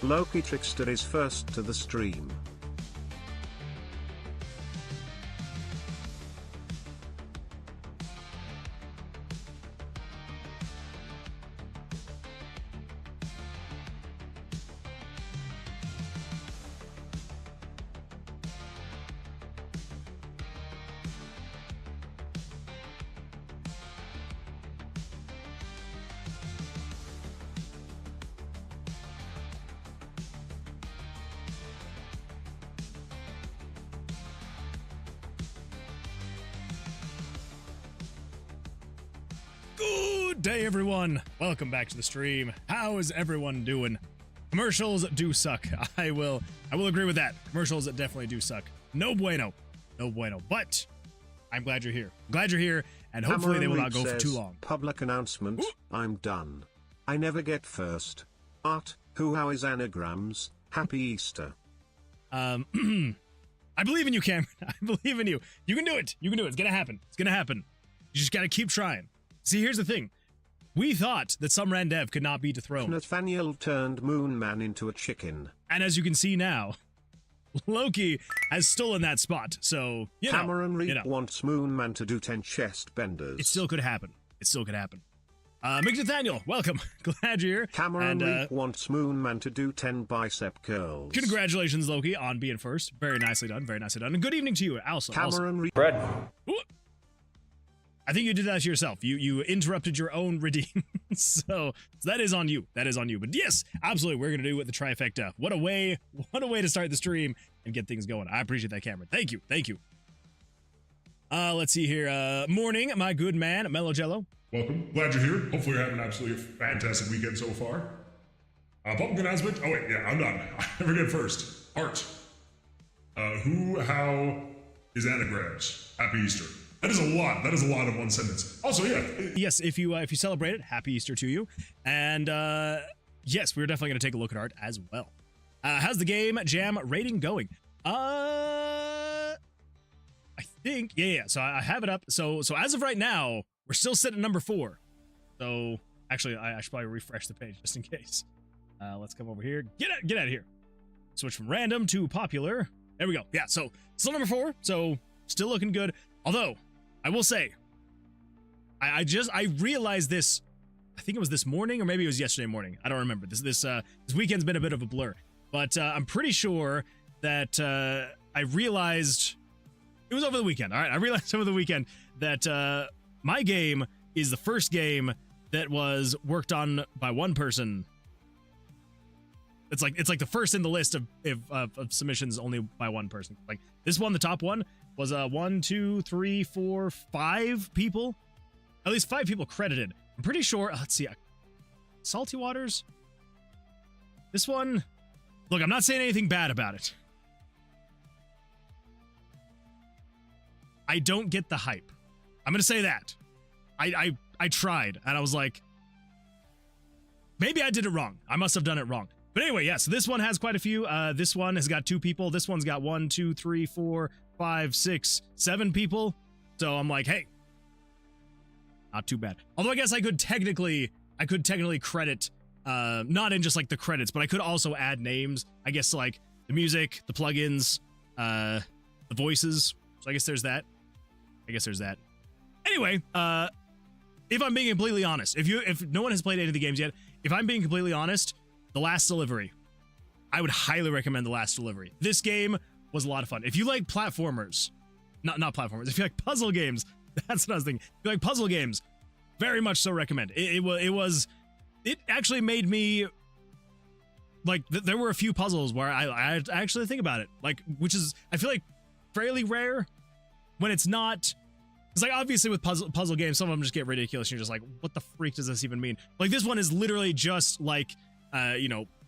Loki Trickster is first to the stream. Good day, everyone. Welcome back to the stream. How is everyone doing? Commercials do suck. I will agree with that. Commercials definitely do suck. No bueno. No bueno. But I'm glad you're here. Glad you're here, and hopefully they will not go for too long. Public announcement. I'm done. I never get first. Art, how is anagrams? Happy Easter. I believe in you, Cameron. I believe in you. You can do it. You can do it. It's gonna happen. It's gonna happen. You just gotta keep trying. See, here's the thing. We thought that some ran dev could not be dethroned. Nathaniel turned Moon Man into a chicken. And as you can see now, Loki has stolen that spot. So, Cameron Reap wants Moon Man to do 10 chest benders. It still could happen. It still could happen. Mage Nathaniel, welcome. Glad you're here. Cameron Reap wants Moon Man to do 10 bicep curls. Congratulations, Loki, on being first. Very nicely done. Very nicely done. And good evening to you, also. Cameron Reap. Fred. I think you did that to yourself. You interrupted your own redeem. so that is on you. That is on you. But yes, absolutely, we're gonna do with the trifecta. What a way to start the stream and get things going. I appreciate that, Cameron. Thank you. Thank you. Let's see here. Morning, my good man, Mellow Jello. Welcome. Glad you're here. Hopefully you're having an absolutely fantastic weekend so far. Pumpkin announcement. Oh wait, yeah, I'm done. I never get first. Art. How is anagrams? Happy Easter. That is a lot. That is a lot in one sentence. Also, yeah. Yes, if you celebrate it, happy Easter to you. And yes, we're definitely going to take a look at art as well. How's the game jam rating going? I think yeah. So I have it up. So as of right now, we're still sitting at number 4. So actually, I should probably refresh the page just in case. Let's come over here. Get out of here. Switch from random to popular. There we go. Yeah. So still number 4. So still looking good. Although I will say, I realized this. I think it was this morning, or maybe it was yesterday morning. I don't remember. This weekend's been a bit of a blur, but I'm pretty sure that I realized it was over the weekend. All right, I realized over the weekend that my game is the first game that was worked on by one person. It's like the first in the list of submissions only by one person. Like this one, the top one was 1, 2, 3, 4, 5 people. At least 5 people credited. I'm pretty sure. Let's see. Salty Waters. This one. Look, I'm not saying anything bad about it. I don't get the hype. I'm gonna say that. I tried, and I was like, maybe I did it wrong. I must have done it wrong. But anyway, yeah, so this one has quite a few. This one has got 2 people. This one's got 1, 2, 3, 4, 5, 6, 7 people. So I'm like, hey, not too bad. Although I guess I could technically credit, not in just like the credits, but I could also add names. I guess like the music, the plugins, the voices. So I guess there's that. Anyway, if I'm being completely honest, if no one has played any of the games yet, if I'm being completely honest, The Last Delivery, I would highly recommend The Last Delivery. This game was a lot of fun. If you like platformers, not platformers, if you like puzzle games, that's what I was thinking. If you like puzzle games, very much so recommend. It actually made me, like, there were a few puzzles where I actually think about it, like, which is, I feel like, fairly rare when it's not. It's like, obviously with puzzle games, some of them just get ridiculous and you're just like, what the freak does this even mean? Like, this one is literally just like,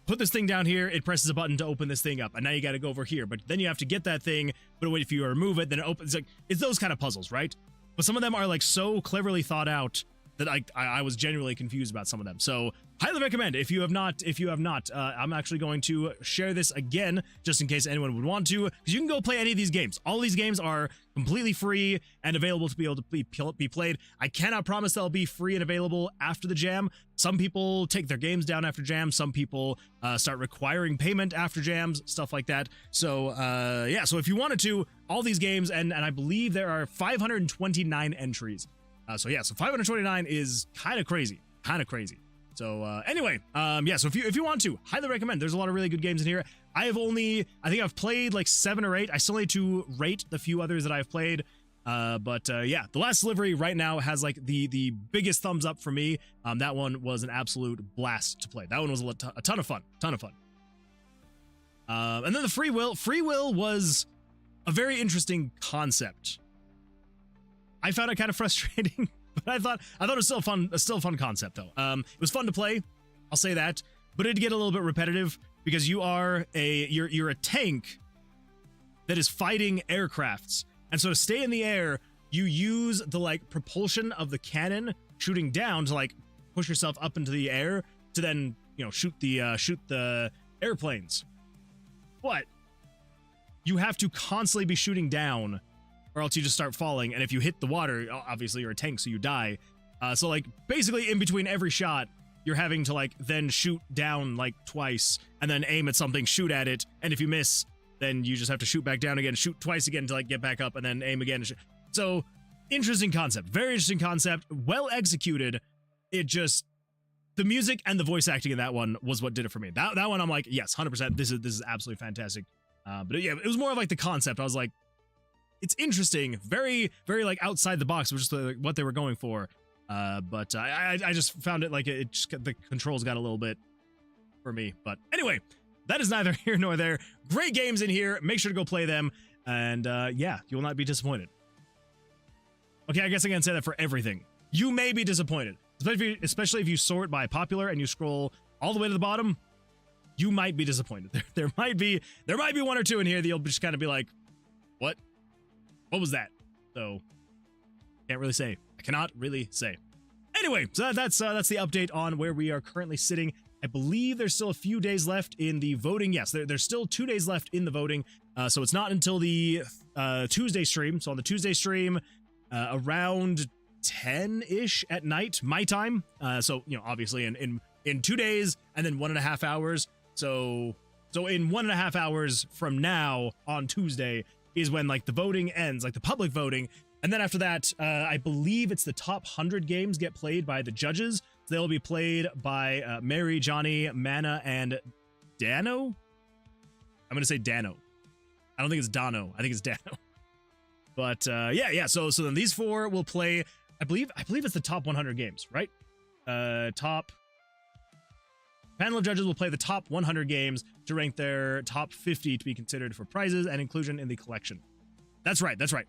put this thing down here, it presses a button to open this thing up, and now you got to go over here. But then you have to get that thing, but if you remove it, then it opens. It's those kind of puzzles, right? But some of them are like so cleverly thought out that I was genuinely confused about some of them. So highly recommend if you have not. I'm actually going to share this again just in case anyone would want to, because you can go play any of these games. All these games are completely free and available to be able to be played. I cannot promise they'll be free and available after the jam. Some people take their games down after jams. Some people start requiring payment after jams, stuff like that. So yeah, so if you wanted to, all these games, and I believe there are 529 entries. So yeah, so 529 is kind of crazy. So anyway, yeah, so if you want to, highly recommend. There's a lot of really good games in here. I think I've played like 7 or 8. I still need to rate the few others that I've played. But yeah, The Last Delivery right now has like the biggest thumbs up for me. That one was an absolute blast to play. That one was a ton of fun. And then the Free Will was a very interesting concept. I found it kind of frustrating, but I thought it was still a fun concept though. It was fun to play, I'll say that, but it'd get a little bit repetitive because you're a tank that is fighting aircrafts. And so to stay in the air, you use the like propulsion of the cannon shooting down to like push yourself up into the air to then, you know, shoot the airplanes. But you have to constantly be shooting down or else you just start falling. And if you hit the water, obviously you're a tank, so you die. So like basically in between every shot, you're having to like then shoot down like twice and then aim at something, shoot at it. And if you miss, then you just have to shoot back down again, shoot twice again to like get back up and then aim again. So interesting concept, very interesting concept, well executed. It just, the music and the voice acting in that one was what did it for me. That one I'm like, yes, 100%. This is absolutely fantastic. But yeah, it was more of like the concept. I was like, it's interesting, very, very like outside the box, which is like what they were going for. But I just found it like the controls got a little bit for me. But anyway, that is neither here nor there. Great games in here. Make sure to go play them. And yeah, you will not be disappointed. Okay, I guess I can say that for everything. You may be disappointed, especially if you sort by popular and you scroll all the way to the bottom. You might be disappointed. There might be one or two in here that you'll just kind of be like, what? What was that? So can't really say. I cannot really say. Anyway, so that's the update on where we are currently sitting. I believe there's still a few days left in the voting. Yes, there's still 2 days left in the voting. So it's not until the Tuesday stream. So on the Tuesday stream, around 10-ish at night, my time. So, you know, obviously in 2 days and then 1.5 hours. So in 1.5 hours from now on Tuesday is when like the voting ends, like the public voting. And then after that, I believe it's the top 100 games get played by the judges. So they'll be played by Mary, Johnny, Mana, and Dano. I'm gonna say Dano. I don't think it's Dano. I think it's Dano. But yeah. So then these 4 will play. I believe it's the top 100 games, right? Top panel of judges will play the top 100 games to rank their top 50 to be considered for prizes and inclusion in the collection. That's right. Because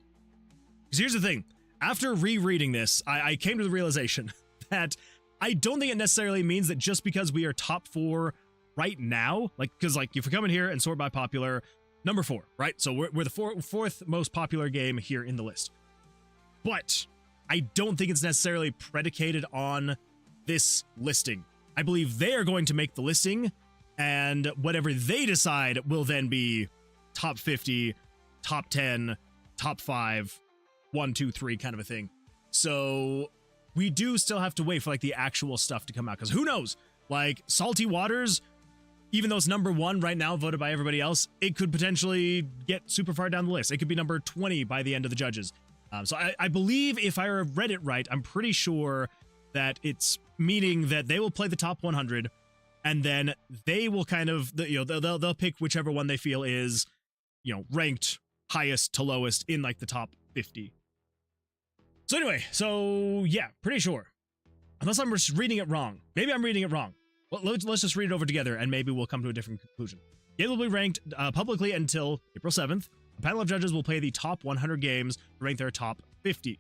here's the thing. After rereading this, I came to the realization that I don't think it necessarily means that just because we are top 4 right now, like, because like if we come in here and sort by popular, number 4, right? So we're the fourth most popular game here in the list. But I don't think it's necessarily predicated on this listing. I believe they are going to make the listing, and whatever they decide will then be top 50, top 10, top 5, 1, 2, 3 kind of a thing. So we do still have to wait for like the actual stuff to come out, because who knows? Like Salty Waters, even though it's number 1 right now, voted by everybody else, it could potentially get super far down the list. It could be number 20 by the end of the judges. So I believe if I read it right, I'm pretty sure that it's meaning that they will play the top 100, and then they will kind of, you know, they'll pick whichever one they feel is, you know, ranked highest to lowest in like the top 50. So anyway, so yeah, pretty sure. Unless I'm just reading it wrong. Maybe I'm reading it wrong. Well, let's just read it over together and maybe we'll come to a different conclusion. It will be ranked publicly until April 7th. A panel of judges will play the top 100 games to rank their top 50.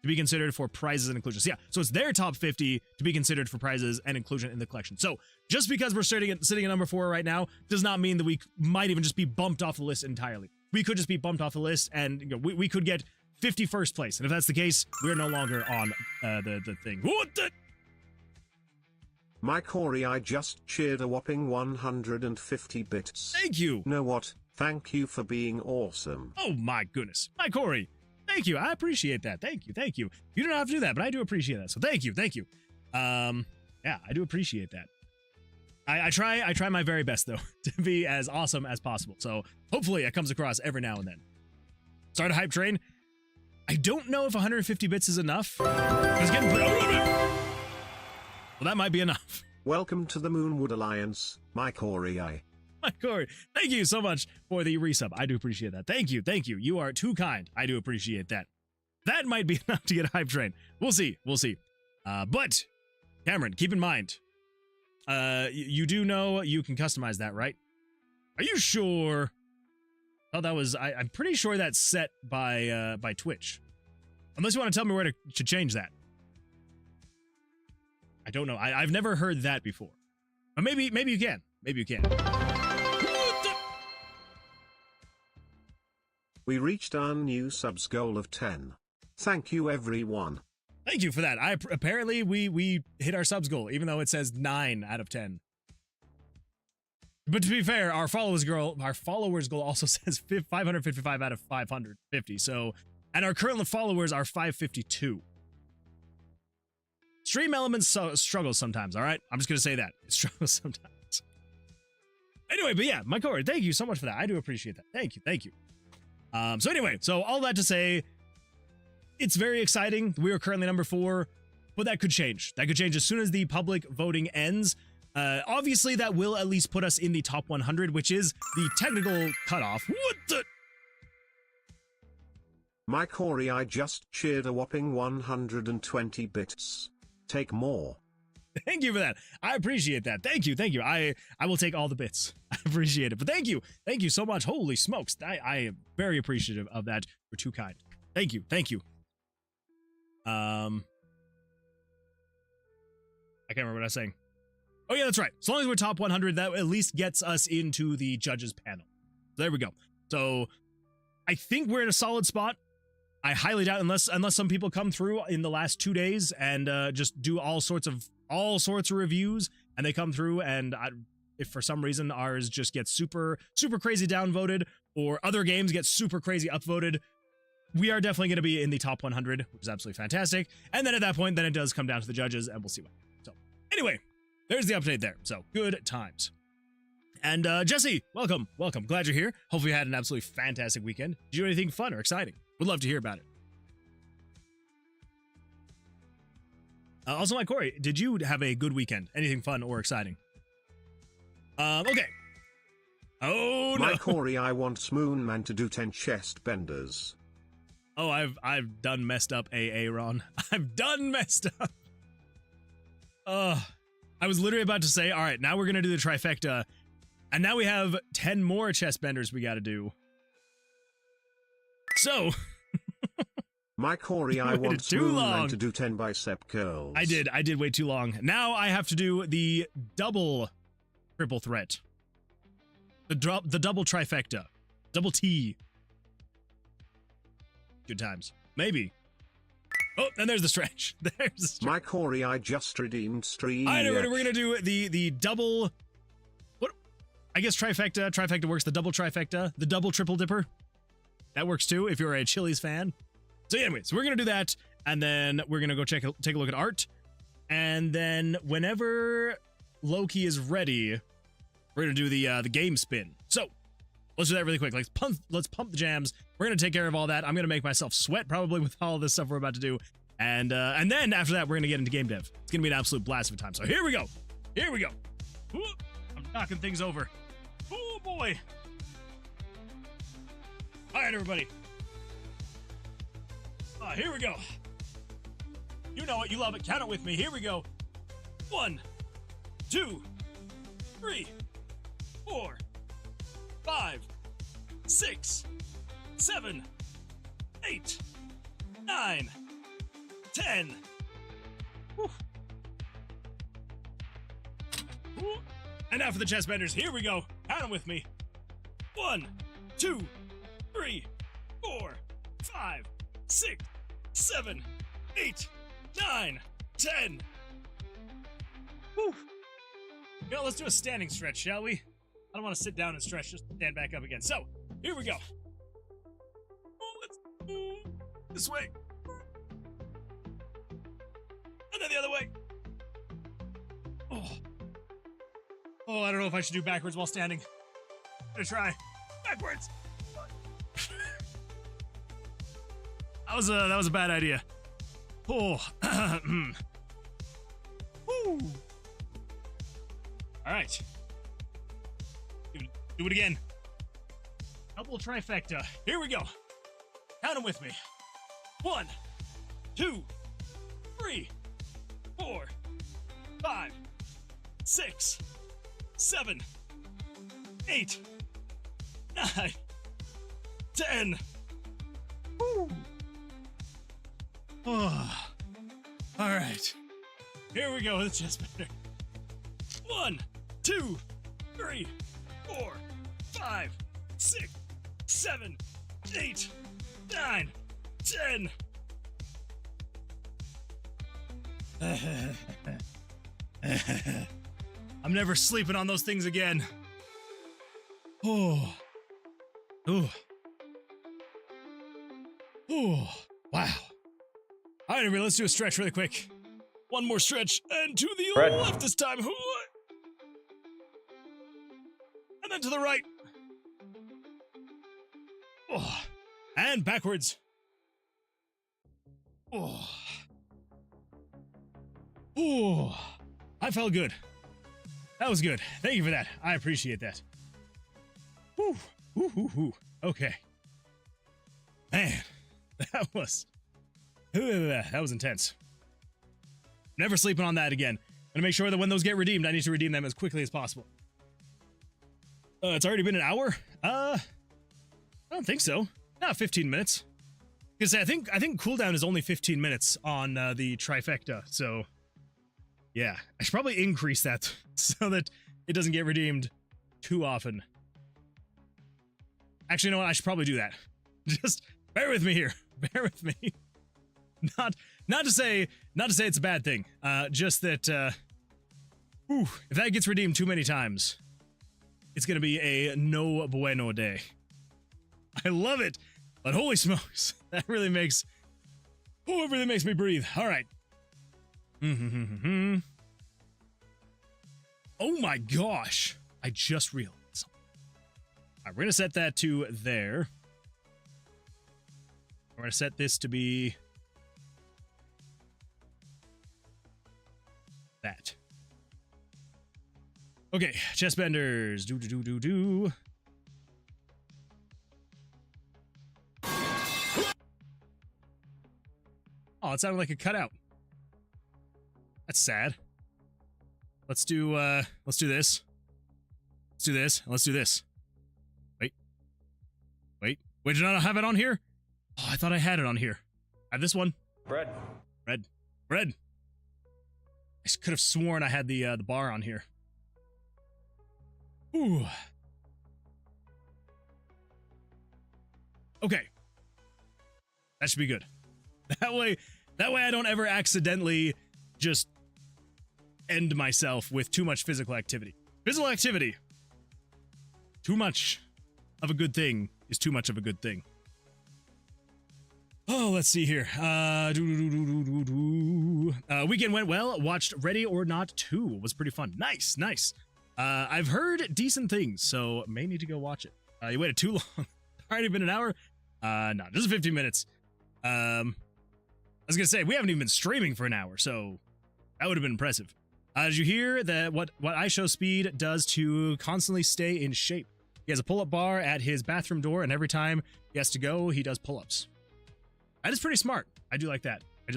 to be considered for prizes and inclusion. So yeah, so it's their top 50 to be considered for prizes and inclusion in the collection. So just because we're sitting at number 4 right now does not mean that we might even just be bumped off the list entirely. We could just be bumped off the list, and you know, we could get 51st place. And if that's the case, we're no longer on the thing. What the? My Corey, I just cheered a whopping 150 bits. Thank you. Know what? Thank you for being awesome. Oh my goodness. My Corey. Thank you. I appreciate that. Thank you. Thank you. You don't have to do that, but I do appreciate that. So thank you. Thank you. Yeah, I do appreciate that. I try my very best though to be as awesome as possible. So hopefully it comes across every now and then. Start a hype train. I don't know if 150 bits is enough. It's getting well, that might be enough. Welcome to the Moonwood Alliance, my Corey. My Corey, thank you so much for the resub. I do appreciate that. Thank you. Thank you. You are too kind. I do appreciate that. That might be enough to get a hype train. We'll see. We'll see. But Cameron, keep in mind, you do know you can customize that, right? Are you sure? Oh, that was, I'm pretty sure that's set by Twitch. Unless you want to tell me where to change that. I don't know. I've never heard that before. But maybe you can. Maybe you can. We reached our new subs goal of 10. Thank you, everyone. Thank you for that. Apparently we hit our subs goal, even though it says 9 out of 10. But to be fair, our followers goal also says 555 out of 550. So, and our current followers are 552. Stream Elements struggles sometimes, all right? I'm just going to say that. It struggles sometimes. Anyway, but yeah, my Corey, thank you so much for that. I do appreciate that. Thank you, thank you. So anyway, so all that to say, it's very exciting. We are currently number 4, but that could change. That could change as soon as the public voting ends. Obviously, that will at least put us in the top 100, which is the technical cutoff. What the? My Corey, I just cheered a whopping 120 bits. Take more. Thank you for that. I appreciate that. Thank you. Thank you. I will take all the bits. I appreciate it. But thank you. Thank you so much. Holy smokes. I am very appreciative of that. You're too kind. Thank you. Thank you. I can't remember what I was saying. Oh yeah, that's right. As long as we're top 100, that at least gets us into the judges panel. There we go. So I think we're in a solid spot. I highly doubt, unless some people come through in the last 2 days and just do all sorts of reviews, and they come through, and if for some reason ours just gets super crazy downvoted, or other games get super crazy upvoted, we are definitely going to be in the top 100, which is absolutely fantastic. And then at that point, then it does come down to the judges, and we'll see what. So anyway, there's the update there. So good times. And Jesse, welcome. Glad you're here. Hopefully you had an absolutely fantastic weekend. Did you do anything fun or exciting? Would love to hear about it. Also, my Corey, did you have a good weekend? Anything fun or exciting? Okay. Oh no. My Corey, I want Moonman to do 10 chest benders. Oh, I've done messed up, AA Ron. I've done messed up. I was literally about to say, all right, now we're gonna do the trifecta, and now we have 10 more chest benders we got to do. So. My Corey, I want Moonman to do 10 bicep curls. I did wait too long. Now I have to do the double triple threat. The double trifecta. Double T. Good times. Maybe. Oh, and there's the stretch. There's the stretch. My Corey, I just redeemed stream. I know, we're gonna do the double. What? I guess trifecta. Trifecta works. The double trifecta. The double triple dipper. That works too if you're a Chili's fan. So anyway, so we're gonna do that, and then we're gonna go take a look at art, and then whenever Loki is ready, we're gonna do the game spin. So let's do that really quick. Let's pump the jams. We're gonna take care of all that. I'm gonna make myself sweat probably with all this stuff we're about to do, and then after that we're gonna get into game dev. It's gonna be an absolute blast of a time. So here we go. Ooh, I'm knocking things over. Oh boy. All right, everybody. Here we go. You know it, you love it. Count it with me. Here we go. 1, 2, 3, 4, 5, 6, 7, 8, 9, 10. Whew. Whew. And now for the chest benders. Here we go. Count them with me. 1, 2, 3, 4, 5, 6, 7, 8, 9, 10. Whew. You know, let's do a standing stretch, shall we? I don't want to sit down and stretch, just stand back up again. So, here we go. Let's move this way. And then the other way. Oh, I don't know if I should do backwards while standing. I'm gonna try. Backwards. That was a bad idea. Oh. Woo. All right. Do it again. Double trifecta. Here we go. Count them with me. 1, 2, 3, 4, 5, 6, 7, 8, 9, 10. Woo. Oh. All right. Here we go with the chest bender. 1, 2, 3, 4, 5, 6, 7, 8, 9, 10. I'm never sleeping on those things again. Oh. Oh. Oh. Wow. All right, everybody, let's do a stretch really quick. One more stretch, and to the left this time. And then to the right. Oh. And backwards. Oh. Oh. I felt good. That was good. Thank you for that. I appreciate that. Whew. Whew, whew, whew. Okay. Man, that was intense. Never sleeping on that again. Gonna make sure that when those get redeemed, I need to redeem them as quickly as possible. It's already been an hour? I don't think so. No, 15 minutes. Because I think cooldown is only 15 minutes on the trifecta, so yeah. I should probably increase that so that it doesn't get redeemed too often. Actually, you know what? I should probably do that. Just bear with me here. Bear with me. Not to say it's a bad thing. Just that if that gets redeemed too many times, it's gonna be a no bueno day. I love it, but holy smokes, that really makes it really makes me breathe. All right. Oh my gosh! I just realized something. All right, we're gonna set that to there. We're gonna set this to be that. Okay, chest benders. Do. Oh, it sounded like a cutout. That's sad. Let's do this. Let's do this. Let's do this. Wait, did I not have it on here? Oh, I thought I had it on here. I have this one. Bread. I could have sworn I had the bar on here. Ooh. Okay. That should be good. That way I don't ever accidentally just end myself with too much physical activity. Physical activity. Too much of a good thing is too much of a good thing. Oh, let's see here. Weekend went well. Watched Ready or Not 2. Was pretty fun. Nice. I've heard decent things, so may need to go watch it. You waited too long. Already been an hour? No, just 15 minutes. I was gonna say, we haven't even been streaming for an hour, so that would have been impressive. Did you hear that what iShow Speed does to constantly stay in shape? He has a pull-up bar at his bathroom door, and every time he has to go, he does pull-ups. That is pretty smart. I do like that. I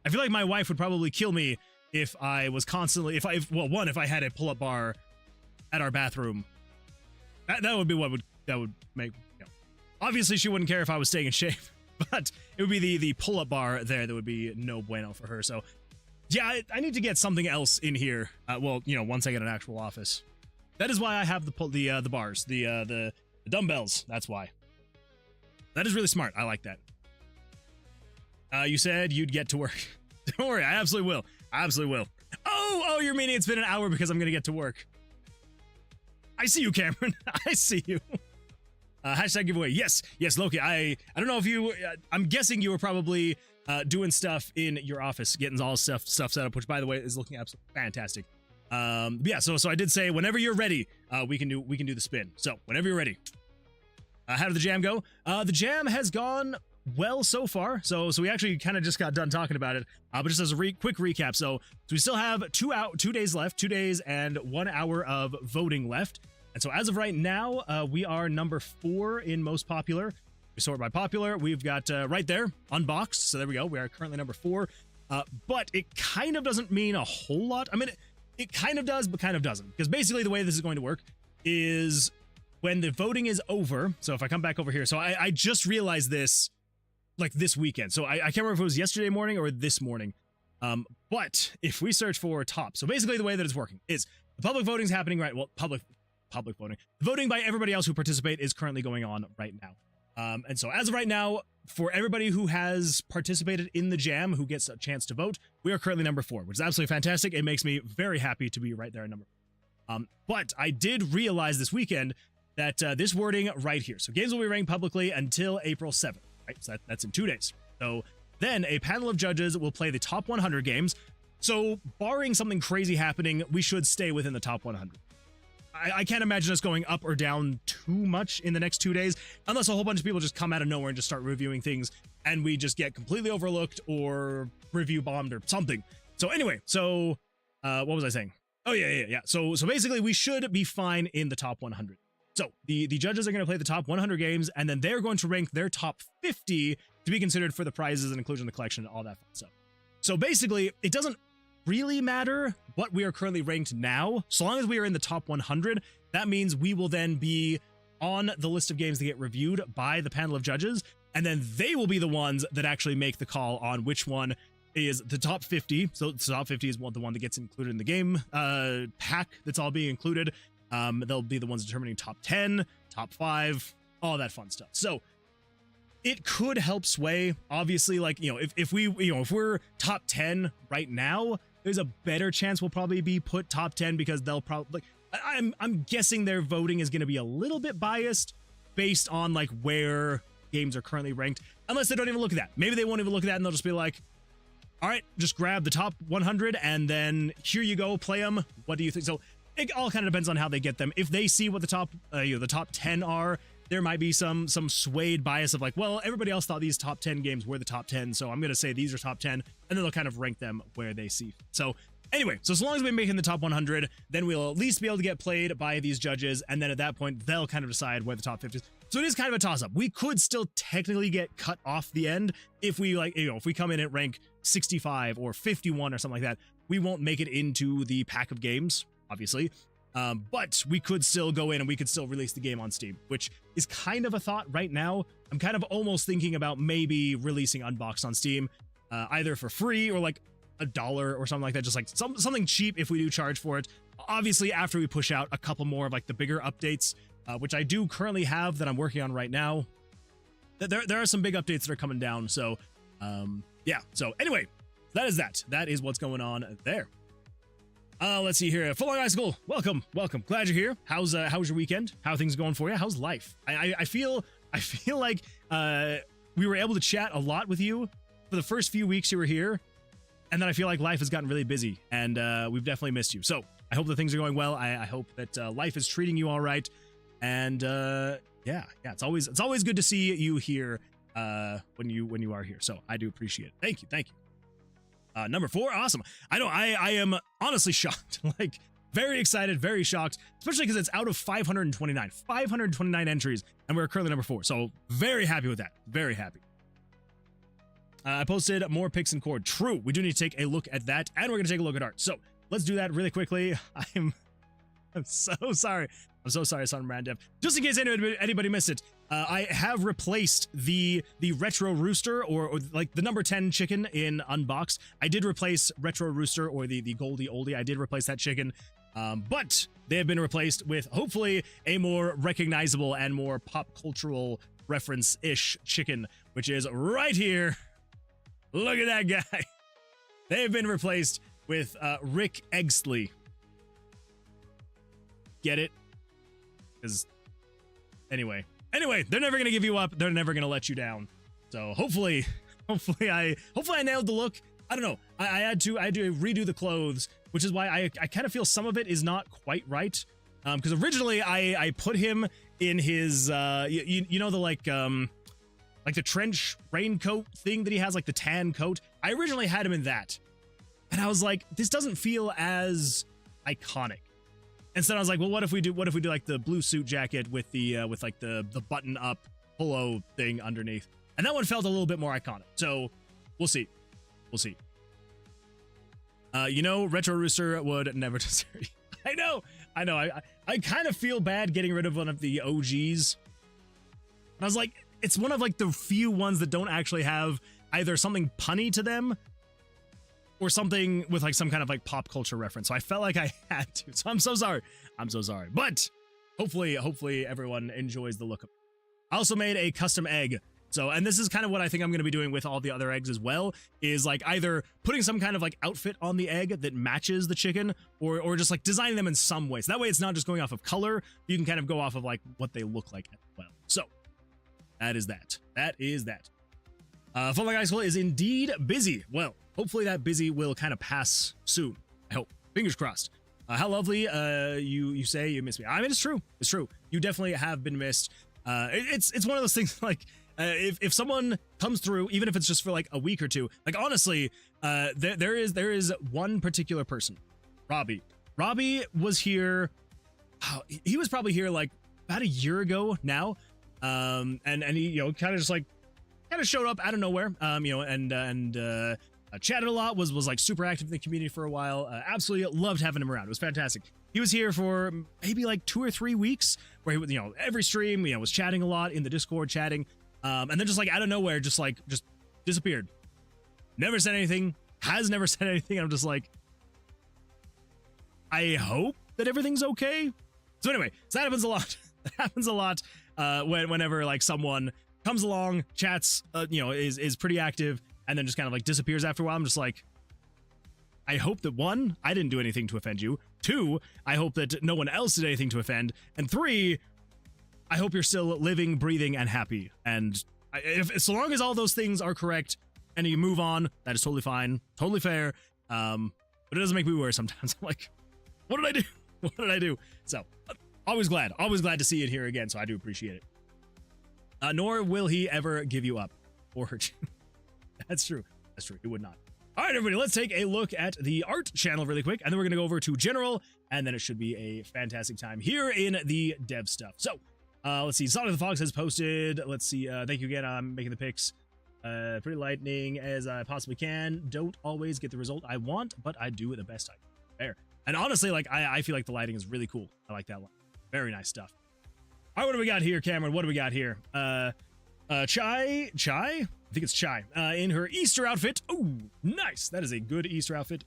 feel like my wife would probably kill me if I was constantly, if I had a pull-up bar at our bathroom. That would be that would make, Obviously, she wouldn't care if I was staying in shape. but it would be the pull-up bar there that would be no bueno for her. So yeah, I need to get something else in here. Well, you know, once I get an actual office. That is why I have the bars, the dumbbells. That's why. That is really smart. I like that. You said you'd get to work. Don't worry, I absolutely will. I absolutely will. Oh, you're meaning it's been an hour because I'm gonna get to work. I see you, Cameron. I see you. Hashtag giveaway. Yes, Loki. I don't know if you. I'm guessing you were probably doing stuff in your office, getting all stuff set up, which by the way is looking absolutely fantastic. Yeah. So I did say whenever you're ready, we can do the spin. So whenever you're ready. How did the jam go? The jam has gone well so far. So we actually kind of just got done talking about it. But just as a quick recap, so we still have 2 days left, 2 days and 1 hour of voting left. And so as of right now, we are number 4 in most popular. We sort by popular. We've got right there, unboxed. So there we go. We are currently number 4. But it kind of doesn't mean a whole lot. I mean, it kind of does, but kind of doesn't. Because basically the way this is going to work is when the voting is over. So if I come back over here. So I just realized this like this weekend. So I can't remember if it was yesterday morning or this morning. But if we search for top. So basically the way that it's working is the public voting is happening right. Well, public voting. Voting by everybody else who participate is currently going on right now. And so as of right now, for everybody who has participated in the jam, who gets a chance to vote, we are currently number 4, which is absolutely fantastic. It makes me very happy to be right there at number 4. But I did realize this weekend that this wording right here. So games will be ranked publicly until April 7th, right? So that's in 2 days. So then a panel of judges will play the top 100 games. So barring something crazy happening, we should stay within the top 100. I can't imagine us going up or down too much in the next 2 days, unless a whole bunch of people just come out of nowhere and just start reviewing things and we just get completely overlooked or review bombed or something. So anyway, what was I saying? Oh yeah. So basically we should be fine in the top 100. So the judges are going to play the top 100 games, and then they're going to rank their top 50 to be considered for the prizes and inclusion in the collection and all that fun stuff. So basically, it doesn't really matter what we are currently ranked now. So long as we are in the top 100, that means we will then be on the list of games that get reviewed by the panel of judges, and then they will be the ones that actually make the call on which one is the top 50. So the top 50 is the one that gets included in the game pack that's all being included. They'll be the ones determining top 10, top 5, all that fun stuff. So it could help sway. Obviously, like, you know, if we're top 10 right now, there's a better chance we'll probably be put top 10 because they'll probably, like, I'm guessing their voting is going to be a little bit biased based on like where games are currently ranked, unless they don't even look at that. Maybe they won't even look at that and they'll just be like, all right, just grab the top 100 and then here you go, play them. What do you think? So it all kind of depends on how they get them. If they see what the top, the top 10 are, there might be some swayed bias of like, well, everybody else thought these top 10 games were the top 10, so I'm going to say these are top 10, and then they'll kind of rank them where they see. So anyway, so as long as we make it in the top 100, then we'll at least be able to get played by these judges, and then at that point, they'll kind of decide where the top 50 is. So it is kind of a toss-up. We could still technically get cut off the end if we if we come in at rank 65 or 51 or something like that. We won't make it into the pack of games, obviously. But we could still go in and we could still release the game on Steam, which is kind of a thought right now. I'm kind of almost thinking about maybe releasing Unboxed on Steam, either for free or like $1 or something like that. Just like something cheap if we do charge for it. Obviously, after we push out a couple more of like the bigger updates, which I do currently have that I'm working on right now. There are some big updates that are coming down. So, yeah. So anyway, that is what's going on there. Let's see here. Full on Icicle, welcome. Glad you're here. How's your weekend? How are things going for you? How's life? I feel like we were able to chat a lot with you for the first few weeks you were here, and then I feel like life has gotten really busy, and we've definitely missed you. So I hope that things are going well. I hope that life is treating you all right, and yeah, it's always good to see you here when you are here. So I do appreciate it. Thank you. Number 4, awesome. I know I am honestly shocked, like very excited, very shocked, especially because it's out of 529 entries, and we're currently number 4. So very happy with that. Very happy. I posted more picks and cord. True, we do need to take a look at that, and we're gonna take a look at art. So let's do that really quickly. I'm so sorry. I'm so sorry, Son Brand Dev. Just in case anybody missed it, I have replaced the retro rooster or like the number 10 chicken in Unboxed. I did replace retro rooster or the Goldie Oldie. I did replace that chicken, but they have been replaced with hopefully a more recognizable and more pop cultural reference-ish chicken, which is right here. Look at that guy. They've been replaced with Rick Eggsley. Get it? Because anyway, they're never gonna give you up. They're never gonna let you down. So hopefully I nailed the look. I don't know. I had to redo the clothes, which is why I kind of feel some of it is not quite right. Because originally I put him in his you know the like the trench raincoat thing that he has, like the tan coat. I originally had him in that, and I was like, this doesn't feel as iconic. Instead, I was like, well, what if we do like the blue suit jacket with the with like the button up polo thing underneath? And that one felt a little bit more iconic. So we'll see. You know, Retro Rooster would never desert you. I know. I kind of feel bad getting rid of one of the OGs. And I was like, it's one of like the few ones that don't actually have either something punny to them or something with like some kind of like pop culture reference. So I felt like I had to. So I'm so sorry. But hopefully everyone enjoys the look of it. I also made a custom egg. So, and this is kind of what I think I'm going to be doing with all the other eggs as well, is like either putting some kind of like outfit on the egg that matches the chicken or just like designing them in some way. So that way it's not just going off of color. You can kind of go off of like what they look like as well. So that is that. Fun Like High School is indeed busy. Well, hopefully that busy will kind of pass soon. I hope. Fingers crossed. How lovely you say you miss me. I mean, it's true. You definitely have been missed. It's one of those things like if someone comes through, even if it's just for like a week or two, like honestly, there is one particular person, Robbie. Robbie was here. Oh, he was probably here like about a year ago now, and he kind of showed up out of nowhere, and chatted a lot, was like super active in the community for a while. Absolutely loved having him around. It was fantastic. He was here for maybe like 2 or 3 weeks where he would, every stream, was chatting a lot in the Discord, chatting. And then just like out of nowhere, just disappeared. Never said anything, has never said anything. I'm just like, I hope that everything's okay. So anyway, so that happens a lot. That happens a lot whenever like someone comes along, chats, is pretty active, and then just kind of like disappears after a while. I'm just like, I hope that 1, I didn't do anything to offend you. 2, I hope that no one else did anything to offend. And 3, I hope you're still living, breathing, and happy. And so long as all those things are correct and you move on, that is totally fine, totally fair. But it doesn't make me worry sometimes. I'm like, what did I do? What did I do? So always glad to see it here again. So I do appreciate it. Nor will he ever give you up or hurt you. That's true. He would not. All right, everybody, let's take a look at the art channel really quick, and then we're going to go over to general, and then it should be a fantastic time here in the dev stuff. So, let's see. Sonic the Fox has posted. Let's see. Thank you again. I'm making the picks pretty lightning as I possibly can. Don't always get the result I want, but I do it the best I can. There. And honestly, like, I feel like the lighting is really cool. I like that one. Very nice stuff. All right, what do we got here, Cameron? What do we got here? Chai? I think it's Chai, in her Easter outfit. Oh, nice. That is a good Easter outfit.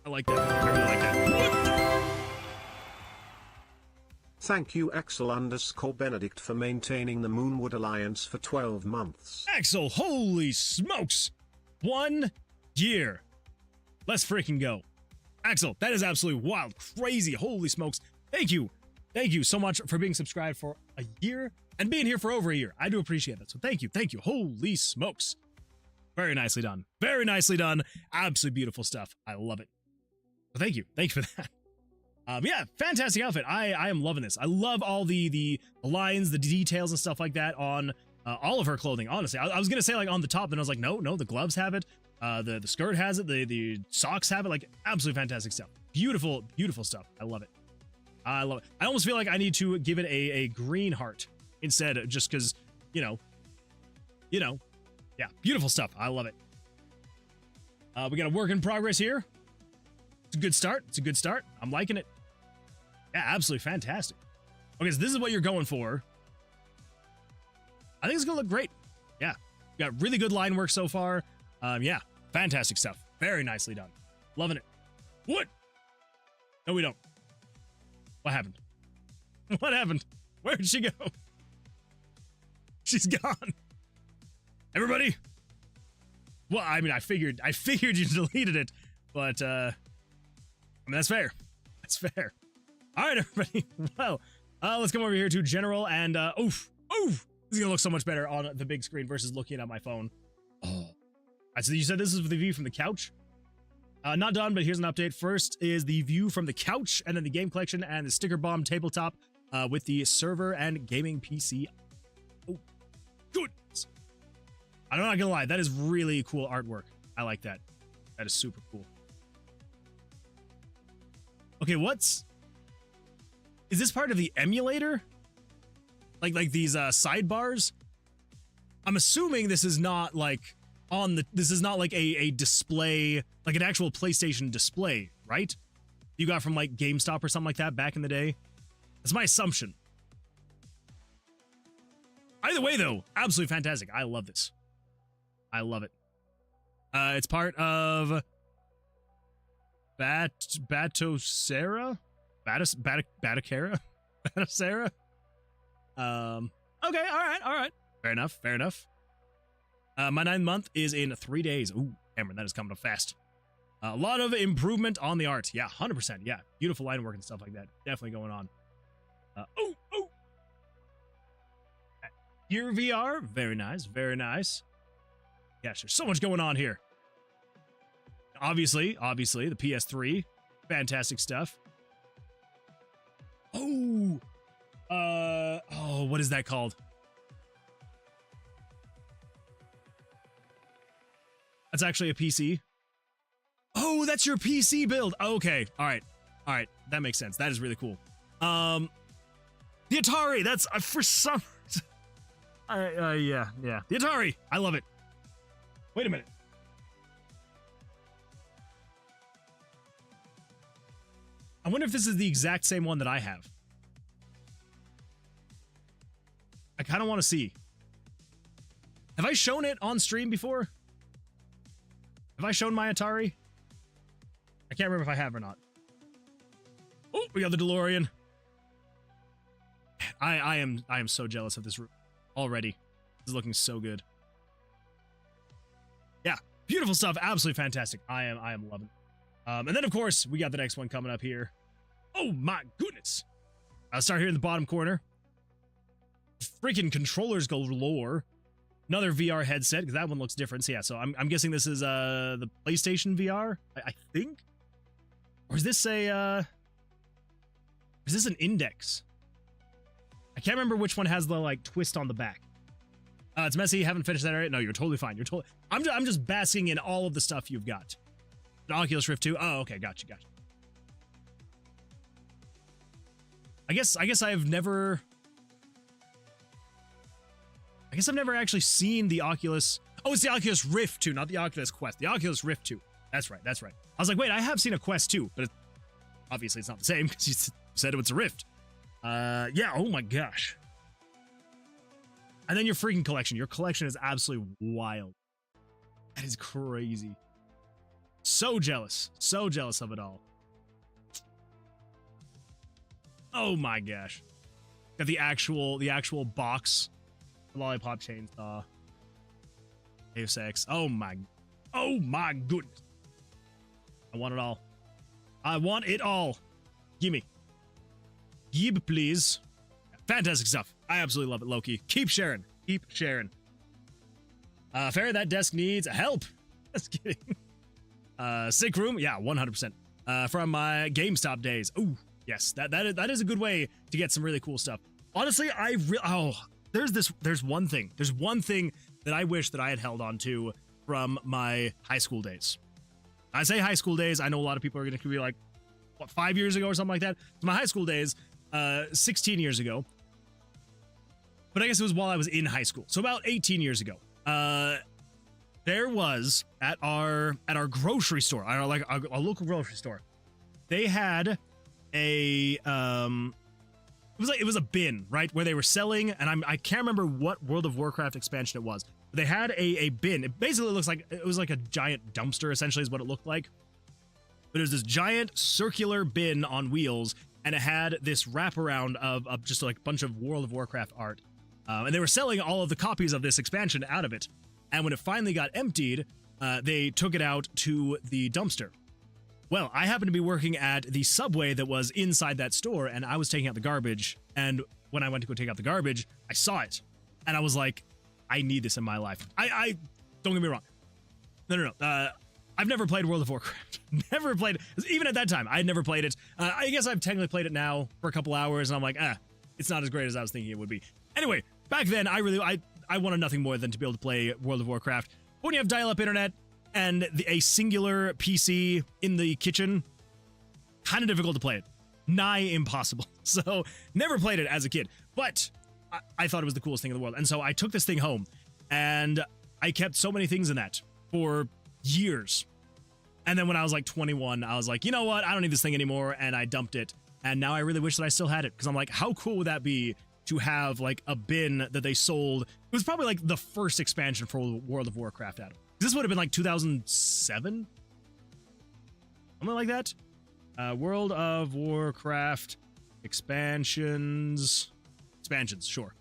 I like that. I really like that. Thank you, Axel_Benedict, for maintaining the Moonwood Alliance for 12 months. Axel, holy smokes. 1 year. Let's freaking go. Axel, that is absolutely wild. Crazy. Holy smokes. Thank you. Thank you so much for being subscribed for a year and being here for over a year. I do appreciate that. So thank you. Holy smokes. Very nicely done. Absolutely beautiful stuff. I love it. So thank you for that. Yeah, fantastic outfit. I am loving this. I love all the lines, the details and stuff like that on all of her clothing. Honestly, I was gonna say like on the top, then I was like, no, the gloves have it. The skirt has it. The socks have it. Like absolutely fantastic stuff. Beautiful stuff. I love it. I almost feel like I need to give it a green heart instead, just because, yeah, beautiful stuff. I love it. We got a work in progress here. It's a good start. I'm liking it. Yeah, absolutely fantastic. Okay, so this is what you're going for. I think it's gonna look great. Yeah, got really good line work so far. Yeah, fantastic stuff. Very nicely done. Loving it. What? No, we don't. What happened? What happened? Where'd she go? She's gone. Everybody. Well, I mean, I figured you deleted it, but I mean, that's fair. That's fair. All right, everybody. Well, let's come over here to general and oof. This is gonna look so much better on the big screen versus looking at my phone. Oh. So you said this is the view from the couch? Not done, but here's an update. First is the view from the couch, and then the game collection and the sticker bomb tabletop with the server and gaming PC. Oh, goodness. I'm not gonna lie, that is really cool artwork. I like that. That is super cool. Okay, is this part of the emulator? Like these sidebars? I'm assuming this is not like this is not like a display, like an actual PlayStation display, right? You got from like GameStop or something like that back in the day. That's my assumption. Either way though, absolutely fantastic. I love this. I love it. It's part of Batocera? Batacera? Batocera? Okay, all right. Fair enough. My 9th month is in 3 days. Ooh, Cameron, that is coming up fast. A lot of improvement on the art. Yeah, 100%. Yeah, beautiful line work and stuff like that. Definitely going on. Gear VR, very nice, very nice. Gosh, there's so much going on here. Obviously, the PS3, fantastic stuff. What is that called? That's actually a PC. Oh, that's your PC build. Okay, all right, that makes sense. That is really cool. The Atari. That's for some reason. Yeah. The Atari. I love it. Wait a minute. I wonder if this is the exact same one that I have. I kind of want to see. Have I shown it on stream before? Have I shown my Atari? I can't remember if I have or not. Oh, we got the DeLorean. I am so jealous of this room already. This is looking so good. Yeah, beautiful stuff. Absolutely fantastic. I am loving it. And then of course we got the next one coming up here. Oh my goodness! I'll start here in the bottom corner. Freaking controllers galore. Another VR headset, because that one looks different. So yeah, so I'm guessing this is the PlayStation VR, I think? Or is this an index? I can't remember which one has the like twist on the back. It's messy, haven't finished that area. No, you're totally fine. I'm just basking in all of the stuff you've got. An Oculus Rift 2. Oh, okay, gotcha. I guess I've never actually seen the Oculus. Oh, it's the Oculus Rift 2, not the Oculus Quest. The Oculus Rift 2. That's right. I was like, wait, I have seen a Quest 2, but obviously it's not the same because you said it was a Rift. Yeah, oh my gosh. And then your freaking collection. Your collection is absolutely wild. That is crazy. So jealous of it all. Oh my gosh. Got the actual box. Lollipop chainsaw. Deus Ex. Oh my goodness. I want it all. I want it all. Gimme. Gib, please. Fantastic stuff. I absolutely love it, Loki. Keep sharing. Fair, that desk needs help. Just kidding. Sick room. Yeah, 100%. From my GameStop days. Ooh, yes. That is a good way to get some really cool stuff. Honestly, there's one thing that I wish that I had held on to from my high school days. I say high school days. I know a lot of people are going to be like, what, 5 years ago or something like that? It's my high school days, 16 years ago. But I guess it was while I was in high school. So about 18 years ago. There was at our grocery store, our local grocery store, they had a it was a bin, right, where they were selling, and I can't remember what World of Warcraft expansion it was. They had a bin. It basically looks like it was like a giant dumpster, essentially, is what it looked like. But it was this giant circular bin on wheels, and it had this wraparound of just like a bunch of World of Warcraft art. And they were selling all of the copies of this expansion out of it. And when it finally got emptied, they took it out to the dumpster. Well, I happened to be working at the Subway that was inside that store, and I was taking out the garbage. And when I went to go take out the garbage, I saw it. And I was like, I need this in my life. I don't get me wrong. No. I've never played World of Warcraft. Never played it. Even at that time, I had never played it. I guess I've technically played it now for a couple hours, and I'm like, it's not as great as I was thinking it would be. Anyway, back then, I wanted nothing more than to be able to play World of Warcraft. When you have dial-up internet and a singular PC in the kitchen, kind of difficult to play it. Nigh impossible. So, never played it as a kid. But I thought it was the coolest thing in the world. And so I took this thing home, and I kept so many things in that for years. And then when I was like 21, I was like, you know what? I don't need this thing anymore. And I dumped it. And now I really wish that I still had it. Because I'm like, how cool would that be to have like a bin that they sold? It was probably like the first expansion for World of Warcraft out of. This would have been like 2007? Something like that? World of Warcraft expansions, sure.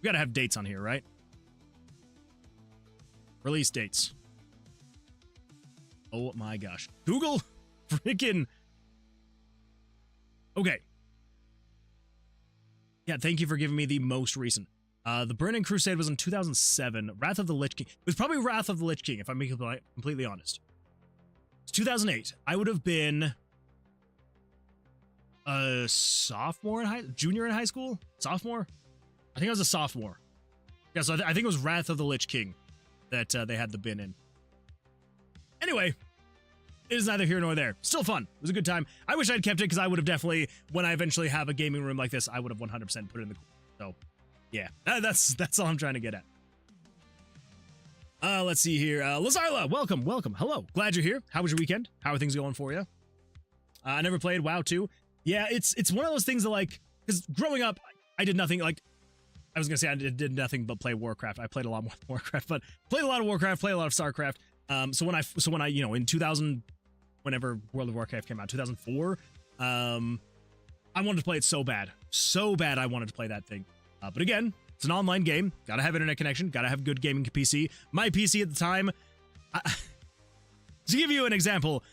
We gotta have dates on here, right? Release dates. Oh my gosh. Google freaking. Okay. Yeah, thank you for giving me the most recent. The Burning Crusade was in 2007. Wrath of the Lich King. It was probably Wrath of the Lich King, if I'm being completely honest. It's 2008. I would have been a junior in high school? Sophomore? I think I was a sophomore. Yeah, so I think it was Wrath of the Lich King that they had the bin in. Anyway, it is neither here nor there. Still fun. It was a good time. I wish I'd kept it because I would have definitely, when I eventually have a gaming room like this, I would have 100% put it in the. So, yeah, that's all I'm trying to get at. Let's see here. Lazarla, welcome. Hello. Glad you're here. How was your weekend? How are things going for you? I never played WoW 2. Yeah, it's one of those things that, like, because growing up, I did nothing, like, I was going to say I did nothing but play Warcraft. I played a lot more Warcraft, but played a lot of Warcraft, played a lot of StarCraft. So when I, you know, in 2000, whenever World of Warcraft came out, 2004, I wanted to play it so bad I wanted to play that thing. But again, it's an online game. Gotta have internet connection. Gotta have a good gaming PC. My PC at the time, to give you an example,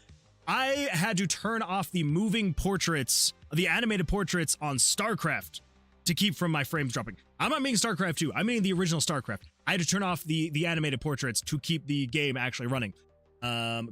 I had to turn off the moving portraits, the animated portraits on StarCraft to keep from my frames dropping. I'm not meaning StarCraft 2. I mean the original StarCraft. I had to turn off the animated portraits to keep the game actually running.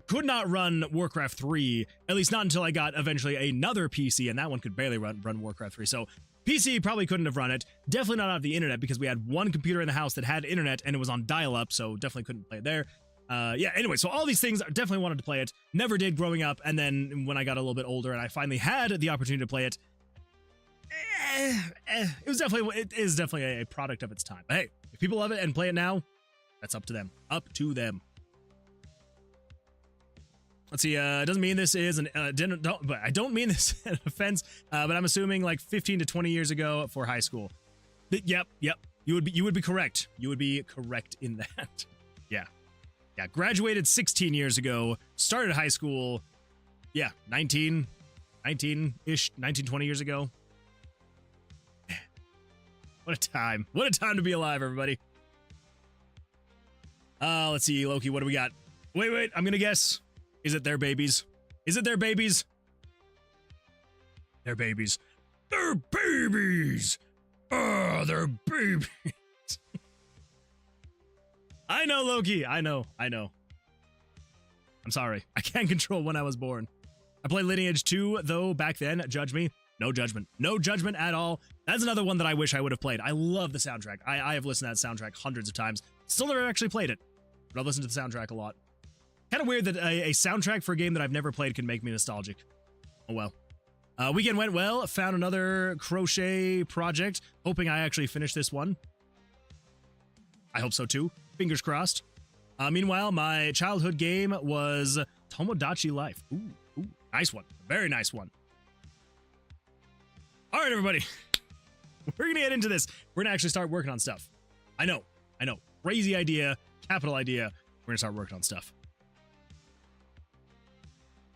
Could not run Warcraft 3, at least not until I got eventually another PC, and that one could barely run Warcraft 3. So PC probably couldn't have run it. Definitely not off the internet because we had one computer in the house that had internet and it was on dial-up, so definitely couldn't play it there. Yeah, anyway, so all these things, I definitely wanted to play it. Never did growing up, and then when I got a little bit older and I finally had the opportunity to play it, it is definitely a product of its time. But hey, if people love it and play it now, that's up to them. Up to them. Let's see, doesn't mean this is an, but I don't mean this an offense, but I'm assuming like 15 to 20 years ago for high school. Yep. You would be correct. You would be correct in that. Yeah. Graduated 16 years ago, started high school. Yeah, 19-ish, 20 years ago. What a time. What a time to be alive, everybody. Let's see, Loki, what do we got? Wait, I'm gonna guess. Is it their babies? Is it their babies? Their babies. They're babies! Oh, they're babies. I know, Loki. I know. I'm sorry. I can't control when I was born. I played Lineage 2, though, back then. Judge me. No judgment. No judgment at all. That's another one that I wish I would have played. I love the soundtrack. I have listened to that soundtrack hundreds of times. Still never actually played it, but I've listened to the soundtrack a lot. Kind of weird that a soundtrack for a game that I've never played can make me nostalgic. Oh well. Weekend went well. Found another crochet project. Hoping I actually finish this one. I hope so too. Fingers crossed. Meanwhile, my childhood game was Tomodachi Life. Ooh, nice one. Very nice one. All right, everybody. We're going to get into this. We're going to actually start working on stuff. I know. Crazy idea, capital idea. We're going to start working on stuff.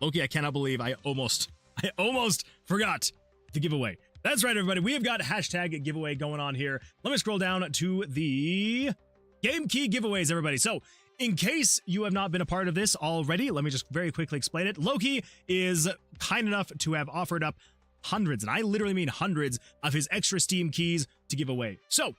Loki, I cannot believe I almost forgot the giveaway. That's right, everybody. We have got hashtag giveaway going on here. Let me scroll down to the game key giveaways, everybody. So, in case you have not been a part of this already, let me just very quickly explain it. Loki is kind enough to have offered up hundreds, and I literally mean hundreds, of his extra Steam keys to give away. So,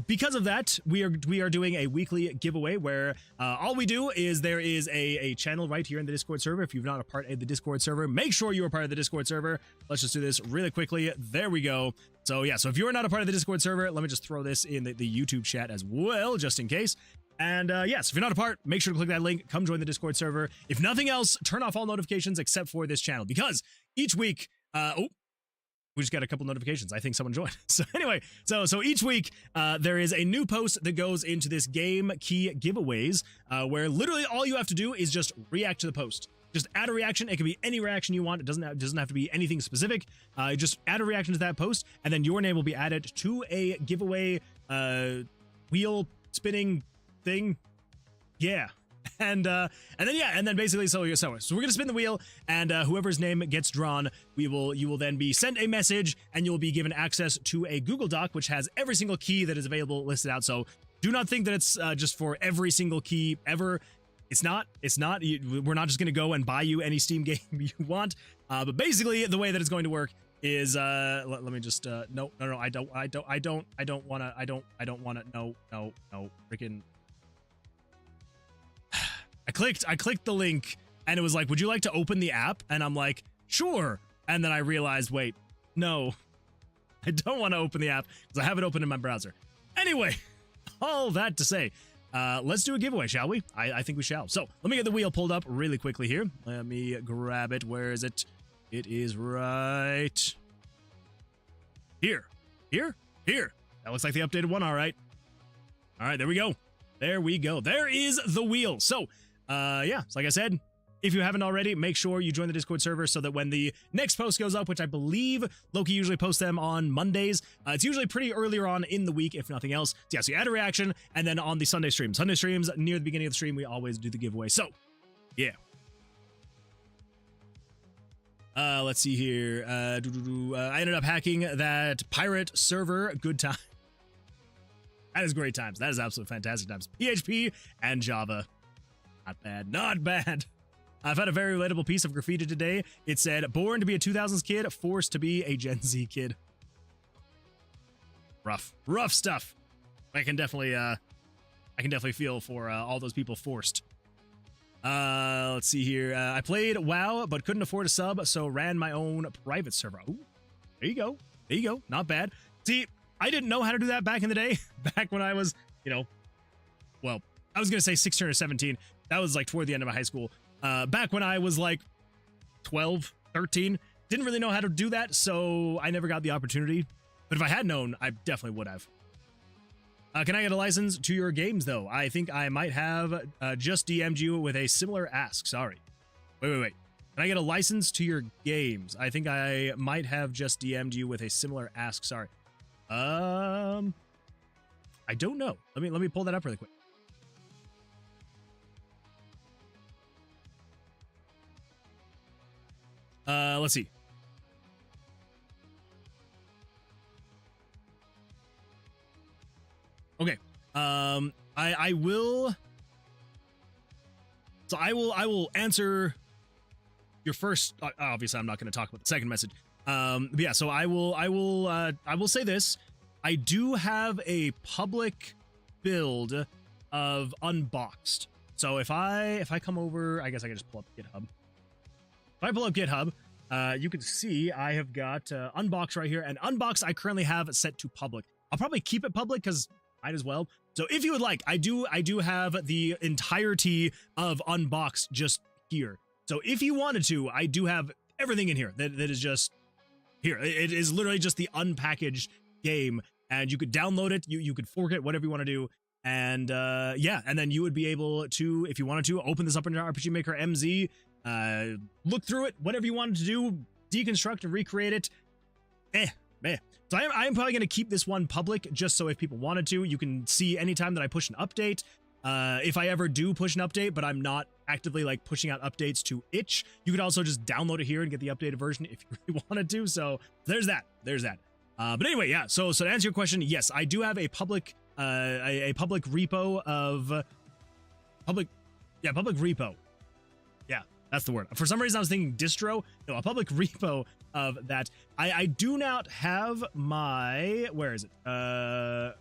because of that, we are doing a weekly giveaway where all we do is there is a channel right here in the Discord server. If you're not a part of the Discord server, make sure you are part of the Discord server. Let's just do this really quickly. There we go. So yeah, so if you're not a part of the Discord server, let me just throw this in the YouTube chat as well, just in case. And yes, if you're not a part, make sure to click that link, come join the Discord server. If nothing else, turn off all notifications except for this channel, because each week, we just got a couple notifications. I think someone joined. So anyway, so each week there is a new post that goes into this game key giveaways where literally all you have to do is just react to the post. Just add a reaction. It can be any reaction you want. It doesn't have to be anything specific. Just add a reaction to that post, and then your name will be added to a giveaway wheel spinning thing. Yeah. And then basically so we're gonna spin the wheel, and whoever's name gets drawn, you will then be sent a message, and you'll be given access to a Google Doc which has every single key that is available listed out. So do not think that it's just for every single key ever. It's not. We're not just gonna go and buy you any Steam game you want. But basically the way that it's going to work is let me just no I don't wanna freaking. I clicked the link, and it was like, would you like to open the app? And I'm like, sure. And then I realized, wait, no, I don't want to open the app because I have it open in my browser. Anyway, all that to say, let's do a giveaway, shall we? I think we shall. So let me get the wheel pulled up really quickly here. Let me grab it. Where is it? It is right here. That looks like the updated one. All right, there we go. There is the wheel. So yeah, so like I said, if you haven't already, make sure you join the Discord server so that when the next post goes up, which I believe Loki usually posts them on Mondays, it's usually pretty earlier on in the week, if nothing else. So yeah, so you add a reaction, and then on the Sunday streams near the beginning of the stream, we always do the giveaway. So yeah. Let's see here. I ended up hacking that pirate server. Good time. That is great times. That is absolutely fantastic times. PHP and Java. Not bad. I've had a very relatable piece of graffiti today. It said, born to be a 2000s kid, forced to be a Gen Z kid. Rough stuff. I can definitely feel for all those people forced. Let's see here. I played WoW, but couldn't afford a sub, so ran my own private server. Ooh, there you go. Not bad. See, I didn't know how to do that back in the day. Back when I was, well, I was going to say 16 or 17. That was like toward the end of my high school. Back when I was like 12, 13. Didn't really know how to do that, so I never got the opportunity. But if I had known, I definitely would have. Can I get a license to your games, though? I think I might have just DM'd you with a similar ask. Sorry. Wait. Can I get a license to your games? I think I might have just DM'd you with a similar ask. Sorry. I don't know. Let me pull that up really quick. Let's see. Okay. I will. So I will answer your first. Obviously, I'm not going to talk about the second message. But yeah. So I will say this. I do have a public build of Unboxed. So if I come over, I guess I can just pull up GitHub. If I pull up GitHub, you can see I have got Unboxed right here, and Unboxed I currently have set to public. I'll probably keep it public because might as well. So if you would like, I do have the entirety of Unboxed just here. So if you wanted to, I do have everything in here that is just here. It is literally just the unpackaged game, and you could download it, you could fork it, whatever you want to do. And yeah, and then you would be able to, if you wanted to, open this up in your RPG Maker MZ, look through it, whatever you wanted to do, deconstruct and recreate it. eh. So I am probably going to keep this one public just so if people wanted to, you can see anytime that I push an update. If I ever do push an update, but I'm not actively like pushing out updates to itch, you could also just download it here and get the updated version if you really wanted to. So there's that. But anyway, yeah. So to answer your question, yes, I do have a public repo of public repo. Yeah, that's the word. For some reason, I was thinking distro. No, a public repo of that. I do not have my, where is it? I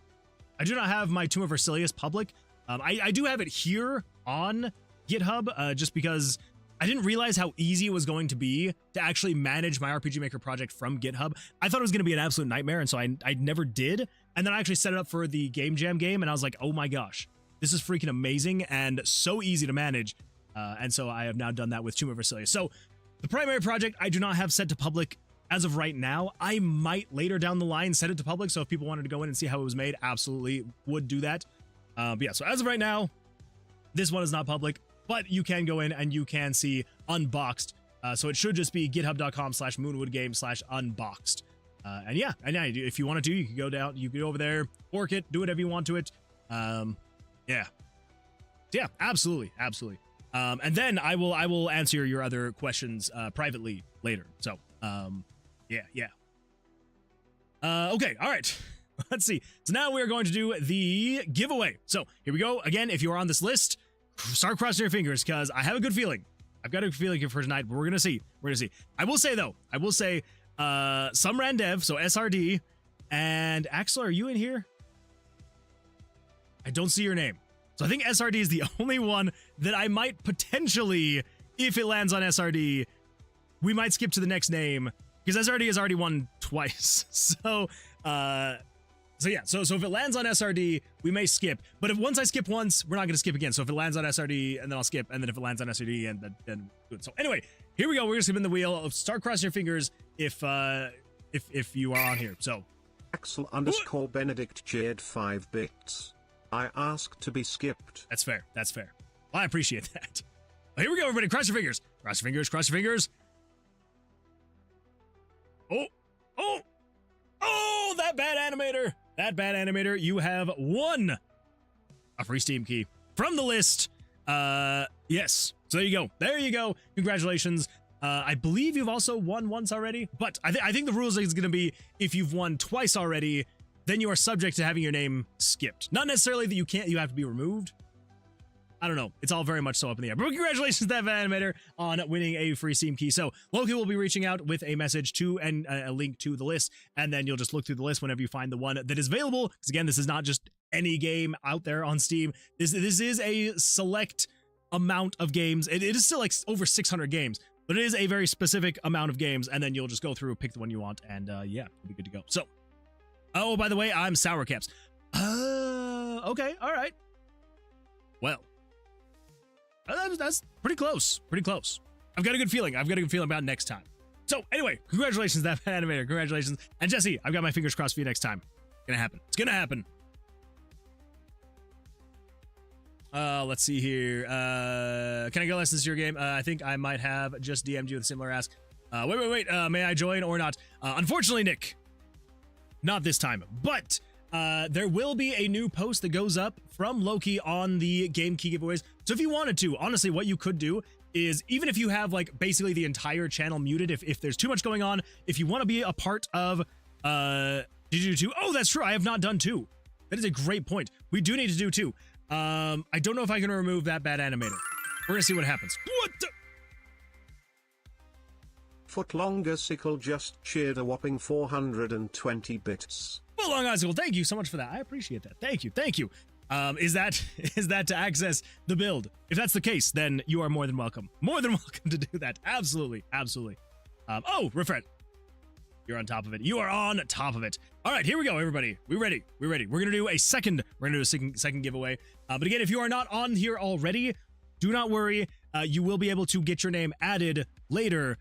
do not have my Tomb of Vercilias public. I do have it here on GitHub, just because I didn't realize how easy it was going to be to actually manage my RPG Maker project from GitHub. I thought it was going to be an absolute nightmare, and so I never did. And then I actually set it up for the Game Jam game, and I was like, oh my gosh, this is freaking amazing and so easy to manage. And so I have now done that with Tomb of Vercilias. So the primary project I do not have set to public as of right now. I might later down the line set it to public, so if people wanted to go in and see how it was made, absolutely would do that. But yeah, so as of right now, this one is not public, but you can go in and you can see unboxed. So it should just be github.com/moonwoodgame/unboxed. And yeah, if you wanted to, you could go down, you could go over there, fork it, do whatever you want to it. Yeah, absolutely. And then I will answer your other questions privately later. So yeah. Okay, all right. Let's see. So now we're going to do the giveaway. So here we go. Again, if you are on this list, start crossing your fingers because I have a good feeling. I've got a feeling here for tonight, but we're gonna see. I will say though, some ran dev, so SRD, and Axel, are you in here? I don't see your name. So I think SRD is the only one that I might potentially, if it lands on SRD, we might skip to the next name because SRD has already won twice. So yeah, so if it lands on SRD, we may skip. But if once I skip once, we're not going to skip again. So if it lands on SRD, and then I'll skip, and then if it lands on SRD, and then do it. So anyway, here we go. We're going to spin the wheel. Start crossing your fingers if you are on here. So Axel_Benedict cheered 5 bits. I asked to be skipped. That's fair. Well, I appreciate that. Well, here we go, everybody. Cross your fingers. Cross your fingers. Oh, that bad animator. You have won a free Steam key from the list. Yes. So there you go. Congratulations. I believe you've also won once already, but I think the rules is going to be if you've won twice already, then you are subject to having your name skipped. Not necessarily that you have to be removed. I don't know. It's all very much so up in the air. But congratulations to that animator on winning a free Steam key. So Loki will be reaching out with a message to and a link to the list, and then you'll just look through the list whenever you find the one that is available. Because again, this is not just any game out there on Steam. This is a select amount of games. It is still like over 600 games, but it is a very specific amount of games. And then you'll just go through, pick the one you want, and yeah, you'll be good to go. So, oh, by the way, I'm Sour Caps. Okay, all right. Well. That's pretty close. I've got a good feeling about next time. So anyway, congratulations, that animator. Congratulations. And Jesse, I've got my fingers crossed for you next time. It's gonna happen. Let's see here. Can I go less? This is your game. I think I might have just DM'd you with a similar ask. Wait. May I join or not? Unfortunately, Nick, not this time. But there will be a new post that goes up from Loki on the game key giveaways. So if you wanted to, honestly, what you could do is, even if you have like basically the entire channel muted, if there's too much going on, if you want to be a part of, did you do 2? Oh, that's true. I have not done 2. That is a great point. We do need to do 2. I don't know if I can remove that bad animator. We're gonna see what happens. What the? Footlonger Sickle just cheered a whopping 420 bits. Long Icicle, thank you so much for that. I appreciate that. Thank you. Is that to access the build? If that's the case, then you are more than welcome to do that. Absolutely. Oh, Refret, you're on top of it. You are on top of it. All right, here we go, everybody. We ready. We're gonna do a second giveaway. But again, if you are not on here already, do not worry. You will be able to get your name added later.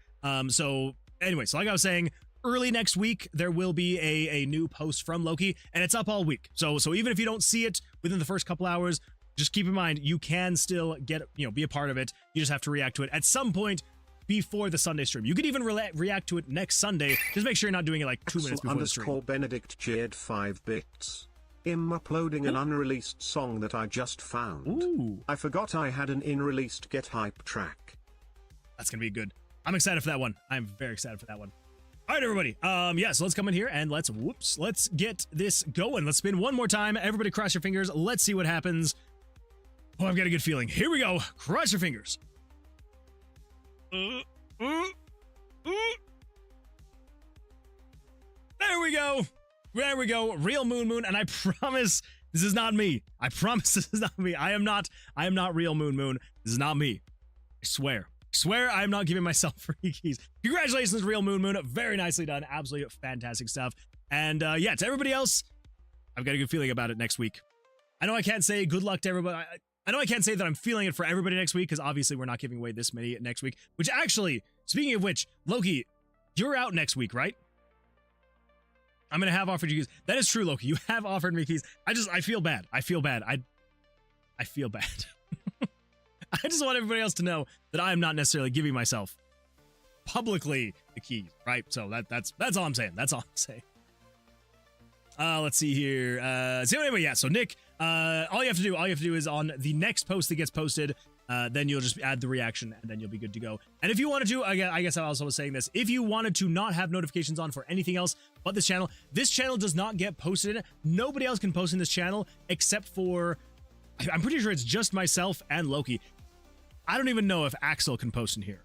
So anyway, so like I was saying, early next week, there will be a new post from Loki, and it's up all week. So even if you don't see it within the first couple hours, just keep in mind, you can still be a part of it. You just have to react to it at some point before the Sunday stream. You could even react to it next Sunday. Just make sure you're not doing it like 2 minutes before the stream. Benedict Jade 5 bits. I'm uploading an unreleased song that I just found. Ooh. I forgot I had an in-released Get Hype track. That's gonna be good. I'm excited for that one. I'm very excited for that one. All right, everybody. Yeah, so let's come in here and let's get this going. Let's spin one more time. Everybody cross your fingers. Let's see what happens. Oh, I've got a good feeling. Here we go. Cross your fingers. There we go. There we go. Real Moon. And I promise this is not me. I promise this is not me. I am not real Moon. This is not me. I swear I am not giving myself free keys. Congratulations, Real Moon. Very nicely done. Absolutely fantastic stuff. And yeah, to everybody else, I've got a good feeling about it next week. I know I can't say good luck to everybody. I know I can't say that I'm feeling it for everybody next week, because obviously we're not giving away this many next week. Which actually, speaking of which, Loki, you're out next week, right? I'm going to have offered you keys. That is true, Loki. You have offered me keys. I feel bad. I feel bad. I feel bad. I just want everybody else to know that I am not necessarily giving myself publicly the keys, right? So that's all I'm saying. That's all I'm saying. Let's see here. So anyway, yeah. So Nick, all you have to do is on the next post that gets posted, then you'll just add the reaction and then you'll be good to go. And if you wanted to, I guess I also was saying this, if you wanted to not have notifications on for anything else but this channel does not get posted. Nobody else can post in this channel except for, I'm pretty sure it's just myself and Loki. I don't even know if Axel can post in here.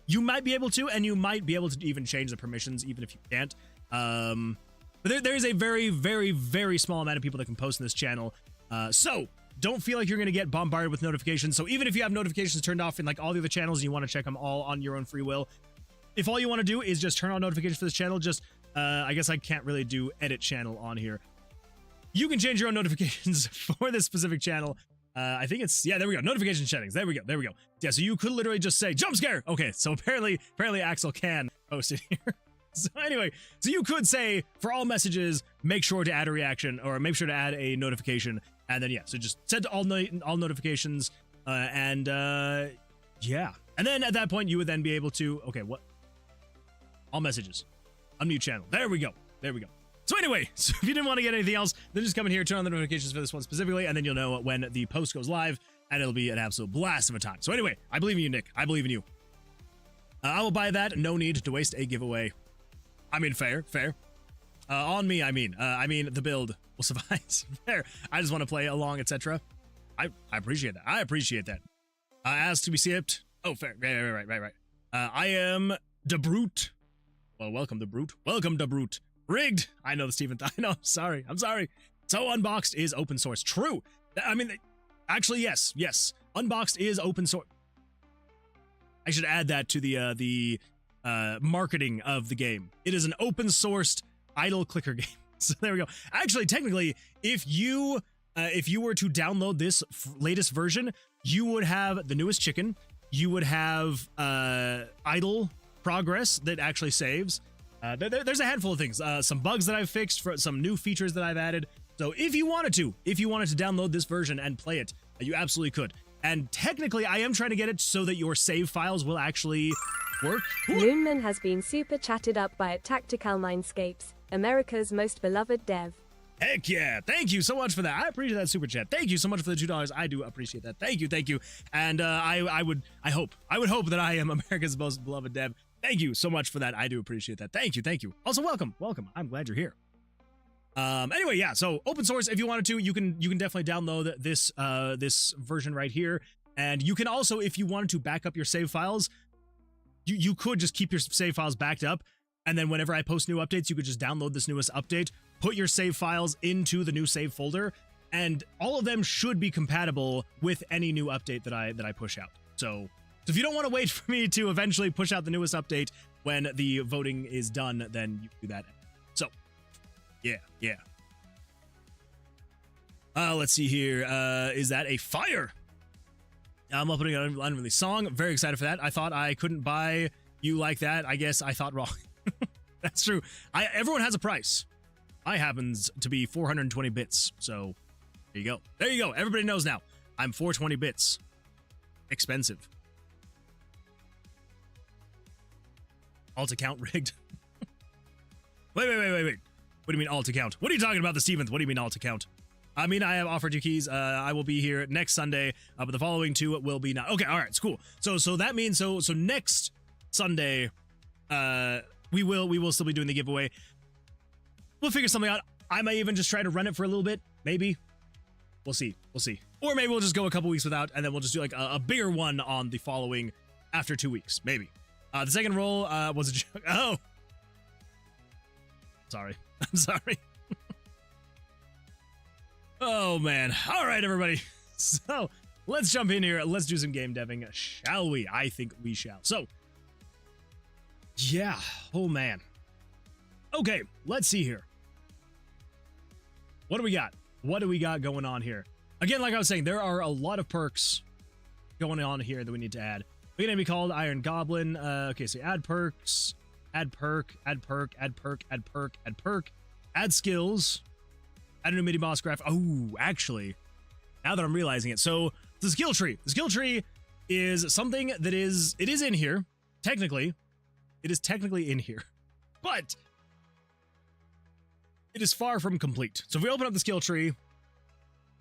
You might be able to, and you might be able to even change the permissions, even if you can't. But there is a very, very, very small amount of people that can post in this channel. So don't feel like you're going to get bombarded with notifications. So even if you have notifications turned off in like all the other channels and you want to check them all on your own free will, if all you want to do is just turn on notifications for this channel, just, I guess I can't really do edit channel on here. You can change your own notifications for this specific channel. I think it's, yeah, there we go. Notification settings. There we go. Yeah, so you could literally just say jump scare. Okay, so apparently Axel can post it here. So anyway, so you could say for all messages, make sure to add a reaction or make sure to add a notification. And then, yeah, so just set to all notifications. Yeah. And then at that point, you would then be able to, okay, what? All messages. Unmute channel. There we go. So anyway, so if you didn't want to get anything else, then just come in here, turn on the notifications for this one specifically, and then you'll know when the post goes live, and it'll be an absolute blast of a time. So anyway, I believe in you, Nick. I believe in you. I will buy that. No need to waste a giveaway. I mean, fair. On me, I mean the build will suffice. Fair. I just want to play along, etc. I appreciate that. Asked to be skipped. Oh, fair. Right. I am the Brute. Well, welcome the Brute. Rigged. I know the Steven. I know. I'm sorry. So Unboxed is open source. True. I mean, actually, yes. Unboxed is open source. I should add that to the marketing of the game. It is an open sourced idle clicker game. So there we go. Actually, technically, if you were to download this latest version, you would have the newest chicken. You would have idle progress that actually saves. There's a handful of things, some bugs that I've fixed, for some new features that I've added. So if you wanted to download this version and play it, you absolutely could. And technically, I am trying to get it so that your save files will actually work. Moonman has been super chatted up by Tactical Mindscapes, America's most beloved dev. Heck yeah. Thank you so much for that. I appreciate that super chat. Thank you so much for the $2. I do appreciate that. Thank you. And I would hope that I am America's most beloved dev. Thank you so much for that. I do appreciate that. Thank you. Also, welcome. I'm glad you're here. Anyway, yeah, so open source, if you wanted to, you can definitely download this version right here. And you can also, if you wanted to back up your save files, you could just keep your save files backed up. And then whenever I post new updates, you could just download this newest update, put your save files into the new save folder, and all of them should be compatible with any new update that I push out. So if you don't want to wait for me to eventually push out the newest update when the voting is done, then you do that. So, yeah. Let's see here. Is that a fire? I'm uploading an unreleased song. Very excited for that. I thought I couldn't buy you like that. I guess I thought wrong. That's true. Everyone has a price. I happens to be 420 bits. So there you go. Everybody knows now. I'm 420 bits. Expensive. Alt account rigged. Wait. What do you mean alt account? What are you talking about, the Stevens? What do you mean alt account? I mean, I have offered you keys. I will be here next Sunday, but the following two will be not. Okay, all right, it's cool. So that means so next Sunday, we will still be doing the giveaway. We'll figure something out. I might even just try to run it for a little bit, maybe. We'll see. Or maybe we'll just go a couple weeks without, and then we'll just do like a bigger one on the following after 2 weeks, maybe. The second roll was a joke. Oh, sorry. I'm sorry. Oh, man. All right, everybody. So let's jump in here. Let's do some game deving, shall we? I think we shall. So, yeah. Oh, man. Okay, let's see here. What do we got? What do we got going on here? Again, like I was saying, there are a lot of perks going on here that we need to add. We're going to be called Iron Goblin. Okay, so add perks, add perk, add perk, add perk, add perk, add perk, add skills, add a new mini-boss graph. Oh, actually, now that I'm realizing it. So the skill tree. The skill tree is something that is in here. Technically, it is technically in here. But it is far from complete. So if we open up the skill tree,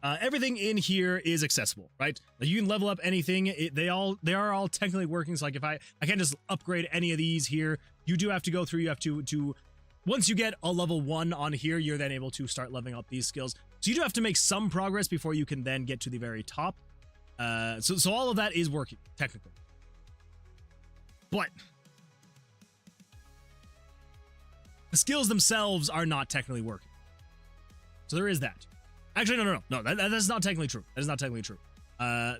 everything in here is accessible, right? Like you can level up anything. They are all technically working. So like if I can't just upgrade any of these here. You do have to go through. You have to once you get a level 1 on here, you're then able to start leveling up these skills. So you do have to make some progress before you can then get to the very top. So all of that is working technically, but the skills themselves are not technically working. So there is that. Actually, no. That's not technically true. That is not technically true.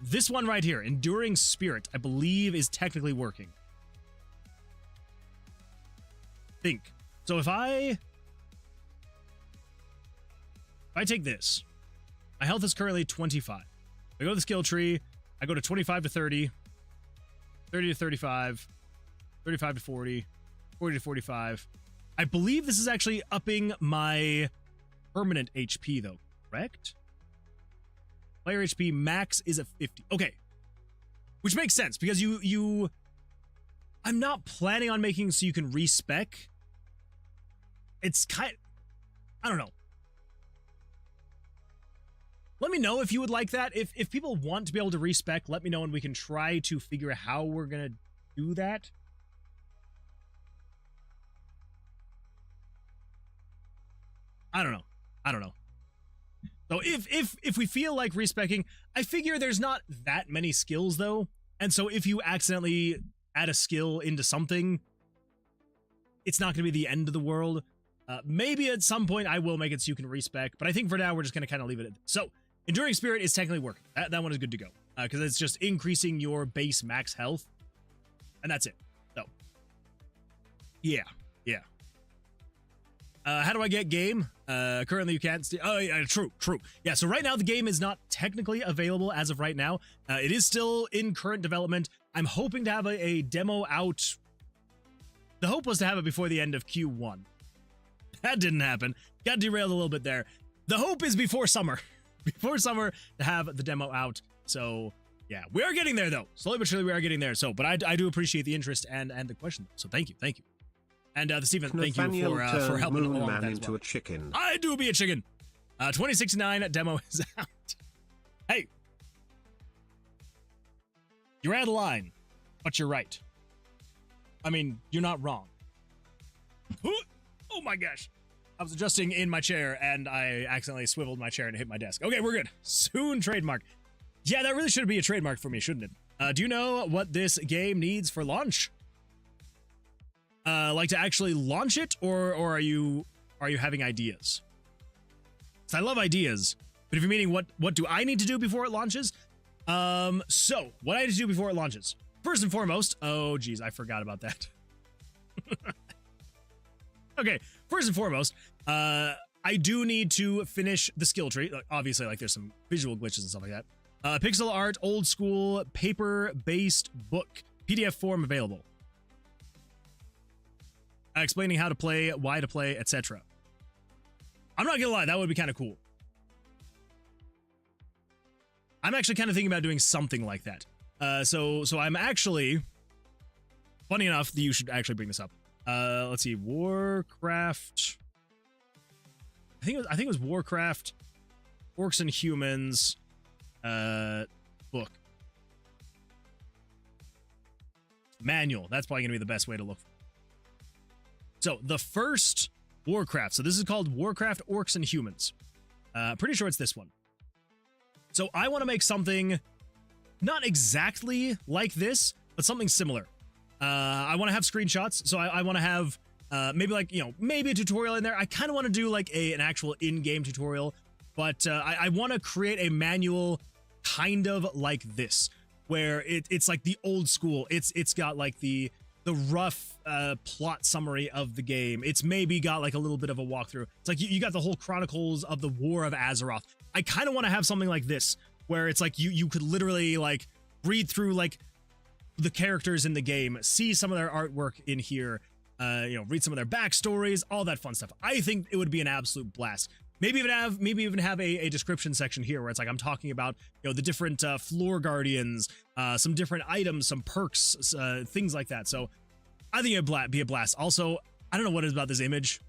This one right here, Enduring Spirit, I believe is technically working. Think. So if I take this, my health is currently 25. I go to the skill tree, I go to 25 to 30, 30 to 35, 35 to 40, 40 to 45. I believe this is actually upping my permanent HP though, correct? Player HP max is at 50. Okay. Which makes sense because I'm not planning on making so you can respec. It's I don't know. Let me know if you would like that. If people want to be able to respec, let me know and we can try to figure out how we're going to do that. I don't know. So if we feel like respecing, I figure there's not that many skills though. And so if you accidentally add a skill into something, it's not going to be the end of the world. Maybe at some point I will make it so you can respec, but I think for now we're just going to kind of leave it at this. So Enduring Spirit is technically working. That one is good to go because it's just increasing your base max health, and that's it. So yeah. How do I get game? Currently you can't. Oh yeah, true. Yeah. So right now the game is not technically available as of right now. It is still in current development. I'm hoping to have a demo out. The hope was to have it before the end of Q1. That didn't happen. Got derailed a little bit there. The hope is before summer. Before summer to have the demo out. So yeah, we are getting there though. Slowly but surely we are getting there. So, but I do appreciate the interest and the question. So thank you. And the Stephen, thank you for helping along with that as well. A chicken. I do be a chicken. 2069 demo is out. Hey, you're out of line, but you're right. I mean, you're not wrong. Oh my gosh. I was adjusting in my chair and I accidentally swiveled my chair and hit my desk. Okay, we're good. Soon trademark. Yeah, that really should be a trademark for me, shouldn't it? Do you know what this game needs for launch? Like to actually launch it, or are you having ideas? So I love ideas, but if you're meaning what do I need to do before it launches? So what I need to do before it launches. First and foremost, oh geez, I forgot about that. Okay, first and foremost, I do need to finish the skill tree. Obviously, like there's some visual glitches and stuff like that. Pixel art, old school, paper-based book, PDF form available. Explaining how to play, why to play, etc. I'm not gonna lie, that would be kind of cool. I'm actually kind of thinking about doing something like that. So I'm actually, funny enough, you should actually bring this up. Let's see, Warcraft. I think it was Warcraft, Orcs and Humans, book. Manual. That's probably going to be the best way to look for it. So the first Warcraft. So this is called Warcraft, Orcs and Humans. Pretty sure it's this one. So I want to make something not exactly like this, but something similar. I want to have screenshots. So I want to have maybe like, maybe a tutorial in there. I kind of want to do like an actual in-game tutorial, but I want to create a manual kind of like this, where it's like the old school. It's got like the rough plot summary of the game. It's maybe got like a little bit of a walkthrough. It's like you got the whole Chronicles of the War of Azeroth. I kind of want to have something like this, where it's like you could literally like read through like the characters in the game, see some of their artwork in here, read some of their backstories, all that fun stuff. I think it would be an absolute blast. Maybe even have a description section here where it's like I'm talking about the different floor guardians, some different items, some perks, things like that. So I think it'd be a blast. Also, I don't know what it is about this image.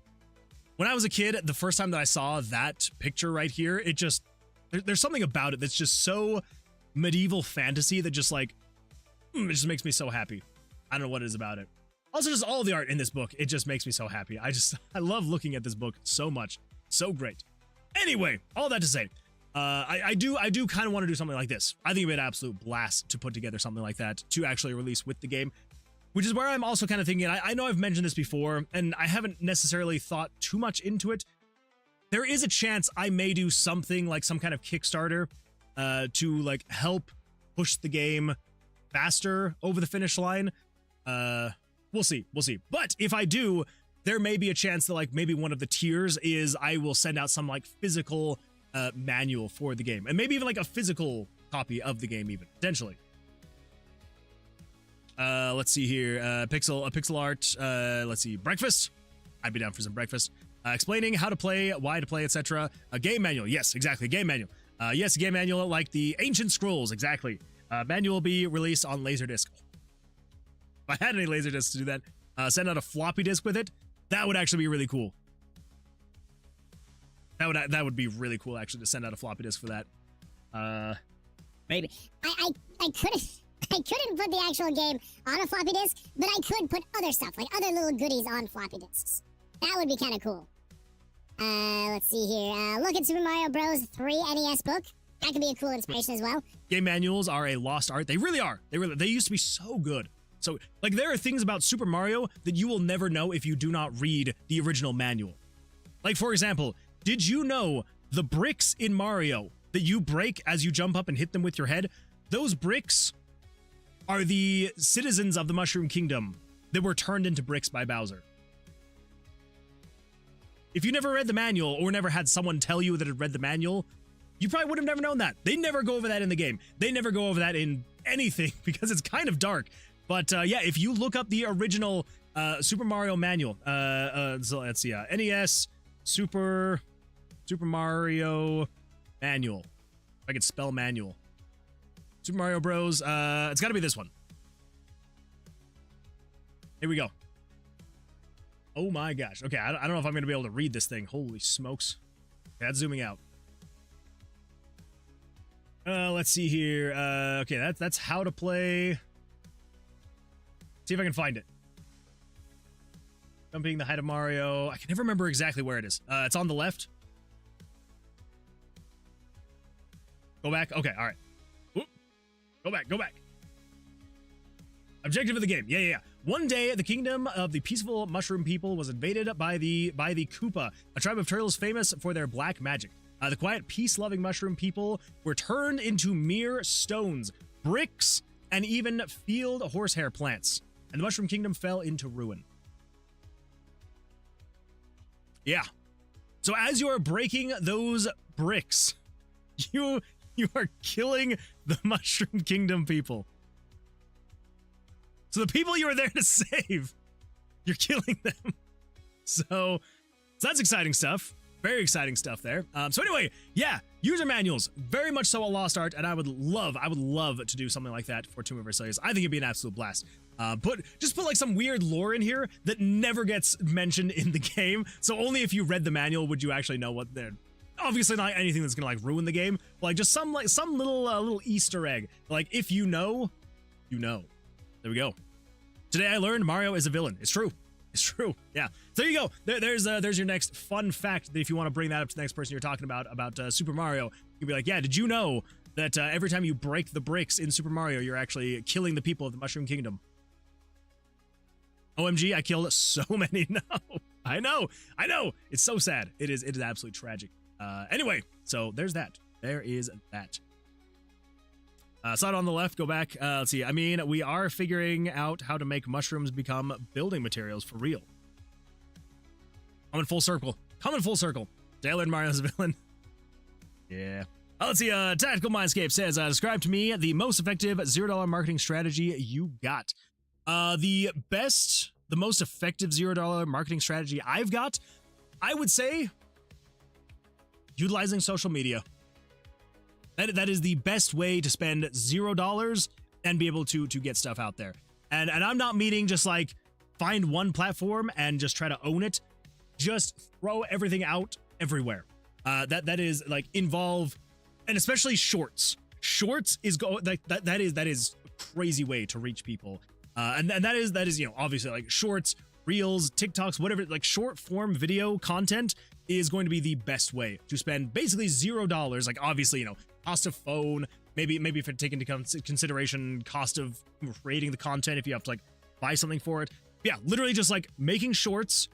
When I was a kid, the first time that I saw that picture right here, it just there's something about it that's just so medieval fantasy that just like it just makes me so happy. I don't know what it is about it. Also, just all the art in this book, it just makes me so happy. I love looking at this book so much. So great. Anyway, all that to say, I do kind of want to do something like this. I think it'd be an absolute blast to put together something like that to actually release with the game, which is where I'm also kind of thinking, I know I've mentioned this before, and I haven't necessarily thought too much into it. There is a chance I may do something like some kind of Kickstarter to like help push the game faster over the finish line. We'll see. But if I do, there may be a chance that like maybe one of the tiers is I will send out some like physical manual for the game, and maybe even like a physical copy of the game even potentially. Let's see here, pixel art. Let's see, breakfast. I'd be down for some breakfast. Explaining how to play, why to play, etc. A game manual. Yes, exactly, game manual. Yes, a game manual like the Ancient Scrolls. Exactly. Manual will be released on Laserdisc. If I had any Laserdiscs to do that, send out a floppy disk with it. That would actually be really cool. That would be really cool actually to send out a floppy disk for that. Maybe I couldn't put the actual game on a floppy disk, but I could put other stuff, like other little goodies on floppy disks. That would be kind of cool. Let's see here. Look at Super Mario Bros. 3 NES book. That could be a cool inspiration as well. Game manuals are a lost art. They really are. They used to be so good. So, like, there are things about Super Mario that you will never know if you do not read the original manual. Like, for example, did you know the bricks in Mario that you break as you jump up and hit them with your head? Those bricks are the citizens of the Mushroom Kingdom that were turned into bricks by Bowser. If you never read the manual or never had someone tell you that had read the manual, you probably would have never known that. They never go over that in the game. They never go over that in anything because it's kind of dark. But yeah, if you look up the original Super Mario manual, so let's see, NES Super Mario manual. If I could spell manual. Super Mario Bros. It's got to be this one. Here we go. Oh my gosh. Okay, I don't know if I'm going to be able to read this thing. Holy smokes. Okay, that's zooming out. Let's see here. Okay, that's how to play. See if I can find it. Jumping the height of Mario. I can never remember exactly where it is. It's on the left. Go back. Okay, all right. Oop. Go back. Objective of the game. Yeah. One day, the kingdom of the peaceful mushroom people was invaded by the Koopa, a tribe of turtles famous for their black magic. The quiet, peace-loving mushroom people were turned into mere stones, bricks, and even field horsehair plants. And the Mushroom Kingdom fell into ruin. Yeah. So as you are breaking those bricks, you are killing the Mushroom Kingdom people. So the people you were there to save, you're killing them. So that's exciting stuff. Very exciting stuff there. So anyway, yeah, user manuals, very much so a lost art, and I would love to do something like that for Tomb of Vercilias. I think it'd be an absolute blast. Just put like some weird lore in here that never gets mentioned in the game. So only if you read the manual would you actually know what they're. Obviously not anything that's gonna like ruin the game, but like just some little Easter egg. Like if you know, you know. There we go. Today I learned Mario is a villain. It's true. It's true. Yeah. So there you go. There's your next fun fact. That if you want to bring that up to the next person you're talking about Super Mario, you'd be like, yeah, did you know that every time you break the bricks in Super Mario, you're actually killing the people of the Mushroom Kingdom? OMG, I killed so many. No, I know. It's so sad. It is absolutely tragic. Anyway, so there's that. There is that. Side on the left, go back. Let's see. I mean, we are figuring out how to make mushrooms become building materials for real. Coming full circle. Did I learn Mario's a villain? Yeah. Let's see. Tactical Mindscape says, describe to me the most effective $0 marketing strategy you got. The most effective $0 marketing strategy I've got, I would say, utilizing social media. That is the best way to spend $0 and be able to get stuff out there. And I'm not meaning just like find one platform and just try to own it. Just throw everything out everywhere. That is like involve, and especially shorts. Shorts is that is a crazy way to reach people. And that is, you know, obviously like shorts, reels, TikToks, whatever, like short form video content is going to be the best way to spend basically $0. Like obviously, you know, cost of phone, maybe if you take into consideration cost of creating the content, if you have to like buy something for it. Yeah, literally just like making shorts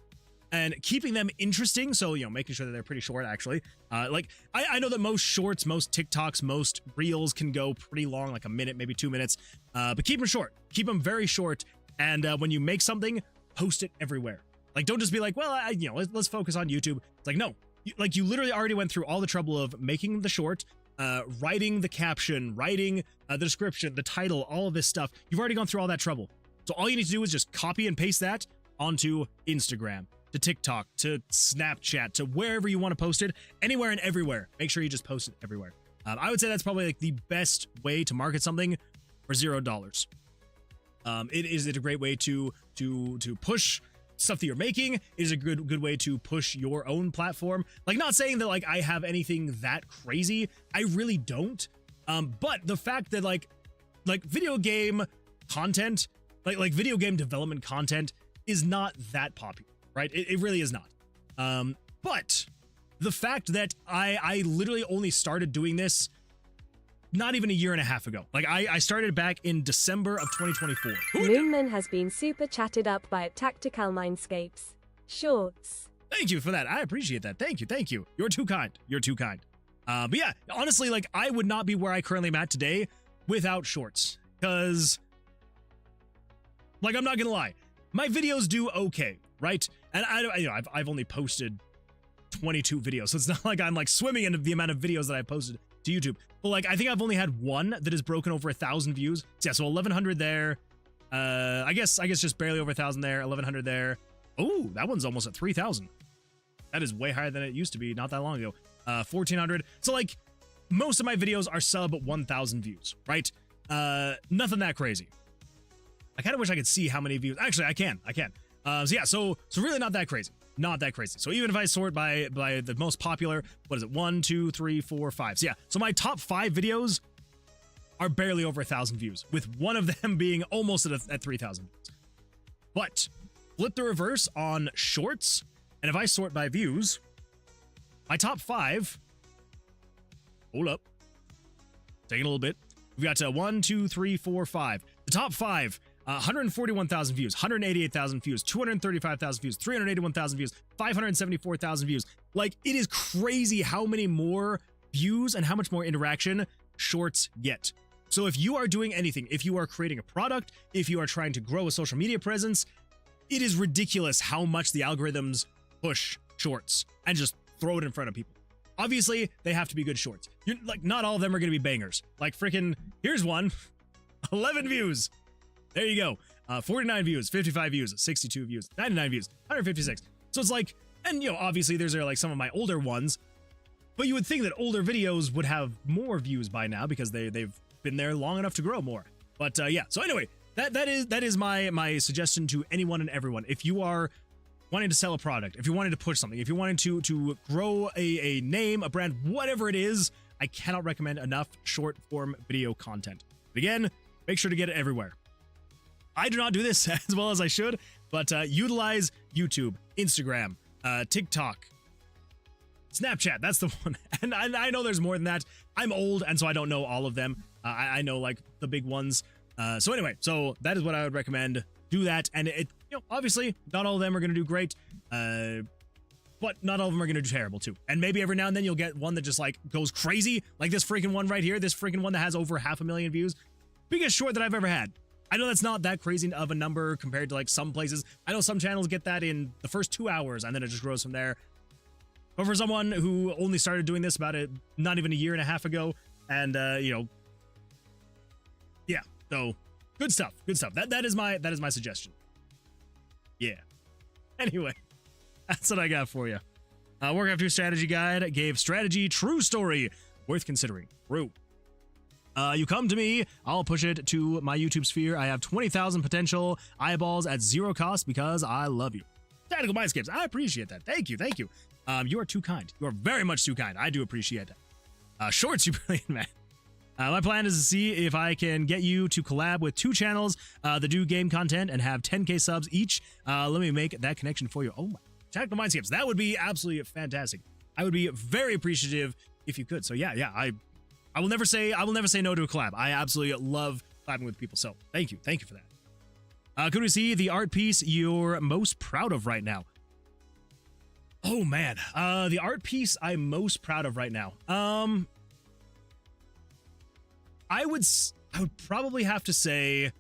and keeping them interesting. So, you know, making sure that they're pretty short actually. Like I know that most shorts, most TikToks, most reels can go pretty long, like a minute, maybe 2 minutes. But keep them short, keep them very short. And when you make something, post it everywhere. Like, don't just be like, well, you know, let's focus on YouTube. It's like, no, you literally already went through all the trouble of making the short, writing the caption, writing the description, the title, all of this stuff. You've already gone through all that trouble. So all you need to do is just copy and paste that onto Instagram, to TikTok, to Snapchat, to wherever you want to post it, anywhere and everywhere. Make sure you just post it everywhere. I would say that's probably like the best way to market something for $0. It is a great way to push stuff that you're making. It is a good way to push your own platform. Like, not saying that like I have anything that crazy, I really don't. But the fact that like video game content, like video game development content is not that popular, right? It really is not. But the fact that I literally only started doing this not even a year and a half ago. Like I started back in December of 2024. Moonman has been super chatted up by Tactical Mindscapes. Shorts. Thank you for that. I appreciate that. Thank you. You're too kind. But yeah, honestly, like I would not be where I currently am at today without shorts. Because, like, I'm not gonna lie, my videos do okay, right? And I've only posted 22 videos, so it's not like I'm like swimming in the amount of videos that I posted to YouTube. But like, I think I've only had one that has broken over 1,000 views. So yeah, so 1,100 there. I guess just barely over 1,000 there. 1,100 there. Oh, that one's almost at 3,000. That is way higher than it used to be not that long ago. 1,400. So like, most of my videos are sub 1,000 views, right? Nothing that crazy. I kind of wish I could see how many views. Actually, I can. So yeah, so really not that crazy. Not that crazy. So even if I sort by the most popular, what is it? 1, 2, 3, 4, 5. So yeah, so my top 5 videos are barely over 1,000 views, with one of them being almost at 3,000 views. But flip the reverse on shorts, and if I sort by views, my top 5. Hold up, taking a little bit. We've got 1, 2, 3, 4, 5. The top 5. 141,000 views, 188,000 views, 235,000 views, 381,000 views, 574,000 views. Like, it is crazy how many more views and how much more interaction shorts get. So if you are doing anything, if you are creating a product, if you are trying to grow a social media presence, it is ridiculous how much the algorithms push shorts and just throw it in front of people. Obviously, they have to be good shorts. Like, not all of them are going to be bangers. Like, freaking, here's one, 11 views. There you go. 49 views, 55 views, 62 views, 99 views, 156. So it's like, and you know, obviously there's like some of my older ones, but you would think that older videos would have more views by now because they've been there long enough to grow more. But yeah, so anyway, that is my suggestion to anyone and everyone. If you are wanting to sell a product, if you're wanting to push something, if you're wanting to grow a name, a brand, whatever it is, I cannot recommend enough short form video content. But again, make sure to get it everywhere. I do not do this as well as I should, but utilize YouTube, Instagram, TikTok, Snapchat. That's the one. And I know there's more than that. I'm old, and so I don't know all of them. I know like the big ones. So anyway, so that is what I would recommend. Do that, and it, obviously not all of them are going to do great, but not all of them are going to do terrible too. And maybe every now and then you'll get one that just like goes crazy, like this freaking one right here, this freaking one that has over 500,000 views. Biggest short that I've ever had. I know that's not that crazy of a number compared to like some places. I know some channels get that in the first 2 hours, and then it just grows from there. But for someone who only started doing this about not even a year and a half ago, and yeah, so good stuff. Good stuff. That is my suggestion. Yeah. Anyway, that's what I got for you. Warcraft 2 strategy guide gave strategy true story worth considering. True. You come to me, I'll push it to my YouTube sphere. I have 20,000 potential eyeballs at 0 cost because I love you. Tactical Mindscapes, I appreciate that. Thank you, thank you. You are too kind. You are very much too kind. I do appreciate that. Shorts, you brilliant man. My plan is to see if I can get you to collab with 2 channels that do game content and have 10K subs each. Let me make that connection for you. Oh my, Tactical Mindscapes, that would be absolutely fantastic. I would be very appreciative if you could. So yeah, I will never say no to a collab. I absolutely love collabing with people. So thank you for that. Could we see the art piece you're most proud of right now? Oh man, the art piece I'm most proud of right now. I would probably have to say,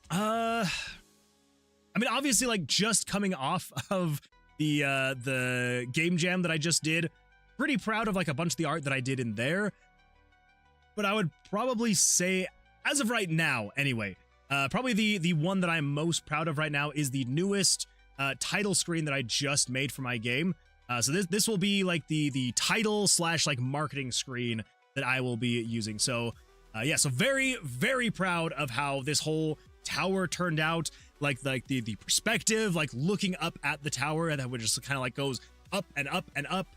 I mean, obviously, like just coming off of the game jam that I just did, pretty proud of like a bunch of the art that I did in there. But I would probably say, as of right now, anyway, probably the one that I'm most proud of right now is the newest title screen that I just made for my game. So this will be like the title / like marketing screen that I will be using. So yeah, so very, very proud of how this whole tower turned out, like the perspective, like looking up at the tower, and that would just kind of like goes up and up and up.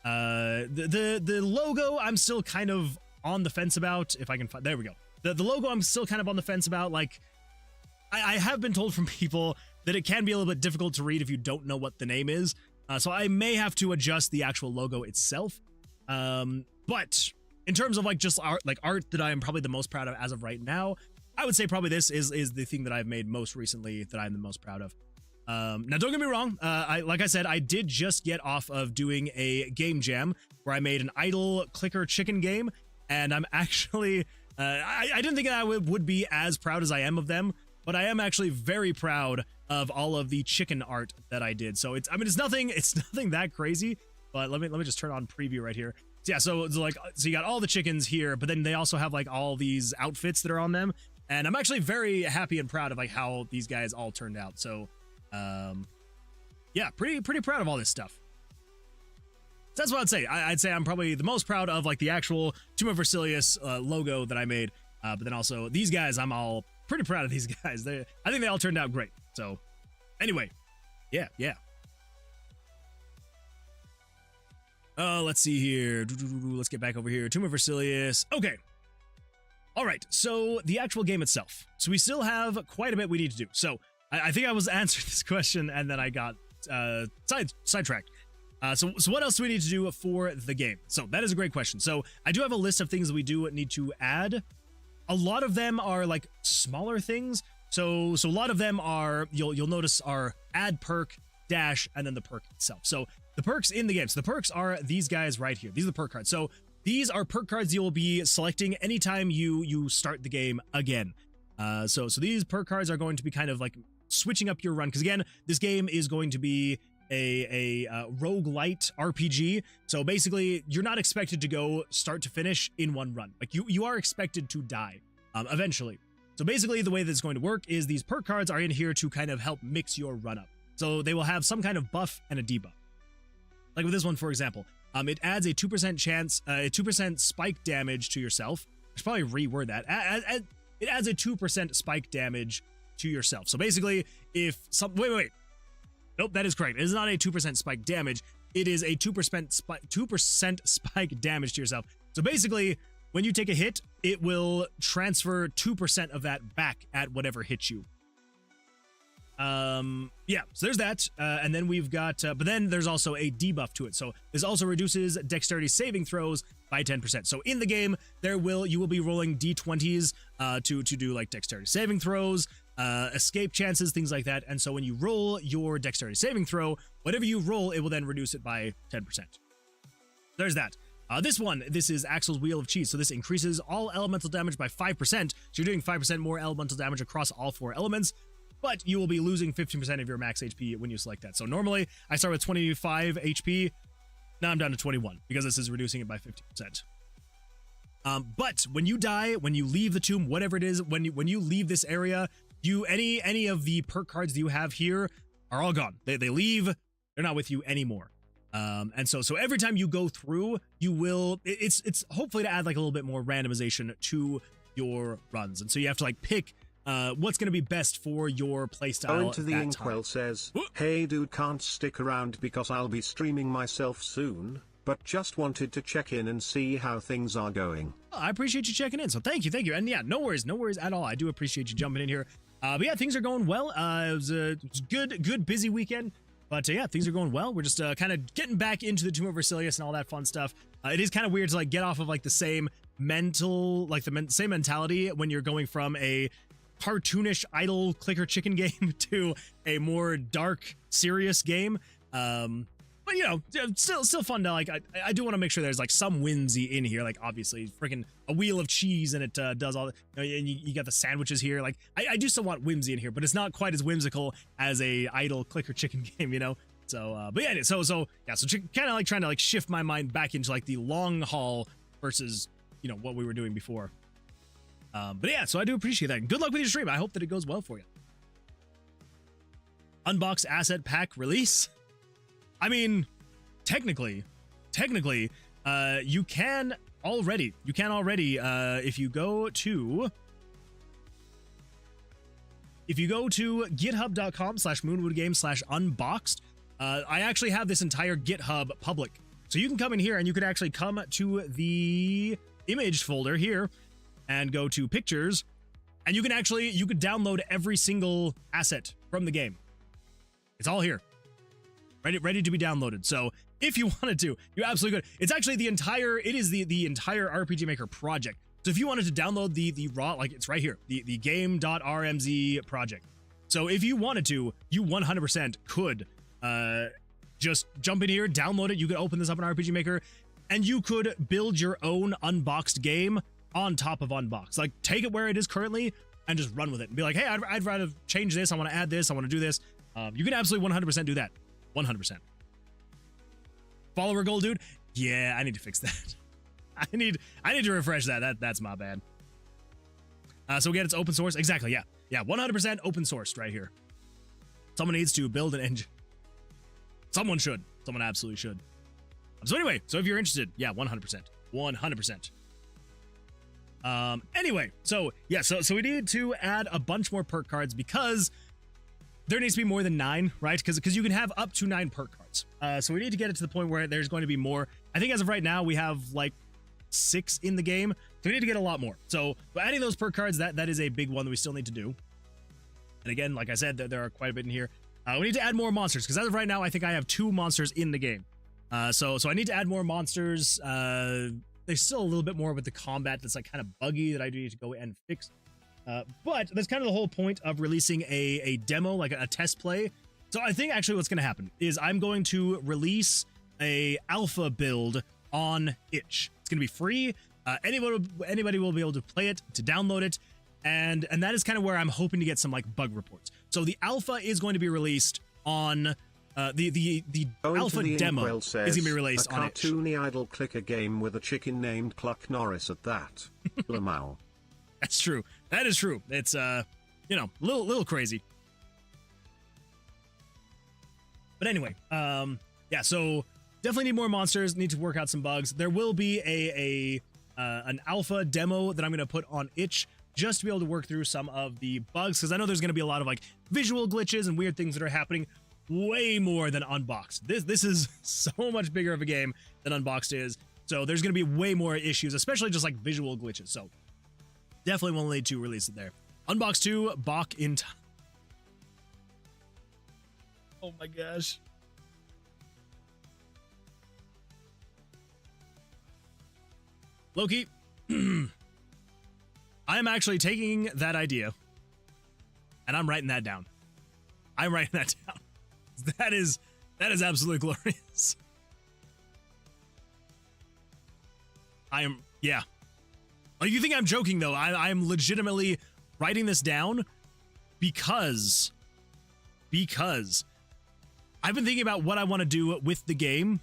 The logo I'm still kind of on the fence about. If I can find, there we go. The logo I'm still kind of on the fence about. Like I have been told from people that it can be a little bit difficult to read if you don't know what the name is. So I may have to adjust the actual logo itself. But in terms of like just art that I am probably the most proud of as of right now, I would say probably this is the thing that I've made most recently that I'm the most proud of. Now don't get me wrong. Like I said, I did just get off of doing a game jam where I made an idle clicker chicken game, and I'm actually, I didn't think I would be as proud as I am of them, but I am actually very proud of all of the chicken art that I did. So it's nothing that crazy, but let me just turn on preview right here. So yeah, so you got all the chickens here, but then they also have like all these outfits that are on them, and I'm actually very happy and proud of like how these guys all turned out. So yeah, pretty proud of all this stuff. So that's what I'd say. I'd say I'm probably the most proud of like the actual Tomb of Vercilias logo that I made, but then also these guys, I'm all pretty proud of these guys. I think they all turned out great. So anyway, yeah. Let's see here. Let's get back over here. Tomb of Vercilias. Okay. All right. So the actual game itself. So we still have quite a bit we need to do. So I think I was answering this question and then I got sidetracked. So what else do we need to do for the game? So that is a great question. So I do have a list of things that we do need to add. A lot of them are like smaller things. So a lot of them are, you'll notice, are add perk, dash, and then the perk itself. So the perks in the game. So the perks are these guys right here. These are the perk cards. So these are perk cards you'll be selecting anytime you start the game again. So these perk cards are going to be kind of like switching up your run, because again, this game is going to be a roguelite RPG. So basically, you're not expected to go start to finish in one run. Like you are expected to die eventually. So basically, the way that it's going to work is these perk cards are in here to kind of help mix your run up. So they will have some kind of buff and a debuff. Like with this one, for example, it adds a 2% chance, 2% spike damage to yourself. I should probably reword that. it adds a 2% spike damage to yourself. So basically, if some wait. Nope, that is correct. It is not a 2% spike damage. It is a 2% spike damage to yourself. So basically, when you take a hit, it will transfer 2% of that back at whatever hits you. Yeah, so there's that. And then we've got, but then there's also a debuff to it. So this also reduces dexterity saving throws by 10%. So in the game, you will be rolling d20s to do like dexterity saving throws, escape chances, things like that. And so when you roll your dexterity saving throw, whatever you roll, it will then reduce it by 10%. There's that. This is Axel's Wheel of Cheese. So this increases all elemental damage by 5%. So you're doing 5% more elemental damage across all 4 elements, but you will be losing 15% of your max HP when you select that. So normally I start with 25 HP. Now I'm down to 21 because this is reducing it by 50%. But when you die, when you leave the tomb, whatever it is, when you leave this area, any of the perk cards that you have here are all gone. They leave. They're not with you anymore. And so every time you go through, you will, it's hopefully to add like a little bit more randomization to your runs. And so you have to like pick what's going to be best for your playstyle. Owen to the Inkwell says, hey dude, can't stick around because I'll be streaming myself soon, but just wanted to check in and see how things are going. Oh, I appreciate you checking in. So thank you. And yeah, no worries at all. I do appreciate you jumping in here. But yeah, things are going well. It was a good busy weekend. But yeah, things are going well. We're just kind of getting back into the Tomb of Vercilias and all that fun stuff. It is kind of weird to like get off of like the same same mentality when you're going from a cartoonish idle clicker chicken game to a more dark, serious game. But you know, still fun to like. I do want to make sure there's like some whimsy in here. Like obviously, freaking a wheel of cheese and it does all. And you got the sandwiches here. Like I do still want whimsy in here, but it's not quite as whimsical as a idle clicker chicken game, you know. So, but yeah, so kind of like trying to like shift my mind back into like the long haul versus what we were doing before. But yeah, so I do appreciate that. Good luck with your stream. I hope that it goes well for you. Unbox asset pack release. I mean, technically, you can already, if you go to github.com/moonwoodgames/unboxed, I actually have this entire GitHub public. So you can come in here and you could actually come to the image folder here and go to pictures, and you could download every single asset from the game. It's all here. Ready to be downloaded. So if you wanted to, you absolutely could. It's actually the entire RPG Maker project. So if you wanted to download the raw, like it's right here, the game.rmz project. So if you wanted to, you 100% could just jump in here, download it. You could open this up in RPG Maker, and you could build your own unboxed game on top of Unboxed. Like take it where it is currently and just run with it and be like, hey, I'd rather change this. I want to add this. I want to do this. You can absolutely 100% do that. 100%. Follower goal, dude. Yeah, I need to fix that. I need to refresh that. That's my bad. So again, it's open source. Exactly. Yeah. 100% open sourced right here. Someone needs to build an engine. Someone should. Someone absolutely should. So anyway, so if you're interested, yeah, 100%. Anyway, so yeah, so we need to add a bunch more perk cards because there needs to be more than 9, right? Because you can have up to 9 perk cards. So we need to get it to the point where there's going to be more. I think as of right now, we have like 6 in the game. So we need to get a lot more. So adding those perk cards, that is a big one that we still need to do. And again, like I said, there are quite a bit in here. We need to add more monsters because as of right now, I think I have 2 monsters in the game. So I need to add more monsters. There's still a little bit more with the combat that's like kind of buggy that I do need to go and fix. But that's kind of the whole point of releasing a demo, like a test play. So I think actually what's going to happen is I'm going to release a alpha build on itch. It's going to be free. Anybody will be able to play it, to download it. And that is kind of where I'm hoping to get some like bug reports. So the alpha is going to be released on the alpha demo is going to be released on itch. A cartoony idle clicker game with a chicken named Cluck Norris at that. Lamau. That's true. That is true. It's little crazy. But anyway, yeah, so definitely need more monsters, need to work out some bugs. There will be an alpha demo that I'm going to put on itch just to be able to work through some of the bugs, because I know there's going to be a lot of like visual glitches and weird things that are happening way more than Unboxed. This is so much bigger of a game than Unboxed is, so there's going to be way more issues, especially just like visual glitches. So definitely will need to release it there. Unboxed 2, Bach in time. Oh my gosh. Loki, I'm actually taking that idea and I'm writing that down. I'm writing that down. That is absolutely glorious. Yeah. Oh, you think I'm joking though? I'm legitimately writing this down because I've been thinking about what I want to do with the game.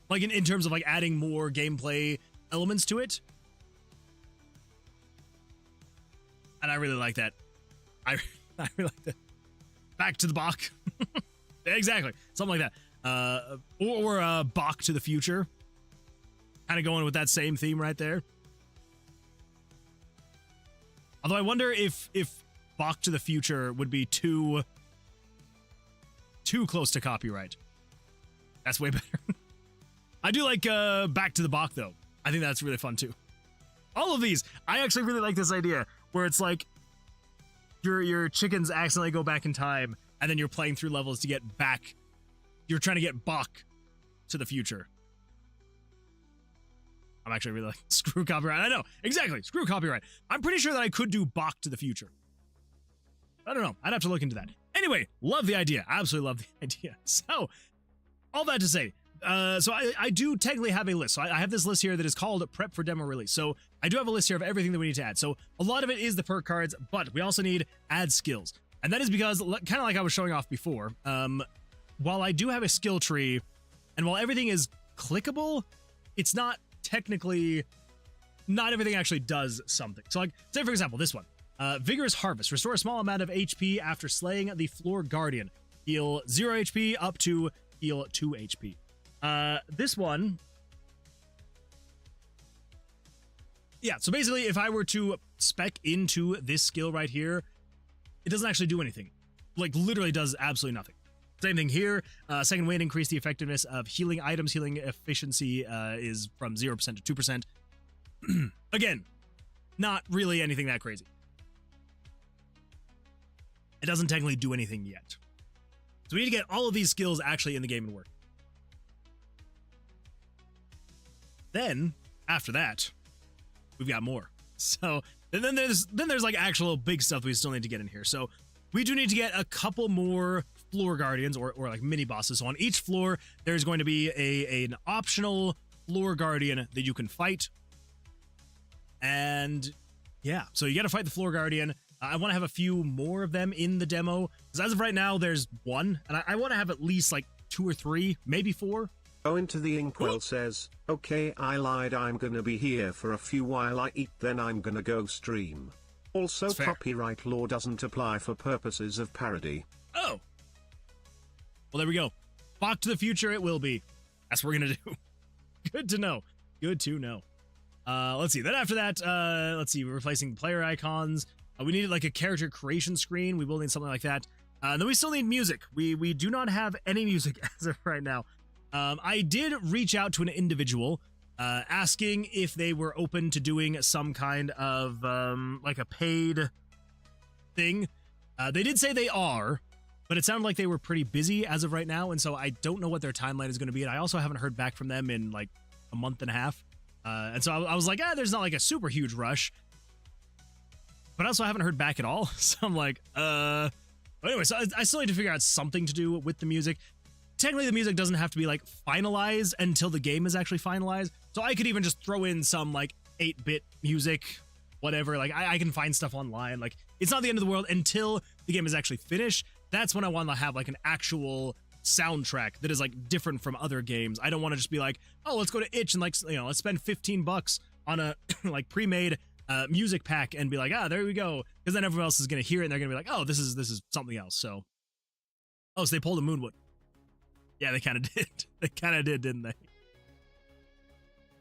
Like in terms of like adding more gameplay elements to it. And I really like that. I really like that. Back to the Bach. Exactly. Something like that. Or Bach to the future. Kind of going with that same theme right there. Although I wonder if Bach to the future would be too close to copyright. That's way better. I do like Back to the Bach though. I think that's really fun too. All of these, I actually really like this idea where it's like your chickens accidentally go back in time and then you're playing through levels to get back. You're trying to get Bach to the future. I'm actually really like, screw copyright. I know, exactly, screw copyright. I'm pretty sure that I could do Bach to the future. I don't know, I'd have to look into that. Anyway, love the idea, absolutely love the idea. So, all that to say, so I do technically have a list. So I have this list here that is called Prep for Demo Release. So I do have a list here of everything that we need to add. So a lot of it is the perk cards, but we also need add skills. And that is because, kind of like I was showing off before, while I do have a skill tree, and while everything is clickable, it's not technically, not everything actually does something. So like, say for example, this one, Vigorous Harvest. Restore a small amount of HP after slaying the Floor Guardian. Heal 0 HP up to heal 2 HP. This one, yeah, so basically if I were to spec into this skill right here, it doesn't actually do anything. Like literally does absolutely nothing. Same thing here. Second wind, increase the effectiveness of healing items. Healing efficiency is from 0% to 2%. Again, not really anything that crazy. It doesn't technically do anything yet. So we need to get all of these skills actually in the game and work. Then, after that, we've got more. So, and then there's like actual big stuff we still need to get in here. So, we do need to get a couple more floor guardians or like mini bosses. So on each floor, there's going to be an optional floor guardian that you can fight. And yeah, so you got to fight the floor guardian. I want to have a few more of them in the demo, because as of right now, there's one, and I want to have at least like 2 or 3, maybe 4. Going to the Inkwell says, okay, I lied, I'm gonna be here for a few while I eat, then I'm gonna go stream. Also, copyright law doesn't apply for purposes of parody. Oh. Well, there we go. Bach to the future it will be. That's what we're gonna do. Good to know. Good to know. Let's see. Then after that, let's see, we're replacing player icons. We needed like a character creation screen. We will need something like that. Then we still need music. We do not have any music as of right now. I did reach out to an individual asking if they were open to doing some kind of like a paid thing. They did say they are, but it sounded like they were pretty busy as of right now, and so I don't know what their timeline is going to be, and I also haven't heard back from them in like a month and a half. And so I was like, there's not like a super huge rush, but also I haven't heard back at all. So I'm like, but anyway, so I still need to figure out something to do with the music. Technically, the music doesn't have to be like finalized until the game is actually finalized. So I could even just throw in some like 8-bit music, whatever. Like I can find stuff online. Like it's not the end of the world until the game is actually finished. That's when I want to have like an actual soundtrack that is like different from other games. I don't want to just be like, oh, let's go to Itch and like, you know, let's spend $15 on a like pre-made music pack and be like, there we go. Because then everyone else is going to hear it and they're going to be like, oh, this is something else. So, so they pulled a Moonwood. Yeah, they kind of did. They kind of did, didn't they?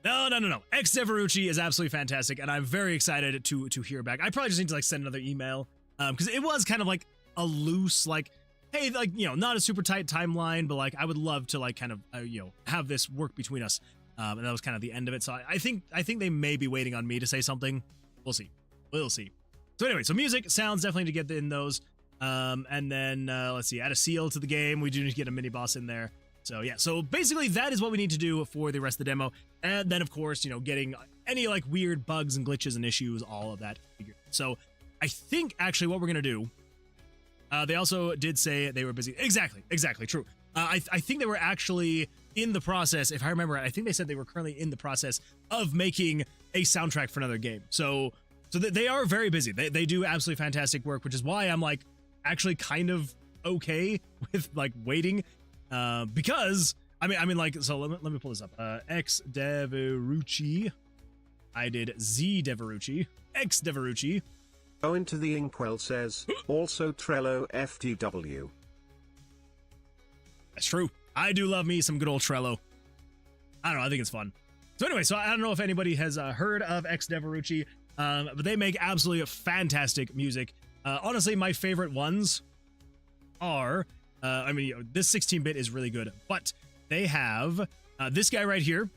No. X Deverucci is absolutely fantastic, and I'm very excited to hear back. I probably just need to like send another email, because it was kind of like a loose, like, hey, like, you know, not a super tight timeline, but like I would love to like kind of you know, have this work between us, and that was kind of the end of it. So I think they may be waiting on me to say something. We'll see. So anyway, so music, sounds, definitely to get in those, and then let's see, add a seal to the game. We do need to get a mini boss in there. So yeah, so basically that is what we need to do for the rest of the demo. And then of course, you know, getting any like weird bugs and glitches and issues, all of that figured. So I think actually what we're going to do, they also did say they were busy. Exactly, true. I think they were actually in the process, if I remember, I think they said they were currently in the process of making a soundtrack for another game. So they are very busy. They do absolutely fantastic work, which is why I'm like actually kind of okay with like waiting. Because I mean, like, so let me pull this up. X Deverucci. I did Z Deverucci. X Deverucci. Go into the Inkwell says, also Trello FTW. That's true. I do love me some good old Trello. I don't know, I think it's fun. So anyway, so I don't know if anybody has heard of X Deverucci, but they make absolutely fantastic music. Honestly, my favorite ones are, I mean, you know, this 16-bit is really good, but they have this guy right here,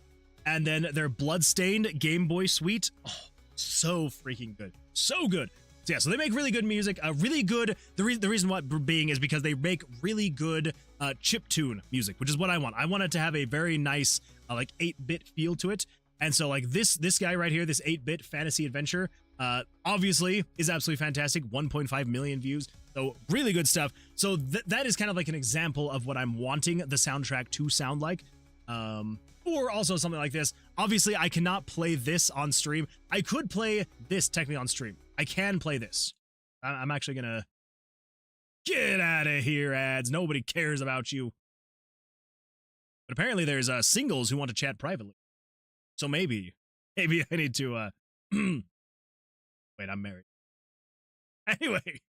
and then their Bloodstained Game Boy Suite. Oh, so freaking good. So good. So yeah, so they make really good music, really good. The reason why being is because they make really good chiptune music, which is what I want. I want it to have a very nice like 8-bit feel to it. And so like this guy right here, this 8-bit fantasy adventure, obviously is absolutely fantastic. 1.5 million views. So really good stuff. So that is kind of like an example of what I'm wanting the soundtrack to sound like. Or also something like this. Obviously, I cannot play this on stream. I could play this technically on stream. I can play this. I'm actually gonna get out of here, ads. Nobody cares about you. But apparently there's singles who want to chat privately. So maybe I need to wait, I'm married. Anyway,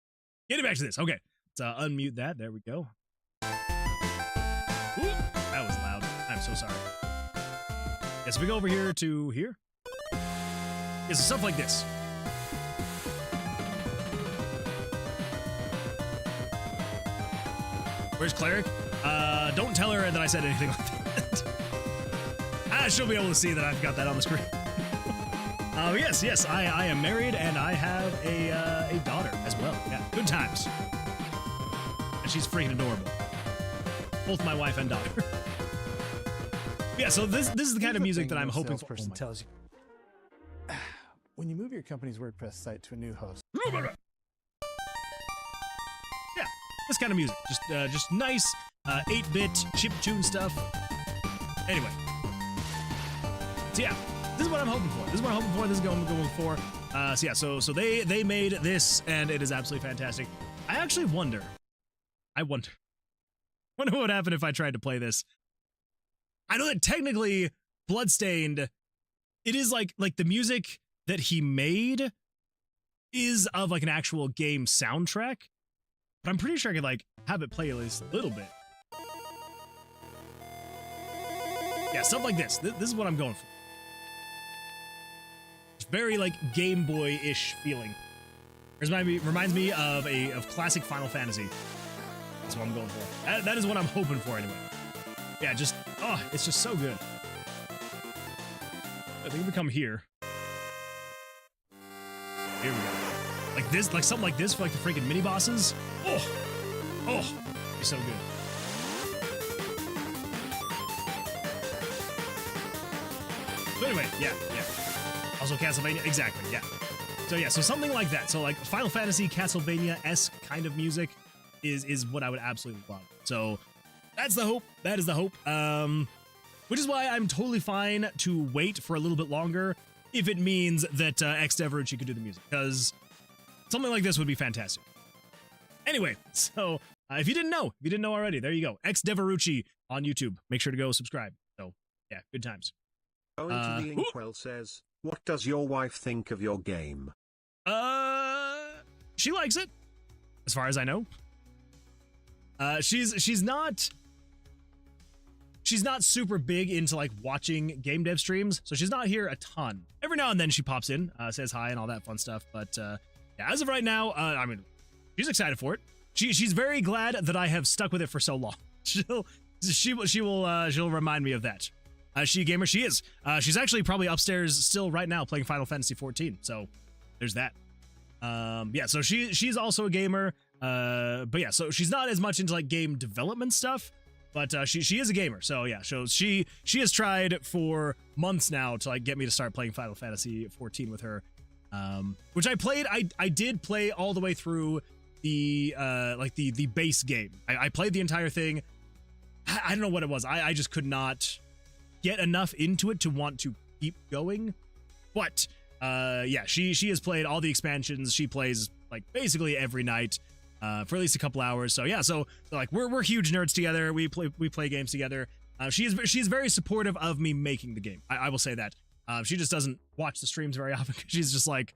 getting back to this. Okay, let's unmute that. There we go. Ooh, that was loud. I'm so sorry. Yes, we go over here to here. Yes, so stuff like this. Where's Cleric? Don't tell her that I said anything like that. She'll be able to see that I've got that on the screen. Yes, I am married and I have a daughter as well. Yeah, good times. And she's freaking adorable. Both my wife and daughter. Yeah, so this is the kind of music that I'm hoping for. Person tells you when you move your company's WordPress site to a new host. Yeah, this kind of music, just nice 8-bit chiptune stuff. Anyway, so yeah, this is what I'm hoping for. This is what I'm hoping for. This is what I'm going for. So yeah, so they made this, and it is absolutely fantastic. I actually wonder. I wonder what would happen if I tried to play this. I know that technically Bloodstained, it is like the music that he made is of like an actual game soundtrack, but I'm pretty sure I could like have it play at least a little bit. Yeah, stuff like this. This is what I'm going for. It's very like Game Boy-ish feeling. Reminds me of classic Final Fantasy. That's what I'm going for. That is what I'm hoping for anyway. Yeah, just, oh, it's just so good. I think we come here. Here we go. Like this, like something like this for like the freaking mini bosses. Oh, it's so good. So anyway, yeah. Also Castlevania, exactly, yeah. So yeah, so something like that. So like Final Fantasy, Castlevania-esque kind of music is what I would absolutely love. So that's the hope. That is the hope. Which is why I'm totally fine to wait for a little bit longer if it means that X Deverucci could do the music, because something like this would be fantastic. Anyway, so if you didn't know already, there you go. X Deverucci on YouTube. Make sure to go subscribe. So yeah, good times. Going to the Inkwell says, what does your wife think of your game? She likes it, as far as I know. She's she's not super big into like watching game dev streams, so she's not here a ton. Every now and then she pops in, says hi and all that fun stuff. But yeah, as of right now, I mean, she's excited for it. She's very glad that I have stuck with it for so long. She'll remind me of that. She a gamer? She is. She's actually probably upstairs still right now playing Final Fantasy 14. So there's that. Yeah, so she's also a gamer. But yeah, so she's not as much into like game development stuff, but she is a gamer. So yeah, so she has tried for months now to like get me to start playing Final Fantasy 14 with her. Which I played. I did play all the way through the like the base game. I played the entire thing. I don't know what it was. I just could not get enough into it to want to keep going. But yeah, she has played all the expansions. She plays like basically every night for at least a couple hours. So yeah, so like we're huge nerds together. We play games together. She's very supportive of me making the game. I will say that. She just doesn't watch the streams very often because she's just like,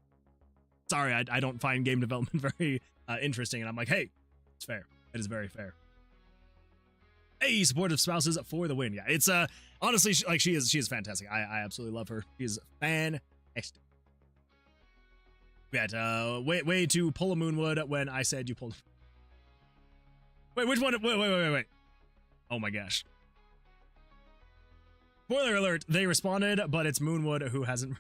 sorry, I don't find game development very interesting. And I'm like, hey, it's fair. It is very fair. Hey, supportive spouses for the win. Yeah, it's honestly she is fantastic. I absolutely love her. She's fantastic. We had way to pull a Moonwood when I said you pulled. Wait, which one? Wait. Oh my gosh. Spoiler alert, they responded, but it's Moonwood who hasn't.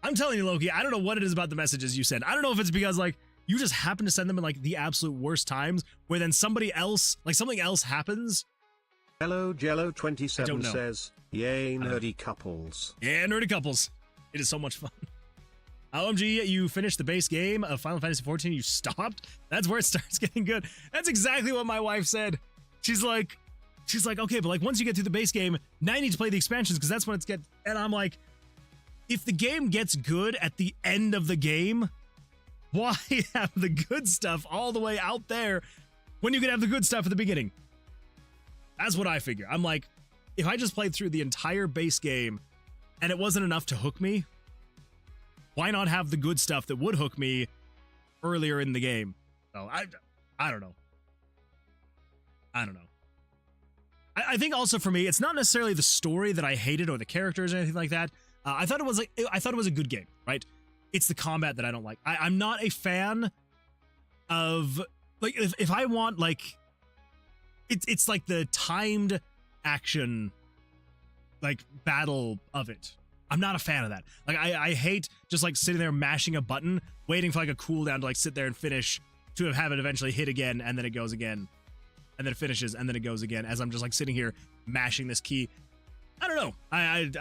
I'm telling you, Loki, I don't know what it is about the messages you send. I don't know if it's because like you just happen to send them in like the absolute worst times where then somebody else, like something else happens. Hello Jello27 says, yay nerdy couples. Yeah, nerdy couples. It is so much fun. OMG, you finished the base game of Final Fantasy 14, you stopped? That's where it starts getting good. That's exactly what my wife said. She's like, okay, but like once you get through the base game, now you need to play the expansions because that's when it's get. And I'm like, if the game gets good at the end of the game, why have the good stuff all the way out there when you can have the good stuff at the beginning? That's what I figure. I'm like, if I just played through the entire base game and it wasn't enough to hook me, why not have the good stuff that would hook me earlier in the game? So I don't know. I think also for me, it's not necessarily the story that I hated or the characters or anything like that. I thought it was a good game, right? It's the combat that I don't like. I'm not a fan of like if I want like it's like the timed action like battle of it. I'm not a fan of that. Like I hate just like sitting there mashing a button, waiting for like a cooldown to like sit there and finish to have it eventually hit again, and then it goes again, and then it finishes, and then it goes again as I'm just like sitting here mashing this key. I don't know. I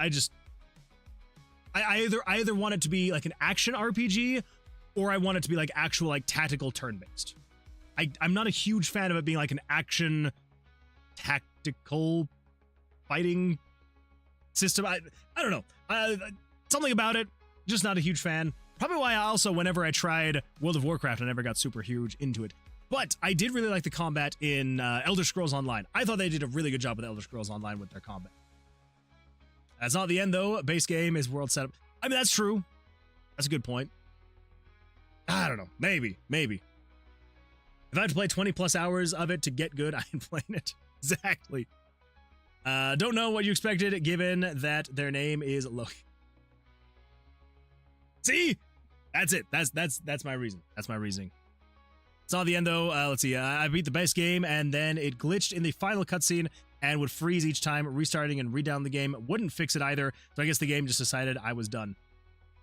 either want it to be like an action RPG or I want it to be like actual like tactical turn-based. I'm not a huge fan of it being like an action tactical fighting system. I don't know. Something about it, just not a huge fan. Probably why I also, whenever I tried World of Warcraft, I never got super huge into it. But I did really like the combat in Elder Scrolls Online. I thought they did a really good job with Elder Scrolls Online with their combat. That's not the end, though. Base game is world setup. I mean, that's true. That's a good point. I don't know. Maybe. If I had to play 20 plus hours of it to get good, I ain't playing it. Exactly. Don't know what you expected, given that their name is Loki. See? That's it. That's my reason. That's my reasoning. It's not the end, though. Let's see. I beat the base game, and then it glitched in the final cutscene and would freeze each time, restarting and redown the game. Wouldn't fix it either, so I guess the game just decided I was done.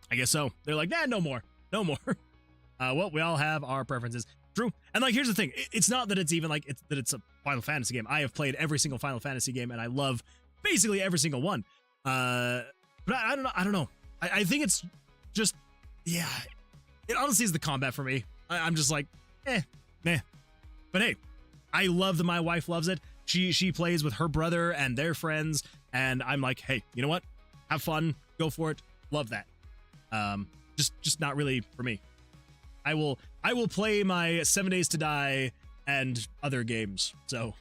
I guess so. They're like, nah, no more. Well, we all have our preferences. True. And like, here's the thing. It's not that it's even like it's a Final Fantasy game. I have played every single Final Fantasy game, and I love basically every single one. But I don't know. I think it's just, yeah. It honestly is the combat for me. I'm just like, meh. But hey, I love that my wife loves it. She plays with her brother and their friends, and I'm like, hey, you know what? Have fun. Go for it. Love that. Just not really for me. I will play my 7 Days to Die and other games. So,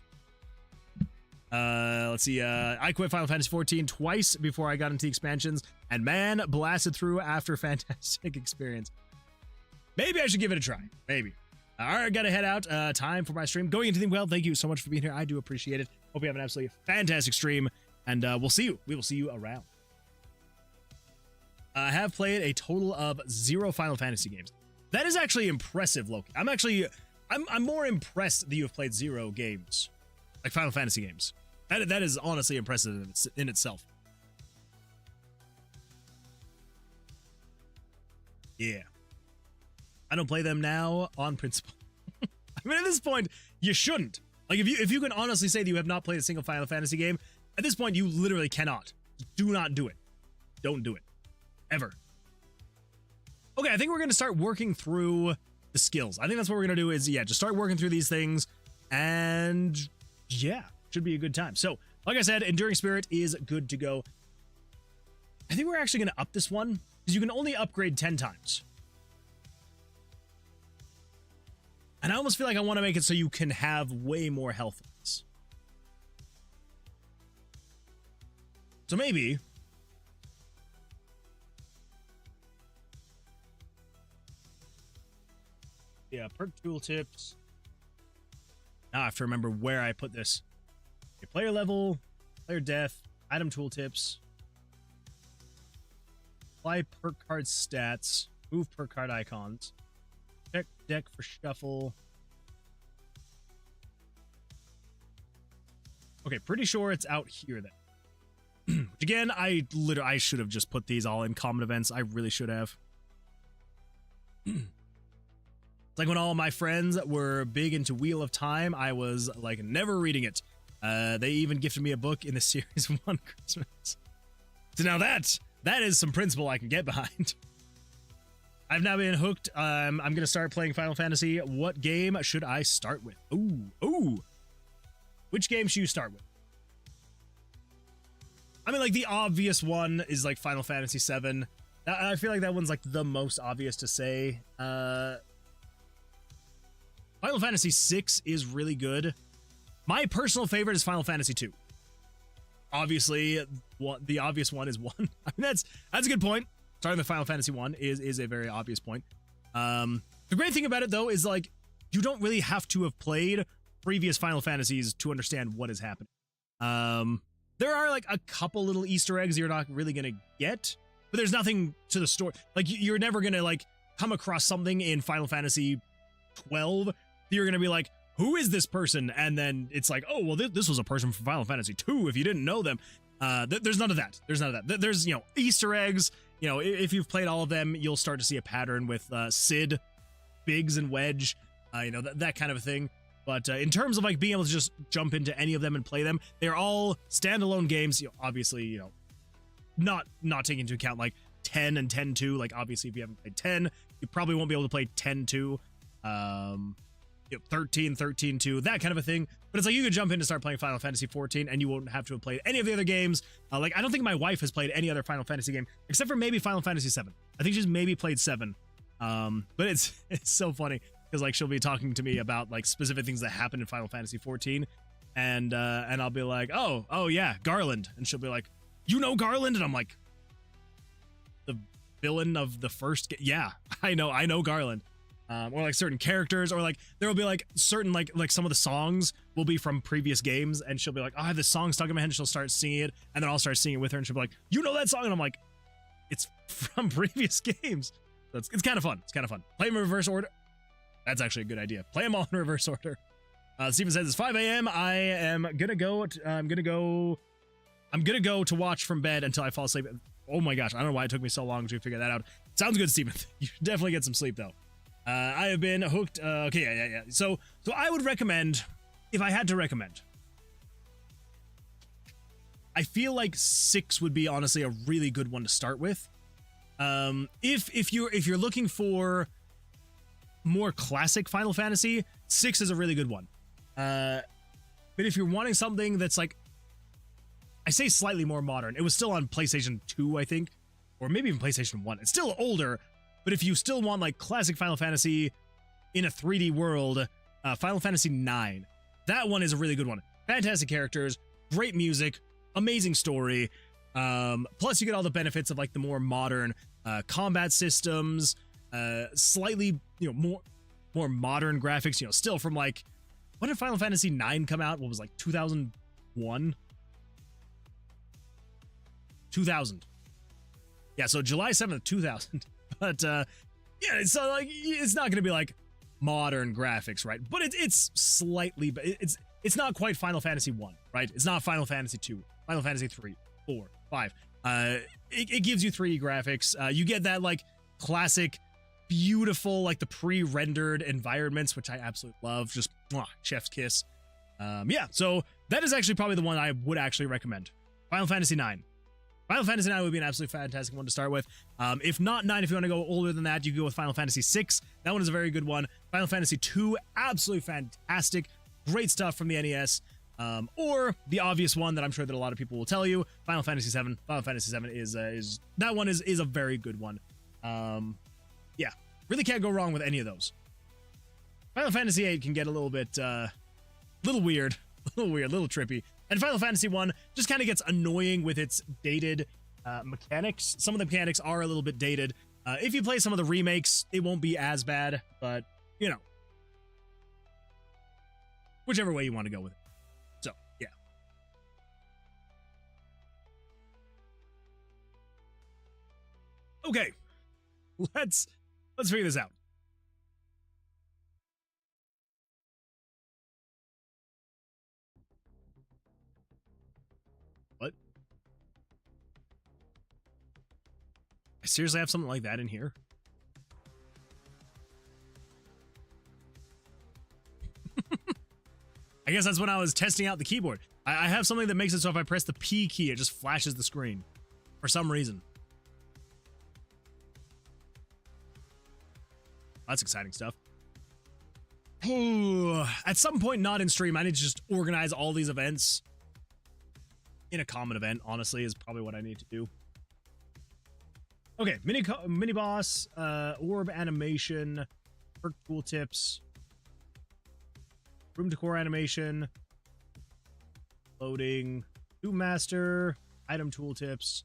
let's see. I quit Final Fantasy 14 twice before I got into the expansions, and man, blasted through after fantastic experience. Maybe I should give it a try. Maybe. All right, gotta head out. Time for my stream. Going into the well, thank you so much for being here. I do appreciate it. Hope you have an absolutely fantastic stream, and we'll see you. We will see you around. I have played a total of 0 Final Fantasy games. That is actually impressive, Loki. I'm more impressed that you have played 0 games, like Final Fantasy games. That is honestly impressive in itself. Yeah. I don't play them now on principle. I mean, at this point, you shouldn't. Like, if you can honestly say that you have not played a single Final Fantasy game, at this point, you literally cannot. Do not do it. Don't do it. Ever. Okay, I think we're going to start working through the skills. I think that's what we're going to do is, yeah, just start working through these things. And, yeah, should be a good time. So, like I said, Enduring Spirit is good to go. I think we're actually going to up this one, because you can only upgrade 10 times. And I almost feel like I want to make it so you can have way more health. So maybe... yeah, perk tooltips. Now I have to remember where I put this. Okay, player level, player death, item tooltips. Apply perk card stats, move perk card icons. Check deck for shuffle. Okay, pretty sure it's out here then. Which again, I should have just put these all in common events. I really should have. It's like when all my friends were big into Wheel of Time, I was like never reading it. They even gifted me a book in the series one Christmas. So now that is some principle I can get behind. I've now been hooked. I'm going to start playing Final Fantasy. What game should I start with? Ooh. Which game should you start with? I mean, like, the obvious one is, like, Final Fantasy VII. I feel like that one's, like, the most obvious to say. Final Fantasy VI is really good. My personal favorite is Final Fantasy II. Obviously, the obvious one is 1. I mean, that's a good point. Starting with Final Fantasy 1 is a very obvious point. The great thing about it, though, is, like, you don't really have to have played previous Final Fantasies to understand what is happening. There are, like, a couple little Easter eggs you're not really going to get, but there's nothing to the story. Like, you're never going to, like, come across something in Final Fantasy 12 that you're going to be like, who is this person? And then it's like, oh, well, this was a person from Final Fantasy 2 if you didn't know them. There's none of that. There's none of that. There's, you know, Easter eggs. You know, if you've played all of them, you'll start to see a pattern with Cid, Biggs, and Wedge, you know, that kind of a thing. But in terms of, like, being able to just jump into any of them and play them, they're all standalone games. You know, obviously, you know, not taking into account, like, 10 and 10-2. Like, obviously, if you haven't played 10, you probably won't be able to play 10-2. You know, 13, 13-2, that kind of a thing. But it's like you could jump in and start playing Final Fantasy 14 and you won't have to have played any of the other games. Like, I don't think my wife has played any other Final Fantasy game except for maybe Final Fantasy 7. I think she's maybe played 7. But it's so funny because, like, she'll be talking to me about, like, specific things that happened in Final Fantasy 14 and I'll be like, oh yeah, Garland. And she'll be like, you know Garland? And I'm like, the villain of the first yeah, I know Garland. Or, like, certain characters, or, like, there will be, like, certain, like some of the songs will be from previous games, and she'll be like, oh, I have this song stuck in my head, and she'll start singing it, and then I'll start singing it with her, and she'll be like, you know that song? And I'm like, it's from previous games. So it's kind of fun. It's kind of fun. Play them in reverse order. That's actually a good idea. Play them all in reverse order. Steven says it's 5 a.m. I am gonna go. I'm gonna go to watch from bed until I fall asleep. Oh my gosh, I don't know why it took me so long to figure that out. Sounds good, Steven. You should definitely get some sleep though. I have been hooked. Okay, yeah. So I would recommend, if I had to recommend, I feel like 6 would be honestly a really good one to start with. If you're looking for more classic Final Fantasy, 6 is a really good one. But if you're wanting something that's, like, I say slightly more modern, it was still on PlayStation 2, I think, or maybe even PlayStation 1. It's still older. But if you still want, like, classic Final Fantasy in a 3D world, Final Fantasy IX, that one is a really good one. Fantastic characters, great music, amazing story. Plus, you get all the benefits of, like, the more modern combat systems, slightly, you know, more more modern graphics, you know, still from like, when did Final Fantasy IX come out? What was like 2001? 2000. Yeah, so July 7th, 2000. But yeah, it's like it's not going to be like modern graphics, right? But it's slightly, it's not quite Final Fantasy 1, right? It's not Final Fantasy 2, Final Fantasy 3, 4, 5. It gives you 3D graphics. You get that like classic beautiful, like the pre-rendered environments, which I absolutely love. Just chef's kiss. Yeah, so that is actually probably the one I would actually recommend. Final Fantasy IX. Final Fantasy IX would be an absolutely fantastic one to start with. If not 9, if you want to go older than that, you can go with Final Fantasy VI. That one is a very good one. Final Fantasy II, absolutely fantastic. Great stuff from the NES. Or the obvious one that I'm sure that a lot of people will tell you, Final Fantasy VII. Final Fantasy VII is that one is a very good one. Yeah, really can't go wrong with any of those. Final Fantasy VIII can get a little bit, little weird, a little trippy. And Final Fantasy I just kind of gets annoying with its dated mechanics. Some of the mechanics are a little bit dated. If you play some of the remakes, it won't be as bad, but, you know, whichever way you want to go with it. So, yeah. Okay, let's figure this out. What? I seriously have something like that in here? I guess that's when I was testing out the keyboard. I have something that makes it so if I press the P key, it just flashes the screen for some reason. That's exciting stuff. At some point, not in stream, I need to just organize all these events in a common event, honestly, is probably what I need to do. Okay, mini boss, orb animation, perk tooltips, room decor animation, loading, Doom Master, item tooltips,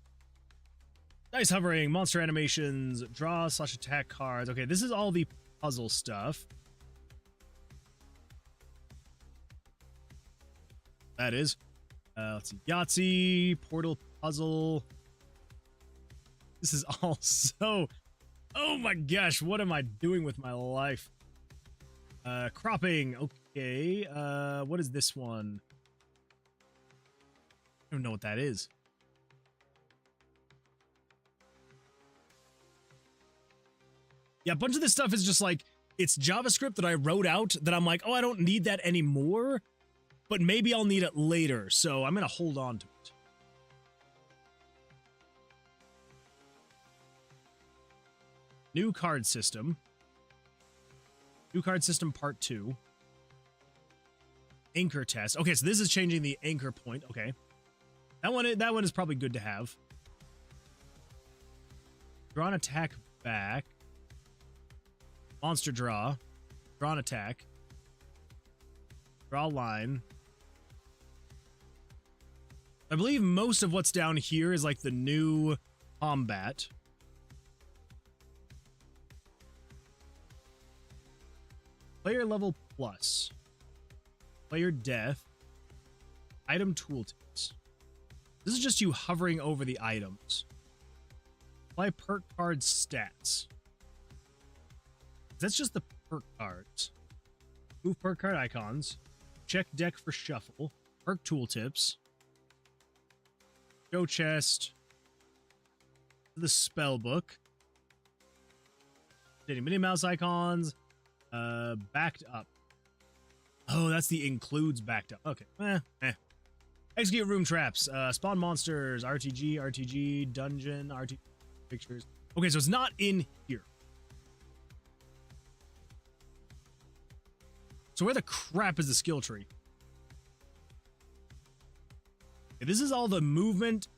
dice hovering, monster animations, draw/attack cards. Okay, this is all the puzzle stuff. That is. Let's see. Yahtzee, portal puzzle. This is all so... Oh my gosh, what am I doing with my life? Cropping. Okay. What is this one? I don't know what that is. Yeah, a bunch of this stuff is just like, it's JavaScript that I wrote out that I'm like, oh, I don't need that anymore, but maybe I'll need it later, so I'm going to hold on to it. New card system. New card system part 2. Anchor test. Okay, so this is changing the anchor point. Okay. That one is probably good to have. Draw an attack back. Monster draw. Draw an attack. Draw a line. I believe most of what's down here is like the new combat. Player level plus. Player death. Item tooltips. This is just you hovering over the items. Apply perk card stats. That's just the perk cards. Move perk card icons. Check deck for shuffle. Perk tooltips. Show chest. The spell book. Minnie Mouse icons. Backed up. Oh, that's the includes backed up. Okay. Execute room traps. Spawn monsters. RTG, dungeon, RTG pictures. Okay, so it's not in here. So where the crap is the skill tree? Okay, this is all the movement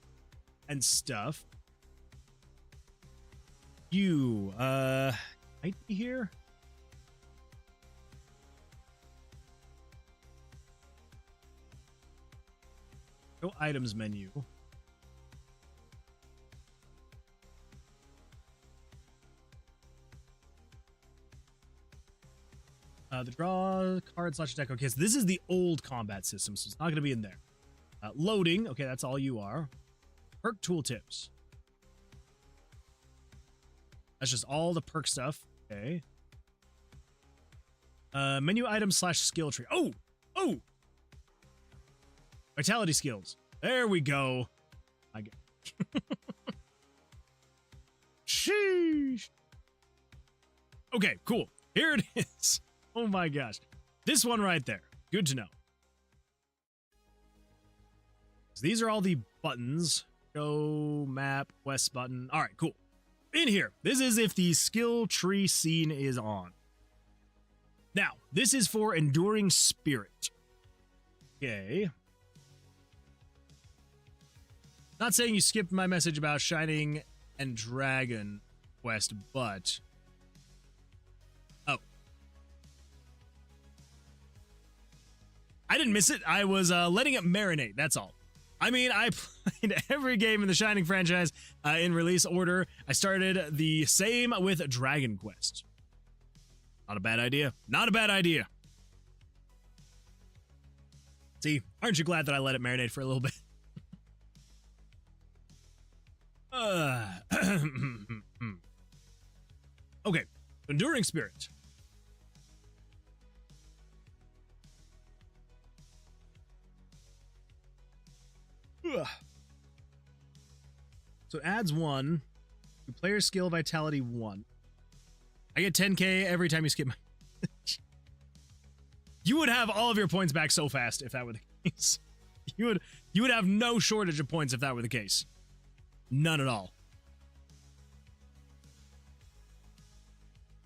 and stuff. You, might be here. Go items menu. The draw card slash attack. Okay, so this is the old combat system, so it's not going to be in there. Loading. Okay, that's all you are. Perk tooltips. That's just all the perk stuff. Okay. Menu item slash skill tree. Oh! Oh! Vitality skills. There we go. I get. Sheesh. Okay, cool. Here it is. Oh my gosh. This one right there. Good to know. So these are all the buttons. Go, map, quest button. All right, cool. In here, this is if the skill tree scene is on. Now, this is for Enduring Spirit. Okay. Not saying you skipped my message about Shining and Dragon quest, but... Oh. I didn't miss it. I was letting it marinate, that's all. I mean, I played every game in the Shining franchise in release order. I started the same with Dragon Quest. Not a bad idea. Not a bad idea. See, aren't you glad that I let it marinate for a little bit? Okay, Enduring Spirit. So it adds 1 to player skill vitality 1. I get 10k every time you skip my... You would have all of your points back so fast if that were the case. You would have no shortage of points if that were the case. None at all.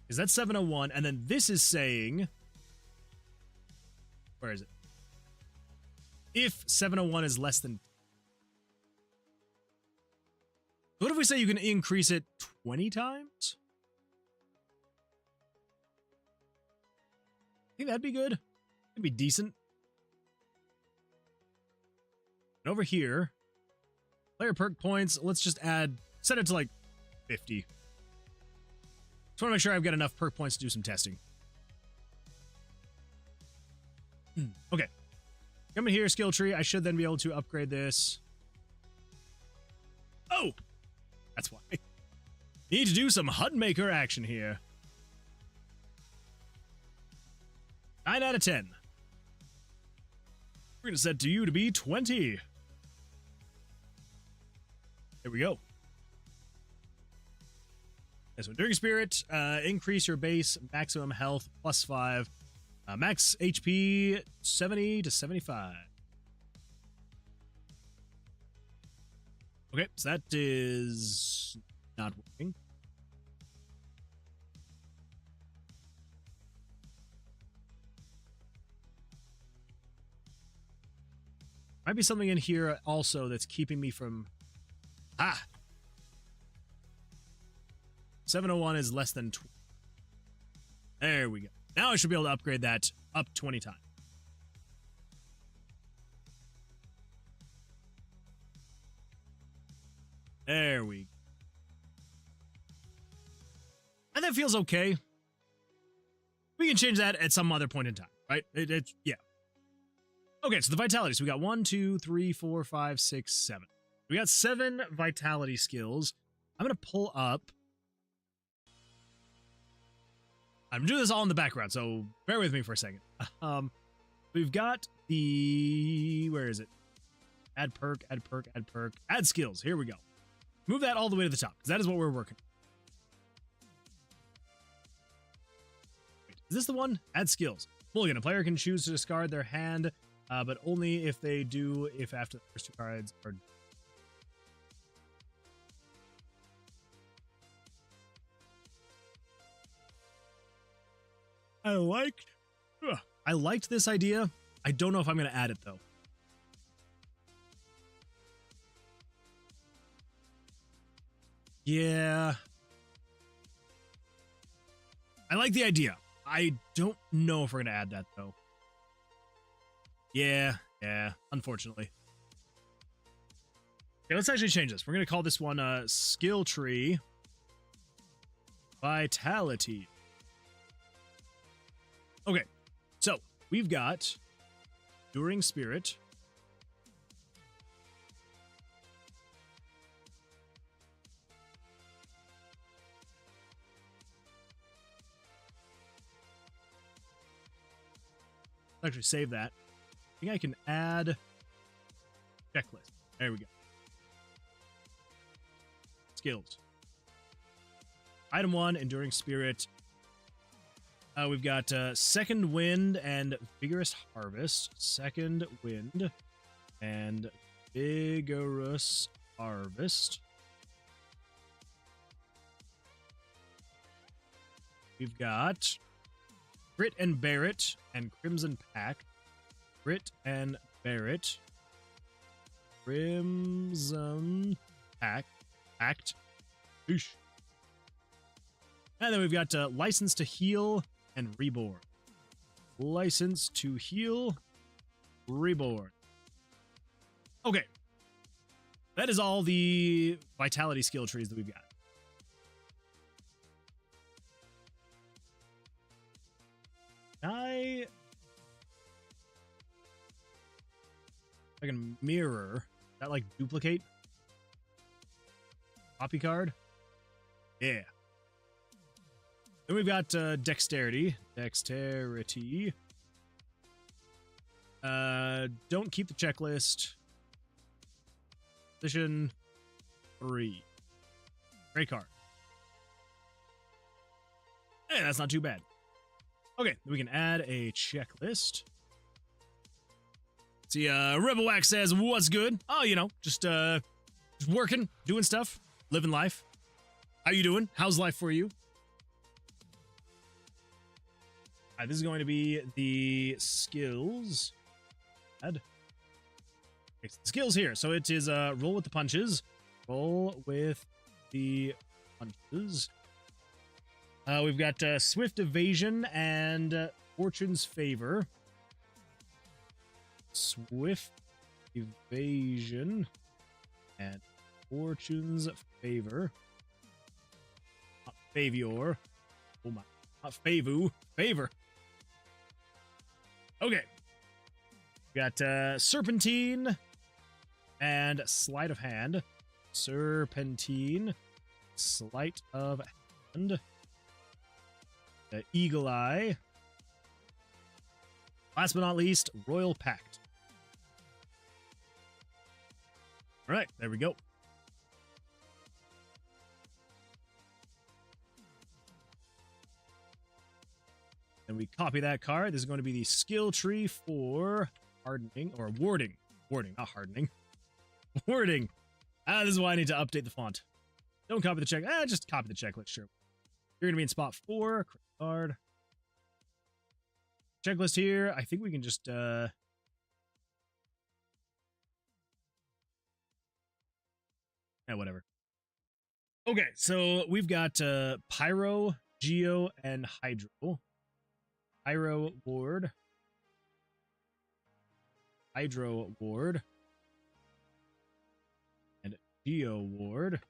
Is that 701? And then this is saying... Where is it? If 701 is less than... What if we say you can increase it 20 times? I think that'd be good. It'd be decent. And over here, player perk points, let's just set it to like 50. Just want to make sure I've got enough perk points to do some testing. Okay. Come in here, skill tree. I should then be able to upgrade this. Oh! That's why. Need to do some HUD maker action here. 9 out of 10. We're going to set to you to be 20. There we go. So Enduring Spirit, increase your base maximum health +5. Max HP 70 to 75. Okay, so that is not working. Might be something in here also that's keeping me from... 701 is less than 20. There we go. Now I should be able to upgrade that up 20 times. There we go. And that feels okay. We can change that at some other point in time, right? Yeah. Okay, so the vitality. So we got 1, 2, 3, 4, 5, 6, 7. We got 7 vitality skills. I'm going to pull up. I'm doing this all in the background, so bear with me for a second. We've got the... Where is it? Add perk, add perk, add perk. Add skills. Here we go. Move that all the way to the top, because that is what we're working. Wait, is this the one? Add skills. Mulligan. A player can choose to discard their hand, but only if they do, if after the first 2 cards are... I liked this idea. I don't know if I'm going to add it, though. Yeah. I like the idea. I don't know if we're going to add that, though. Yeah, unfortunately. Okay, let's actually change this. We're going to call this one Skill Tree Vitality. Okay, so we've got Enduring Spirit. Actually save that. I think I can add checklist. There we go. Skills. Item 1, Enduring Spirit. We've got Second Wind and Vigorous Harvest. Second Wind and Vigorous Harvest. We've got Grit and Barret and Crimson Pact. Grit and Barret. Crimson Pact. Oosh. And then we've got License to Heal and Reborn. License to Heal, Reborn. Okay. That is all the vitality skill trees that we've got. I can mirror. That like duplicate? Copy card? Yeah. Then we've got Dexterity. Dexterity. Don't keep the checklist. Position 3. Great card. Hey, that's not too bad. Okay, we can add a checklist. See, Rebel Wax says, what's good? Oh, you know, just working, doing stuff, living life. How you doing? How's life for you? All right, this is going to be the skills. Add. It's the skills here. So it is roll with the punches. Roll with the punches. We've got Swift Evasion and Fortune's Favor. Swift Evasion and Fortune's Favor. Not Favor. Oh my. Not Favu. Favor. Okay. We got Serpentine and Sleight of Hand. Serpentine. Sleight of Hand. Eagle Eye. Last but not least, Royal Pact. All right, there we go. And we copy that card. This is going to be the skill tree for hardening or warding. Warding, not hardening. Warding. This is why I need to update the font. Don't copy the check. Just copy the checklist, sure. You're going to be in spot 4. Card. Checklist here. I think we can just yeah, whatever. Okay, so we've got Pyro, Geo, and Hydro. Pyro Ward. Hydro Ward. And Geo Ward.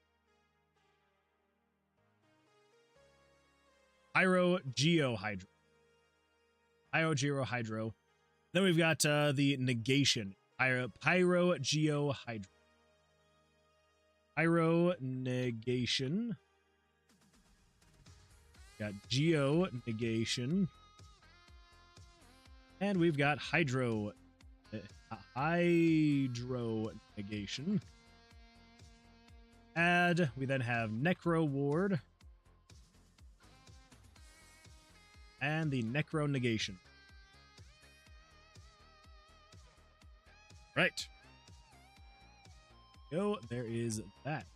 Pyro, Geo, Hydro. Pyro, Geo, Hydro. Then we've got the negation. Pyro, Geo, Hydro. Pyro, negation. Got Geo, negation. And we've got Hydro. Hydro, negation. Add. We then have Necro Ward. And the Necro Negation. Right. Go. There is that.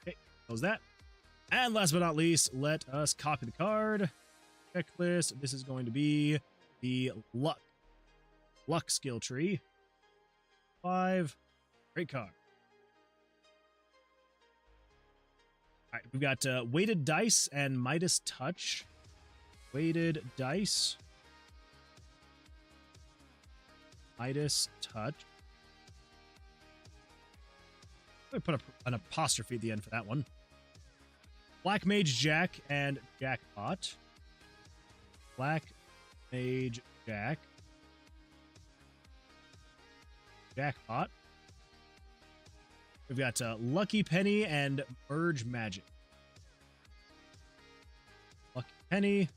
Okay. Close that. And last but not least, let us copy the card. Checklist. This is going to be the Luck. Luck skill tree. 5. Great card. All right. We've got Weighted Dice and Midas Touch. Weighted Dice. Midas Touch. I'm going to put an apostrophe at the end for that one. Black Mage Jack and Jackpot. Black Mage, Jack. Jackpot. We've got Lucky Penny and Merge Magic. Lucky Penny.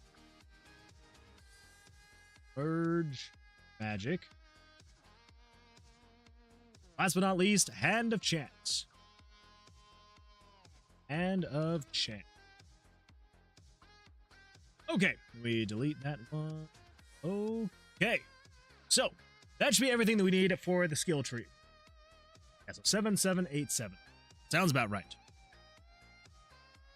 Merge Magic. Last but not least, Hand of Chance. Hand of Chance. Okay, we delete that one. Okay, so that should be everything that we need for the skill tree. Yeah, so 7787. Sounds about right.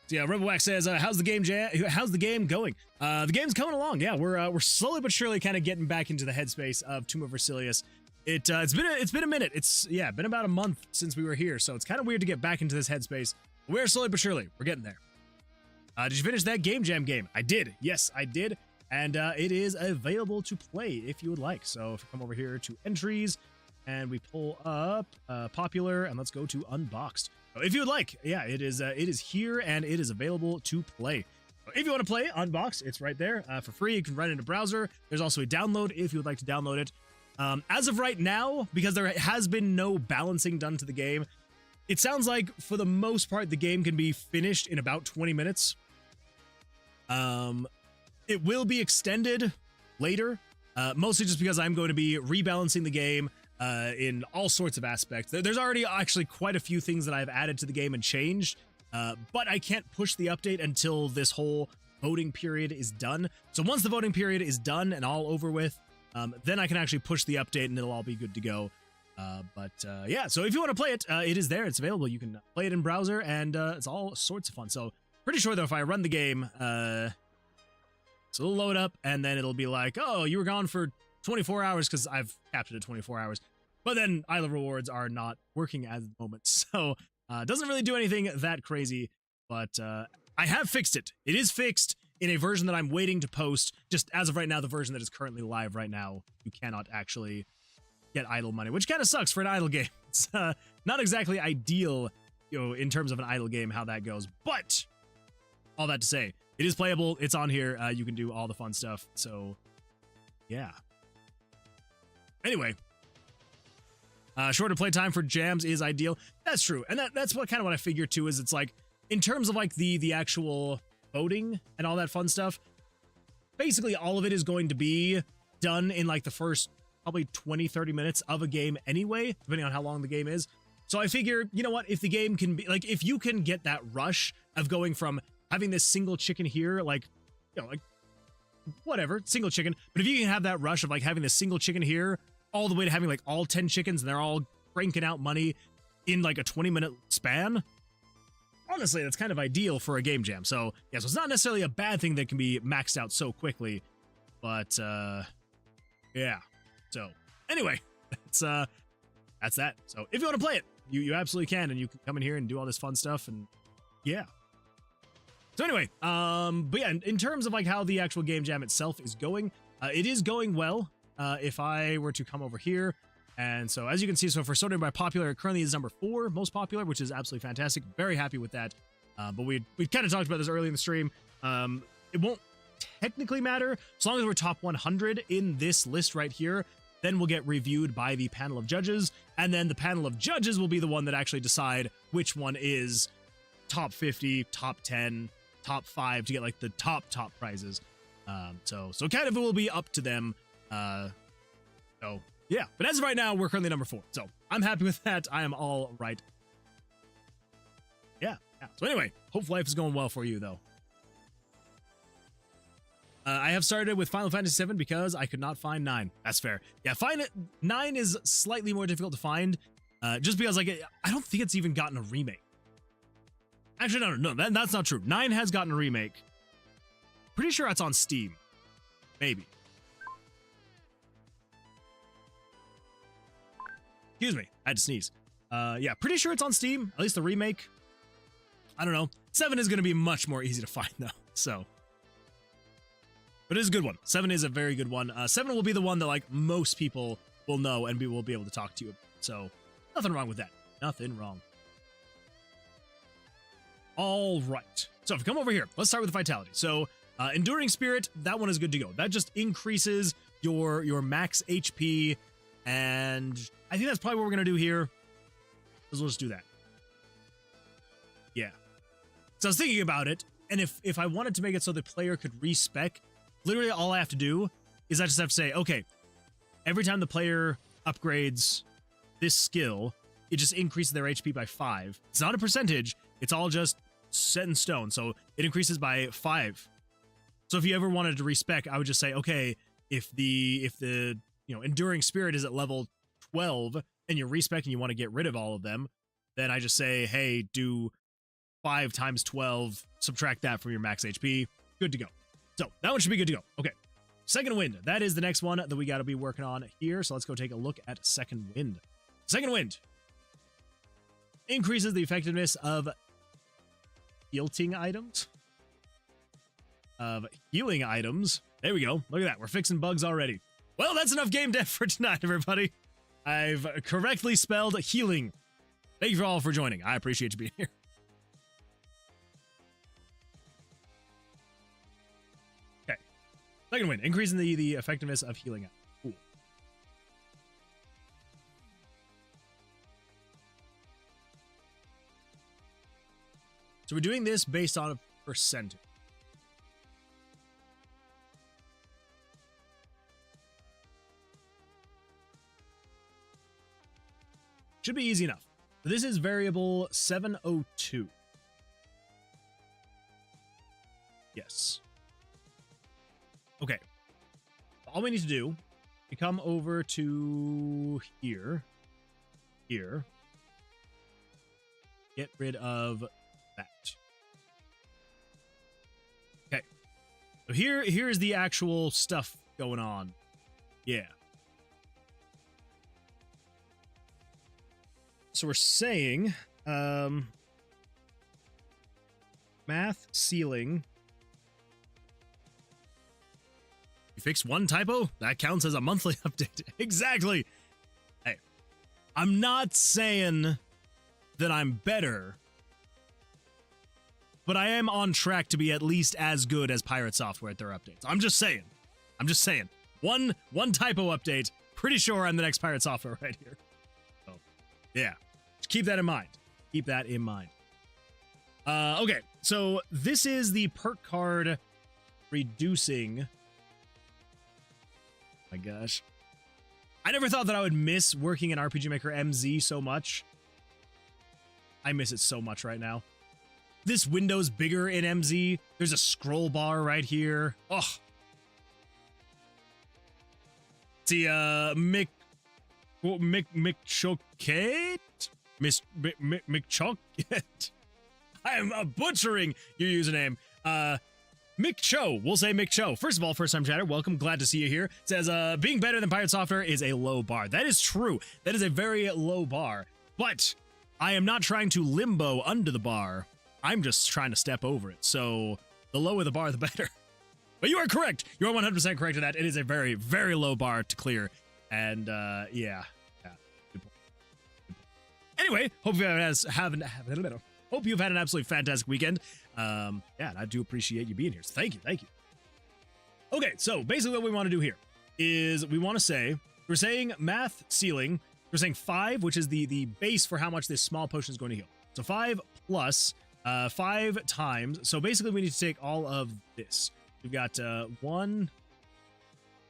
So yeah, Rebel Wax says, "How's the game, How's the game going?" The game's coming along. Yeah, we're slowly but surely kind of getting back into the headspace of Tomb of Vercilias. It's been a minute. It's been about a month since we were here, so it's kind of weird to get back into this headspace. We're slowly but surely. We're getting there. Did you finish that Game Jam game? I did. Yes, I did. And it is available to play if you would like. So if you come over here to entries and we pull up popular and let's go to unboxed. So if you would like, yeah, it is here and it is available to play. So if you want to play unboxed, it's right there for free. You can run it in a browser. There's also a download if you would like to download it. As of right now, because there has been no balancing done to the game, it sounds like for the most part the game can be finished in about 20 minutes. It will be extended later, mostly just because I'm going to be rebalancing the game in all sorts of aspects. There's already actually quite a few things that I've added to the game and changed, but I can't push the update until this whole voting period is done. So once the voting period is done and all over with, then I can actually push the update and it'll all be good to go. Yeah, so if you want to play it, it is there. It's available. You can play it in browser and it's all sorts of fun. So pretty sure though, if I run the game, so it'll load up and then it'll be like, oh, you were gone for 24 hours because I've capped it at 24 hours. But then Isle rewards are not working at the moment. So it doesn't really do anything that crazy, but I have fixed it. It is fixed in a version that I'm waiting to post. Just as of right now, the version that is currently live right now, you cannot actually get idle money, which kind of sucks for an idle game. It's not exactly ideal, in terms of an idle game, how that goes. But all that to say, it is playable. It's on here. You can do all the fun stuff. So, yeah. Anyway, shorter playtime for jams is ideal. That's true, and that's what kind of what I figure too. Is it's like in terms of like the actual voting and all that fun stuff. Basically, all of it is going to be done in like the first probably 20-30 minutes of a game anyway, depending on how long the game is. So I figure, you know what, if the game can be like, if you can get that rush of going from having this single chicken here, like, like whatever, single chicken. But if you can have that rush of like having this single chicken here all the way to having like all 10 chickens and they're all cranking out money in like a 20-minute span, honestly, that's kind of ideal for a game jam. So yeah, so it's not necessarily a bad thing that can be maxed out so quickly, but yeah. So anyway, that's that. So if you want to play it, you absolutely can, and you can come in here and do all this fun stuff, and yeah. So anyway, but yeah, in terms of like how the actual game jam itself is going, it is going well. If I were to come over here, and so as you can see, so for sorting by popular, it currently is number 4 most popular, which is absolutely fantastic. Very happy with that. But we kind of talked about this early in the stream. It won't technically matter as long as we're top 100 in this list right here. Then we'll get reviewed by the panel of judges, and then the panel of judges will be the one that actually decide which one is top 50, top 10, top 5 to get like the top prizes. So kind of it will be up to them. So yeah, but as of right now, we're currently number 4. So I'm happy with that. I am all right. Yeah. So anyway, hope life is going well for you though. I have started with Final Fantasy VII because I could not find 9. That's fair. Yeah, 9 is slightly more difficult to find, just because like I don't think it's even gotten a remake. Actually, no, that's not true. 9 has gotten a remake. Pretty sure that's on Steam. Maybe. Excuse me, I had to sneeze. Yeah, pretty sure it's on Steam, at least the remake. I don't know. 7 is going to be much more easy to find though, so. But it is a good one. 7 is a very good one. 7 will be the one that like most people will know and we will be able to talk to you about. So nothing wrong with that. Nothing wrong. All right. So if we come over here, let's start with the vitality. So Enduring Spirit, that one is good to go. That just increases your max HP, and I think that's probably what we're gonna do here. We'll just do that. Yeah. So I was thinking about it, and if I wanted to make it so the player could respec, literally all I have to do is I just have to say, okay, every time the player upgrades this skill, it just increases their HP by 5. It's not a percentage, it's all just set in stone, so it increases by 5. So if you ever wanted to respec, I would just say, okay, if the Enduring Spirit is at level 12 and you're respec and you want to get rid of all of them, then I just say, hey, do 5 times 12, subtract that from your max HP. Good to go. So that one should be good to go. Okay. Second Wind. That is the next one that we got to be working on here. So let's go take a look at Second Wind. Second Wind increases the effectiveness of healing items. There we go. Look at that. We're fixing bugs already. Well, that's enough game dev for tonight, everybody. I've correctly spelled healing. Thank you all for joining. I appreciate you being here. Okay. Second Wind. Increasing the effectiveness of healing items. Cool. So we're doing this based on a percentage. Should be easy enough. This is variable 702. Yes. Okay. All we need to do, we come over to here. Here. Get rid of that. Okay. So here's the actual stuff going on. Yeah. So we're saying math ceiling. You fixed one typo? That counts as a monthly update. Exactly. Hey, I'm not saying that I'm better, but I am on track to be at least as good as Pirate Software at their updates. I'm just saying. One typo update. Pretty sure I'm the next Pirate Software right here. So, yeah. Just keep that in mind. Keep that in mind. Okay, so this is the perk card reducing. My gosh. I never thought that I would miss working in RPG Maker MZ so much. I miss it so much right now. This window's bigger in MZ. There's a scroll bar right here. Oh. See, McChokate? McChokate? I am butchering your username. Mick Cho. We'll say Mick Cho. First of all, first time chatter, welcome. Glad to see you here. It says, being better than Pirate Software is a low bar. That is true. That is a very low bar. But I am not trying to limbo under the bar. I'm just trying to step over it. So the lower the bar, the better. But you are correct. You are 100% correct in that. It is a very, very low bar to clear. And yeah. Good point. Anyway, hope you've had an absolutely fantastic weekend. Yeah, and I do appreciate you being here. So thank you. Okay, so basically what we want to do here is we're saying math ceiling. We're saying 5, which is the base for how much this small potion is going to heal. So 5 plus 5 times. So basically we need to take all of this. We've got 1,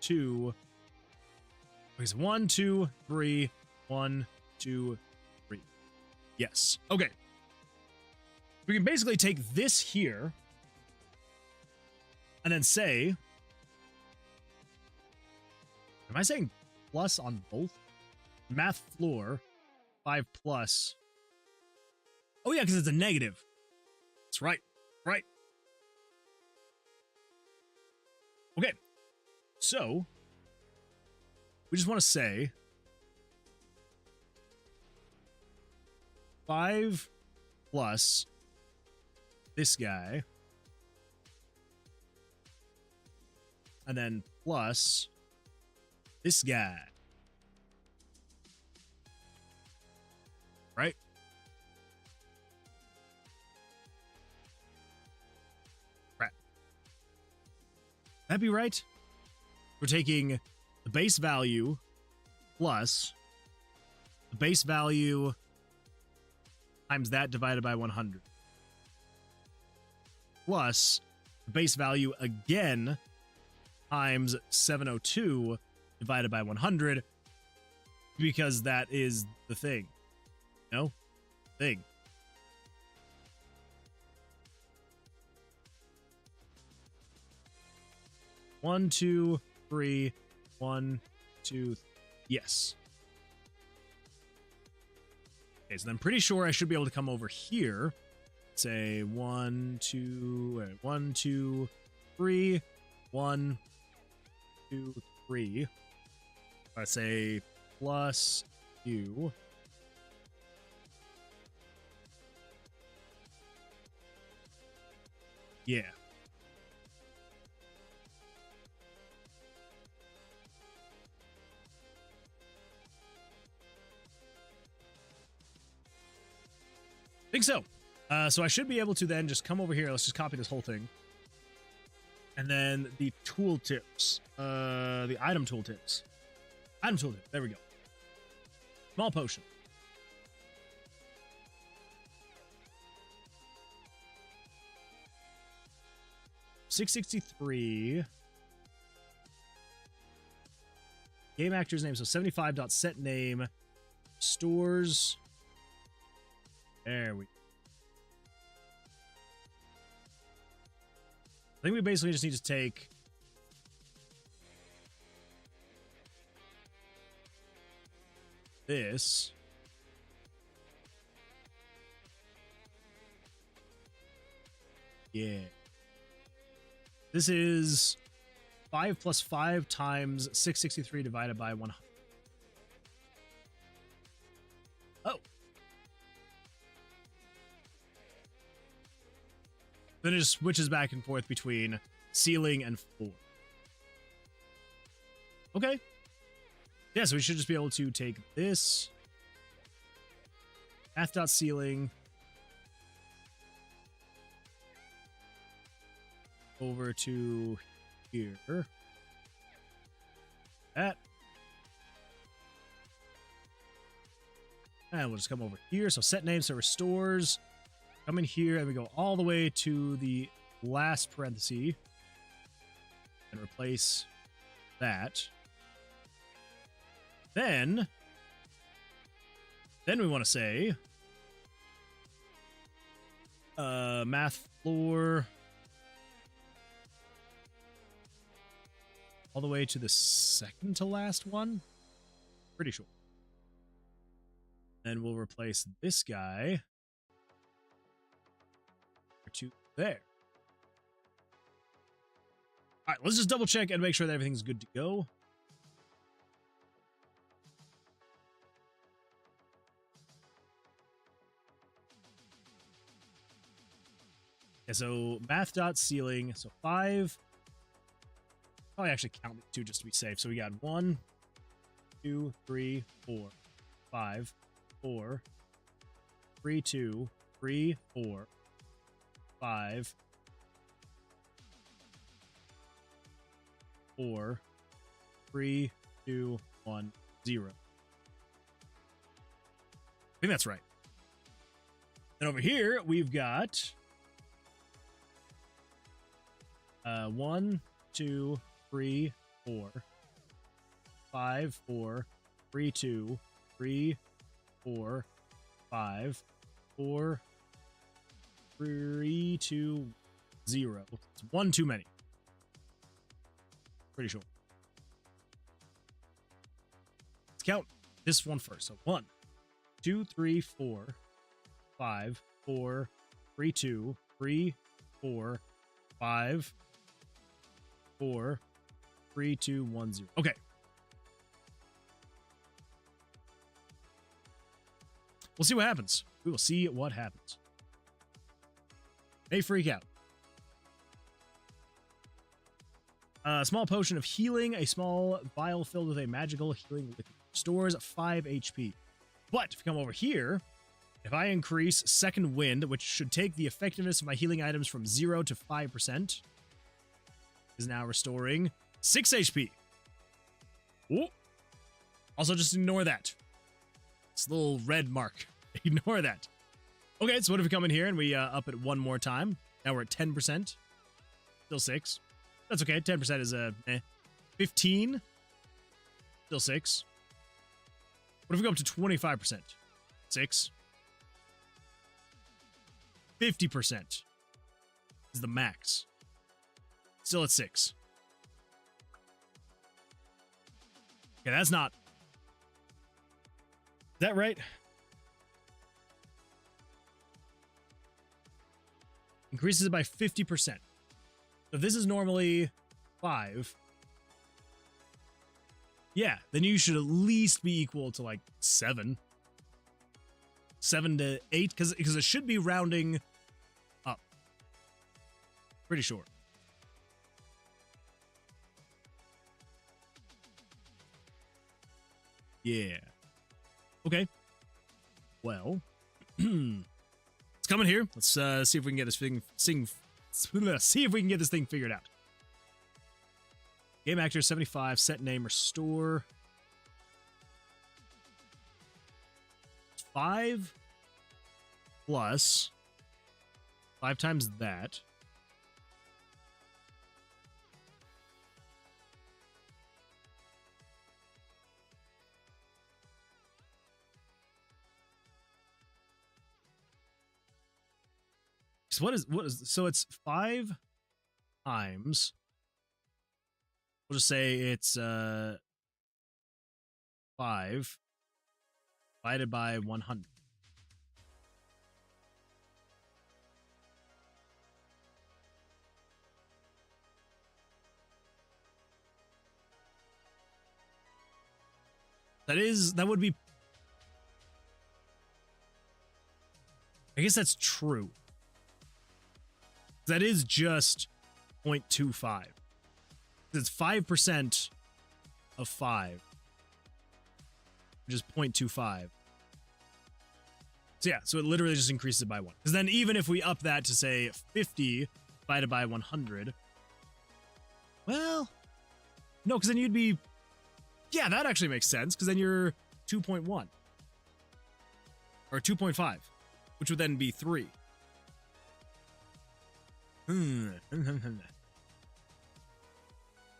2. Okay, so 1, 2, 3. 1, 2, 3. Yes. Okay. We can basically take this here and then say, am I saying plus on both? Math floor, 5 plus. Oh yeah, because it's a negative. That's right. Right. Okay. So, we just want to say 5 plus this guy, and then plus this guy. Right? Crap. That'd be right. We're taking the base value plus the base value times that divided by 100. Plus the base value again times 702 divided by 100, because that is the thing. No? Thing. One, two, three. 1, 2, yes. Okay, so I'm pretty sure I should be able to come over here. Say 1, 2, 1, 2, 3, 1, 2, 3. I say plus U. Yeah. I think so. So I should be able to then just come over here. Let's just copy this whole thing. And then the tooltips. The item tooltips. Item tooltip. There we go. Small potion. $663. Game actor's name. So 75.set name. Stores. There we go. I think we basically just need to take this. Yeah. This is 5 plus 5 times 663 divided by 100. Oh. Then it just switches back and forth between ceiling and floor. Okay. Yeah, so we should just be able to take this. Math.ceiling. Over to here. That. And we'll just come over here. So set name, so restores. Come in here, and we go all the way to the last parenthesis. And replace that. Then we want to say math floor all the way to the second to last one. Pretty sure. Then we'll replace this guy to there. All right, let's just double check and make sure that everything's good to go. Yeah, so math.ceiling, so 5. Probably actually count the 2 just to be safe. So we got 1, 2, 3, 4, 5, 4, 3, 2, 3, 4, 5, 4, 3, 2, 1, 0. I think that's right. Then over here, we've got 1, 2, 3, 4, 5, 4, 3, 2, 3, 4, 5, 4, 3, 2, 0. It's 1 too many. Pretty sure. Let's count this one first. So 1, 2, 3, 4, 5, 4, 3, 2, 3, 4, 5, 4, 3, 2, 1, 0. Okay. We'll see what happens. We will see what happens. They freak out. A small potion of healing. A small vial filled with a magical healing liquid. Stores 5 HP. But if you come over here, if I increase second wind, which should take the effectiveness of my healing items from 0 to 5%, is now restoring 6 HP. Ooh. Also, just ignore that. This little red mark. Ignore that. Okay, so what if we come in here and we up it one more time? Now we're at 10%. Still 6. That's okay. 10% is 15. Still 6. What if we go up to 25%? 6. 50% is the max. Still at 6. Okay, that's not... Is that right? Increases it by 50%. So if this is normally 5, yeah, then you should at least be equal to like 7. 7 to 8, because it should be rounding up. Pretty sure. Yeah. Okay. Well, let's come in here. Let's see if we can get this thing. See if we can get this thing figured out. Game actor 75. Set name restore. 5 plus 5 times that. So what is so it's 5 times, we'll just say it's 5 divided by 100. That would be, I guess that's true. That is just 0.25. It's 5% of 5, which is 0.25. So yeah, so it literally just increases it by 1. Because then even if we up that to say 50 divided by 100, well, no, because then you'd be, yeah, that actually makes sense, because then you're 2.1 or 2.5, which would then be 3.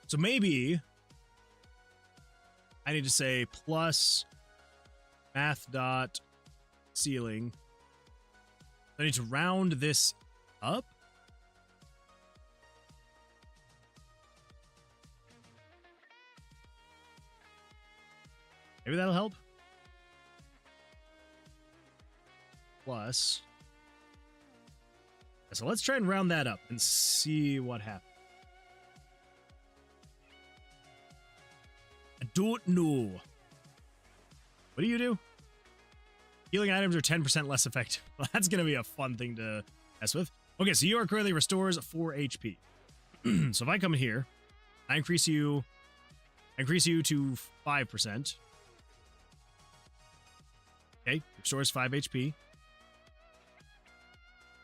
So maybe I need to say plus math dot ceiling. I need to round this up. Maybe that'll help. Plus. So let's try and round that up and see what happens. I don't know. What do you do? Healing items are 10% less effective. Well, that's going to be a fun thing to mess with. Okay, so you are currently restores 4 HP. So if I come in here, I increase you to 5%. Okay, restores 5 HP.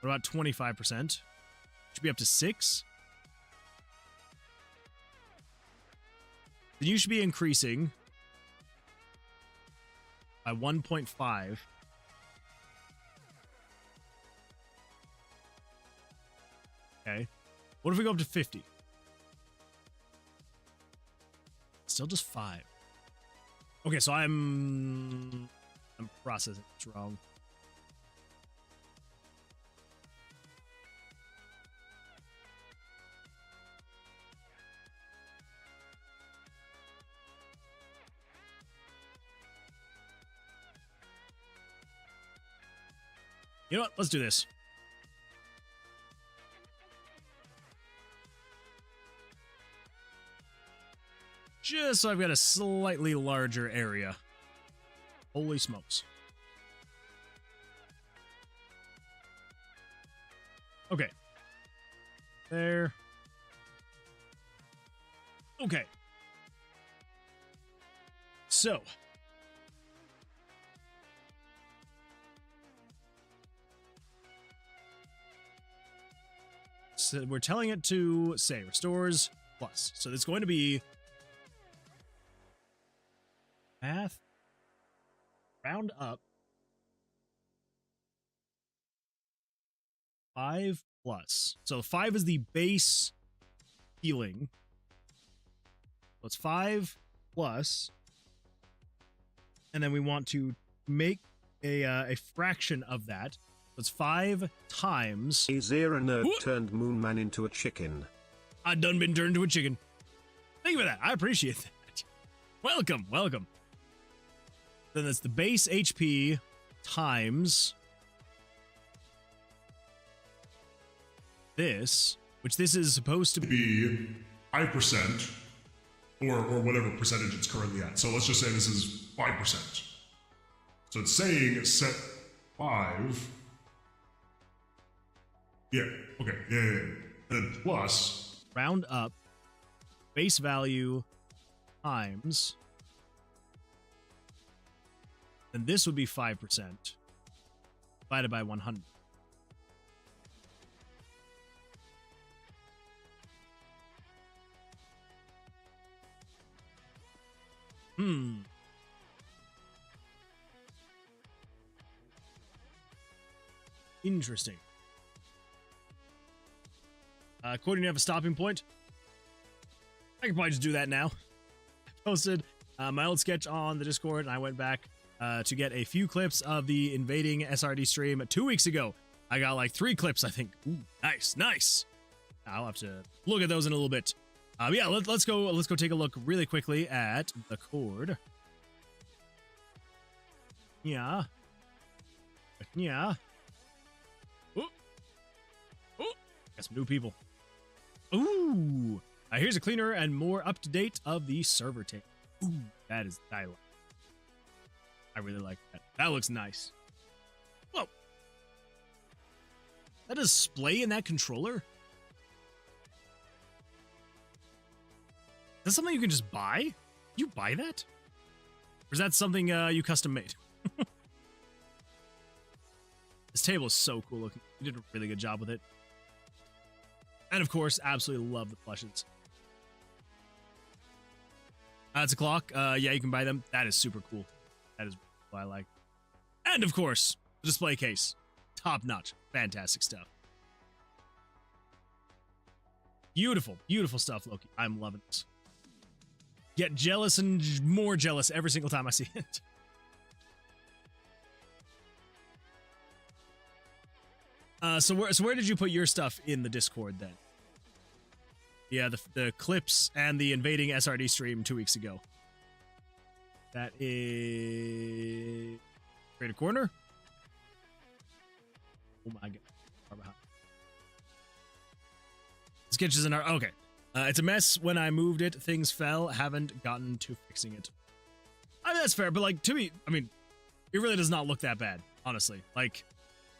What about 25%? Should be up to 6. Then you should be increasing by 1.5. Okay. What if we go up to 50? Still just 5. Okay, so I'm processing this wrong. You know what? Let's do this. Just so I've got a slightly larger area. Holy smokes. Okay. There. Okay. So. So we're telling it to say restores plus. So it's going to be math round up 5 plus. So 5 is the base healing. So it's 5 plus, and then we want to make a fraction of that. So it's 5 times. Azira nerd turned Moonman into a chicken. I done been turned into a chicken. Thank you for that. I appreciate that. Welcome, welcome. Then that's the base HP times this, which this is supposed to Be 5%, or whatever percentage it's currently at. So let's just say this is 5%. So it's saying set 5. Yeah, okay, yeah. And plus, round up base value times, then this would be 5% divided by 100. Interesting. According to have a stopping point. I could probably just do that now. I posted my old sketch on the Discord, and I went back to get a few clips of the invading SRD stream 2 weeks ago. I got like 3 clips, I think. Ooh, nice, nice. I'll have to look at those in a little bit. Yeah, let's go take a look really quickly at the chord. Yeah. Yeah. Ooh. Ooh. Got some new people. Ooh. Here's a cleaner and more up-to-date of the server tape. Ooh, that is dialogue. I really like that. That looks nice. Whoa. That display in that controller? Is that something you can just buy? You buy that? Or is that something you custom made? This table is so cool looking. You did a really good job with it. And of course, absolutely love the plushes. It's a clock. Yeah, you can buy them. That is super cool. That is what I like. And of course, the display case. Top notch. Fantastic stuff. Beautiful, beautiful stuff, Loki. I'm loving it. Get jealous and more jealous every single time I see it. So where did you put your stuff in the Discord then? Yeah, the clips and the invading SRD stream 2 weeks ago. That is create a corner. Oh my god! Far behind. Sketches in our okay. It's a mess. When I moved it, things fell. Haven't gotten to fixing it. I mean that's fair, but like to me, I mean, it really does not look that bad, honestly. Like.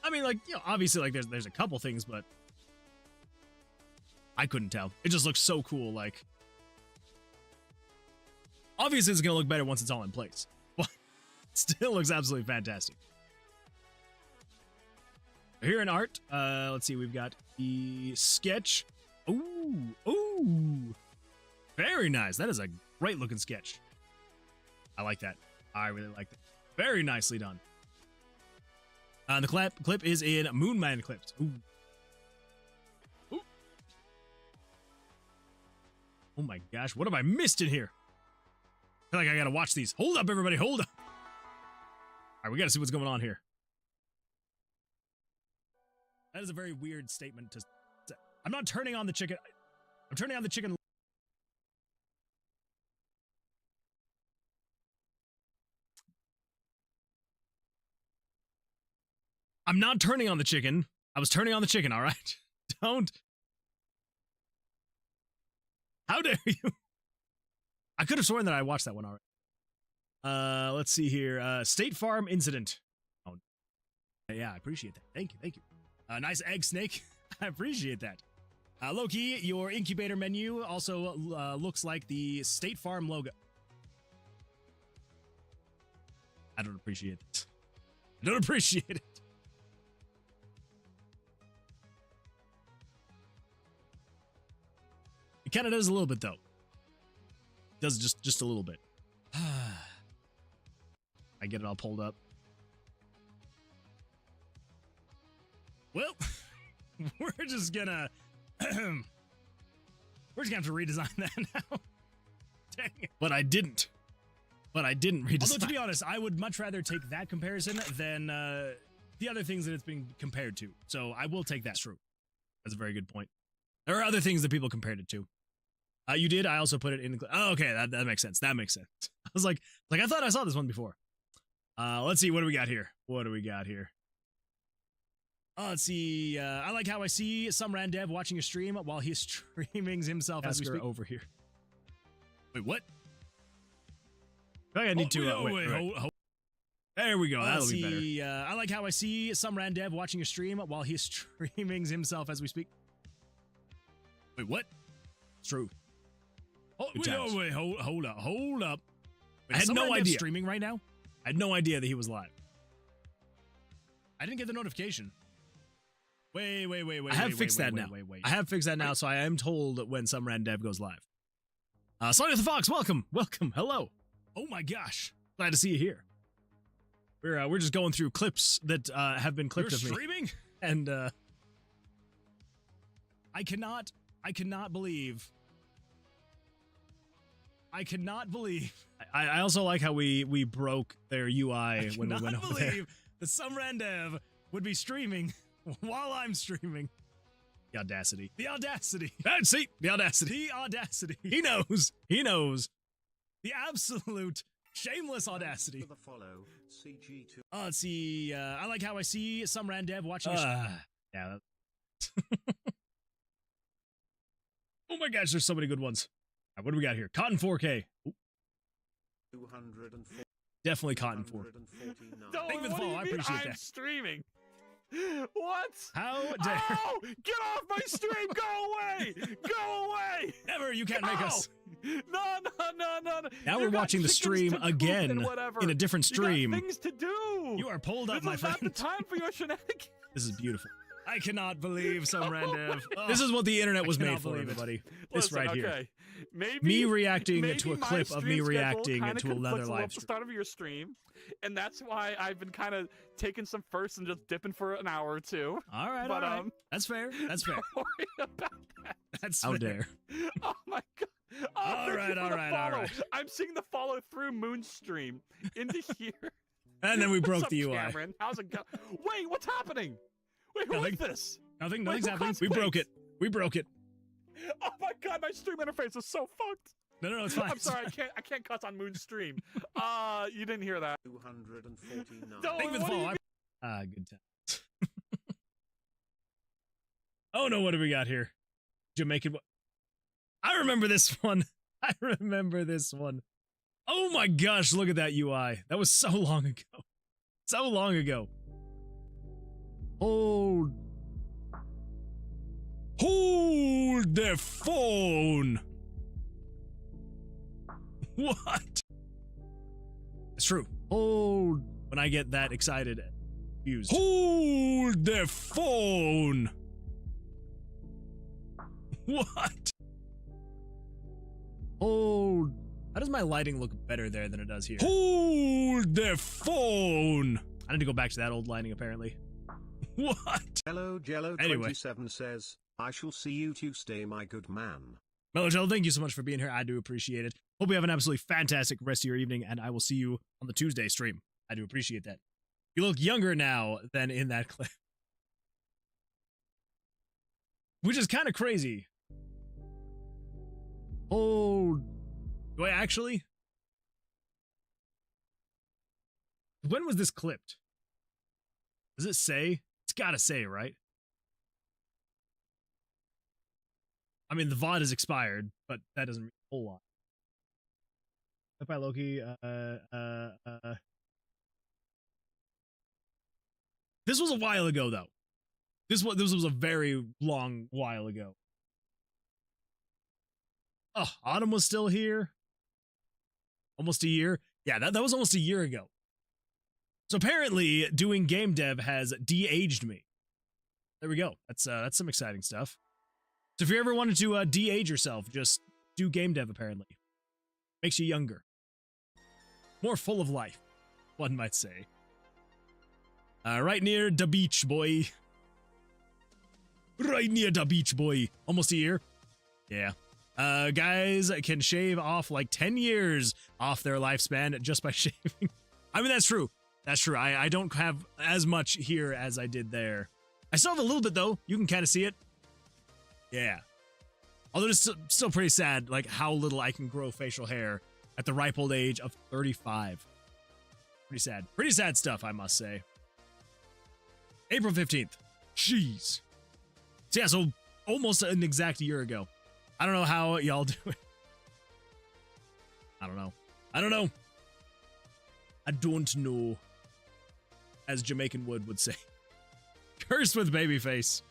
I mean, like, you know, obviously, like, there's a couple things, but I couldn't tell. It just looks so cool, like, obviously it's gonna look better once it's all in place, but it still looks absolutely fantastic. Here in art, let's see, we've got the sketch. Ooh, very nice. That is a great looking sketch. I like that. I really like that. Very nicely done. The clip is in Moonman clips. Ooh. Ooh. Oh my gosh, what have I missed in here? I feel like I gotta watch these. Hold up, everybody, hold up. All right, we gotta see what's going on here. That is a very weird statement to say. I'm not turning on the chicken. I'm turning on the chicken. I'm not turning on the chicken. I was turning on the chicken, all right? Don't. How dare you? I could have sworn that I watched that one already. Let's see here. State Farm incident. Oh, yeah, I appreciate that. Thank you, thank you. Nice egg snake. I appreciate that. Loki, your incubator menu also looks like the State Farm logo. I don't appreciate this. I don't appreciate it. kind of does a little bit though. Does just a little bit. I get it all pulled up. Well, we're just gonna have to redesign that now. Dang it. But I didn't redesign. Although to be honest, I would much rather take that comparison than the other things that it's been compared to. So I will take that. True. That's a very good point. There are other things that people compared it to. You did. I also put it in. Oh, okay. That makes sense. That makes sense. I was like I thought I saw this one before. Let's see. What do we got here? Let's see. I like how I see some random dev watching a stream while he's streaming himself as we speak. Over here. Wait, what? I need to. Wait. Hold. There we go. That'll be better. I like how I see some random dev watching a stream while he's streaming himself as we speak. Wait, what? It's true. Hold up. Wait, I had no idea. Streaming right now? I had no idea that he was live. I didn't get the notification. Wait. I have fixed that now. I have fixed that now, so I am told when some random dev goes live. Sonic the Fox, welcome. Hello. Oh my gosh. Glad to see you here. We're just going through clips that have been clipped of me. You're streaming? And I cannot believe. I also like how we broke their UI when we went over there. I cannot believe that some random dev would be streaming while I'm streaming. The audacity. The audacity. He knows. The absolute shameless audacity. For the follow, CG2. Let's see. I like how I see some random dev watching. Yeah. Oh my gosh, there's so many good ones. All right, what do we got here? Cotton 4K. Ooh. 204. Definitely Cotton 4. Thank you for the follow. I appreciate that. I'm streaming. What? How dare? Oh, get off my stream! Go away! Never! You can't make us. No. Now we're watching the stream again in a different stream. You got things to do. You are pulled up, my friend. This is not the time for your shenanigans. This is beautiful. I cannot believe some random. This is what the internet was made for, everybody. This right here. Maybe, me reacting to a clip of me reacting to another live stream. The start of your stream, and that's why I've been kind of taking some first and just dipping for an hour or two. All right, that's fair. That's fair. Don't worry about that. That's how dare. Oh my god. All right. I'm seeing the follow through Moonstream into here. And then we broke the UI. Cameron? How's it going? Wait, what's happening? Wait, who is this? Nothing's happening. We broke it. Oh my god, my stream interface is so fucked. No, it's fine. I'm sorry, I can't cuss on Moonstream. You didn't hear that. 249. Thank you for the follow. Good times. Oh no, what do we got here? Jamaican. I remember this one. Oh my gosh, look at that UI. That was so long ago. Hold the phone. What? It's true. Hold. When I get that excited, confused. Hold the phone. What? Hold. How does my lighting look better there than it does here? Hold the phone. I need to go back to that old lighting, apparently. What? Hello Jello 27 says, I shall see you Tuesday, my good man. Mellow Jello, thank you so much for being here. I do appreciate it. Hope you have an absolutely fantastic rest of your evening, and I will see you on the Tuesday stream. I do appreciate that. You look younger now than in that clip. Which is kind of crazy. Oh, do I actually? When was this clipped? Does it say? It's gotta say, right? I mean, the VOD is expired, but that doesn't mean a whole lot. Up by Loki, This was a while ago, though. This was a very long while ago. Oh, Autumn was still here. Almost a year. Yeah, that was almost a year ago. So apparently, doing game dev has de-aged me. There we go. That's some exciting stuff. So if you ever wanted to de-age yourself, just do game dev, apparently. Makes you younger. More full of life, one might say. Right near the beach, boy. Right near the beach, boy. Almost a year. Yeah. Guys can shave off like 10 years off their lifespan just by shaving. I mean, that's true. That's true. I don't have as much here as I did there. I still have a little bit, though. You can kind of see it. Yeah. Although it's still pretty sad, like, how little I can grow facial hair at the ripe old age of 35. Pretty sad. Pretty sad stuff, I must say. April 15th. Jeez. So yeah, so almost an exact year ago. I don't know how y'all do it. I don't know. I don't know. I don't know. As Jamaican Wood would say. Cursed with babyface.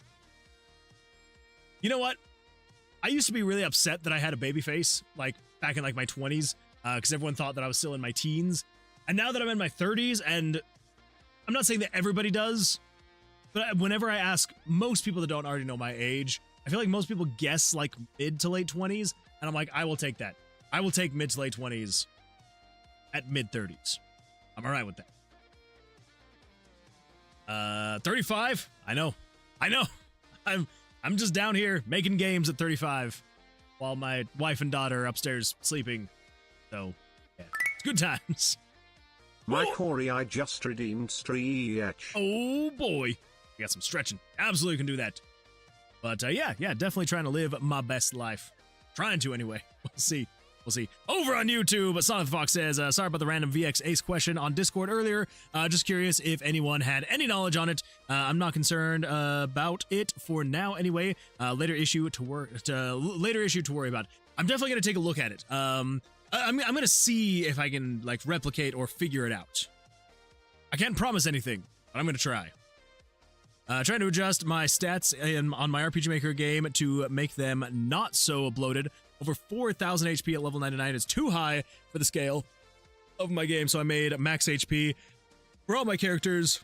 You know what? I used to be really upset that I had a babyface, like, back in, like, my 20s, because everyone thought that I was still in my teens. And now that I'm in my 30s, and I'm not saying that everybody does, but whenever I ask most people that don't already know my age, I feel like most people guess, like, mid to late 20s, and I'm like, I will take that. I will take mid to late 20s at mid 30s. I'm all right with that. 35? I know. I'm just down here making games at 35 while my wife and daughter are upstairs sleeping. So, yeah, it's good times. My Corey, I just redeemed Stretch. Oh boy, you got some stretching. Absolutely can do that. But yeah, definitely trying to live my best life. Trying to anyway. We'll see. We'll see. Over on YouTube, Sonic the Fox says, sorry about the random VX Ace question on Discord earlier. Just curious if anyone had any knowledge on it. I'm not concerned about it for now anyway. Later issue to worry about. I'm definitely going to take a look at it. I'm going to see if I can, like, replicate or figure it out. I can't promise anything, but I'm going to try. Trying to adjust my stats on my RPG Maker game to make them not so bloated. Over 4,000 HP at level 99 is too high for the scale of my game, so I made max HP for all my characters.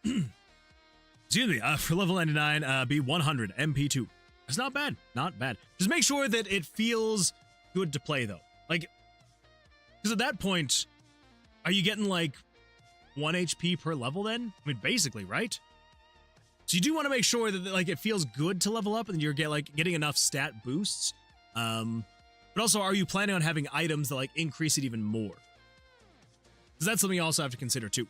Excuse me, for level 99, be 100 MP2. That's not bad, not bad. Just make sure that it feels good to play, though. Like, because at that point, are you getting like 1 HP per level then? I mean, basically, right? So you do want to make sure that, like, it feels good to level up and you're getting enough stat boosts. But also, are you planning on having items that, like, increase it even more? Because that's something you also have to consider too.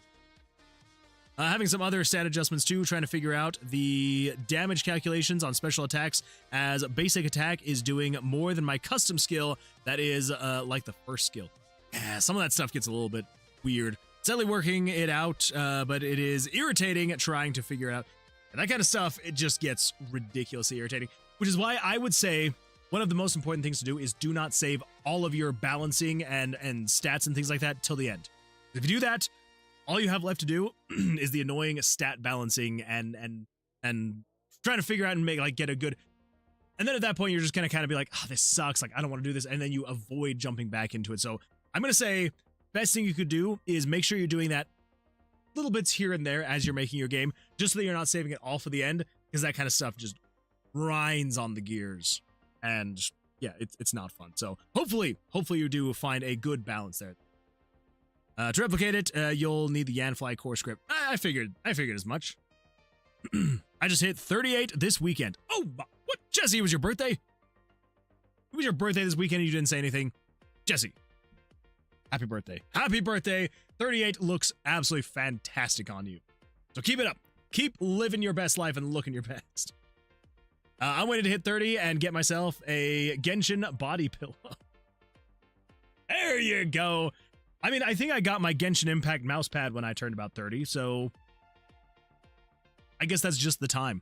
Having some other stat adjustments too, trying to figure out the damage calculations on special attacks, as basic attack is doing more than my custom skill that is like the first skill. Yeah, some of that stuff gets a little bit weird. Sadly working it out, but it is irritating trying to figure out. And that kind of stuff, it just gets ridiculously irritating, which is why I would say one of the most important things to do is do not save all of your balancing and stats and things like that till the end. If you do that, all you have left to do is the annoying stat balancing and trying to figure out and get a good. And then at that point, you're just gonna kind of be like, oh, this sucks. Like, I don't want to do this. And then you avoid jumping back into it. So I'm gonna say best thing you could do is make sure you're doing that little bits here and there as you're making your game, just so that you're not saving it all for the end, because that kind of stuff just grinds on the gears. And yeah, it's not fun. So hopefully you do find a good balance there. To replicate it, you'll need the Yanfly core script. I figured as much. I just hit 38 this weekend. Oh, what? Jesse, it was your birthday? It was your birthday this weekend and you didn't say anything? Jesse, happy birthday. Happy birthday. 38 looks absolutely fantastic on you. So keep it up. Keep living your best life and looking your best. I'm waiting to hit 30 and get myself a Genshin body pillow. There you go. I mean, I think I got my Genshin Impact mousepad when I turned about 30, so I guess that's just the time.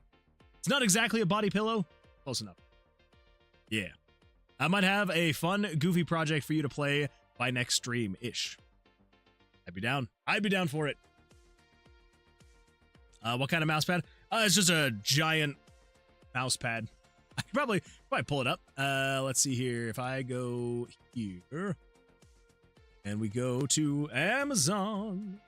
It's not exactly a body pillow. Close enough. Yeah. I might have a fun, goofy project for you to play by next stream-ish. I'd be down. I'd be down for it. What kind of mousepad? It's just a giant mousepad. I could probably pull it up. Let's see here. If I go here and we go to Amazon,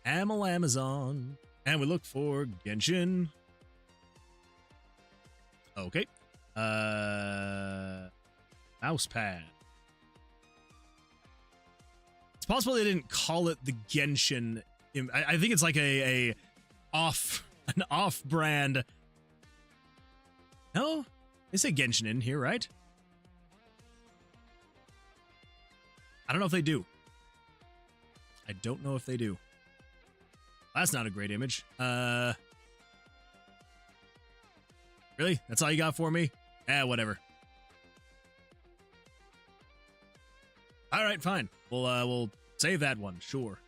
and we look for Genshin Okay. Mouse pad. It's possible they didn't call it the Genshin. I think it's like an off-brand. No, they say Genshin in here, right? I don't know if they do. I don't know if they do. That's not a great image. Really? That's all you got for me? Whatever. All right, fine. We'll save that one. Sure.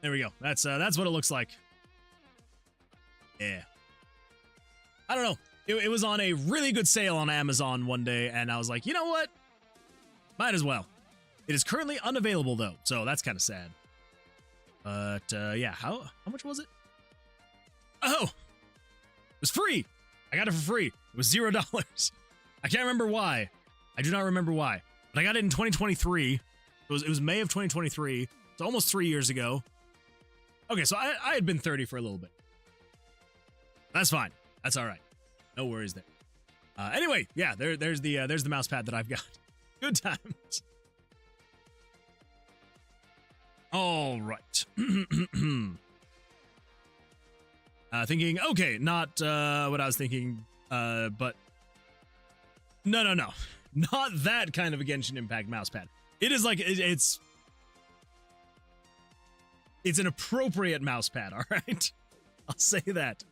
There we go. That's what it looks like. Yeah. I don't know. It was on a really good sale on Amazon one day, and I was like, you know what? Might as well. It is currently unavailable though, so that's kind of sad. But yeah, how much was it? Oh, it was free. I got it for free. It was $0. I can't remember why. I do not remember why. But I got it in 2023. It was May of 2023. It's almost 3 years ago. Okay, so I had been 30 for a little bit. That's fine. That's all right. No worries there. Anyway, yeah, there's the mouse pad that I've got. Good times. All right. Thinking, okay, not what I was thinking, but no. Not that kind of a Genshin Impact mousepad. It is like, it's an appropriate mousepad, all right? I'll say that.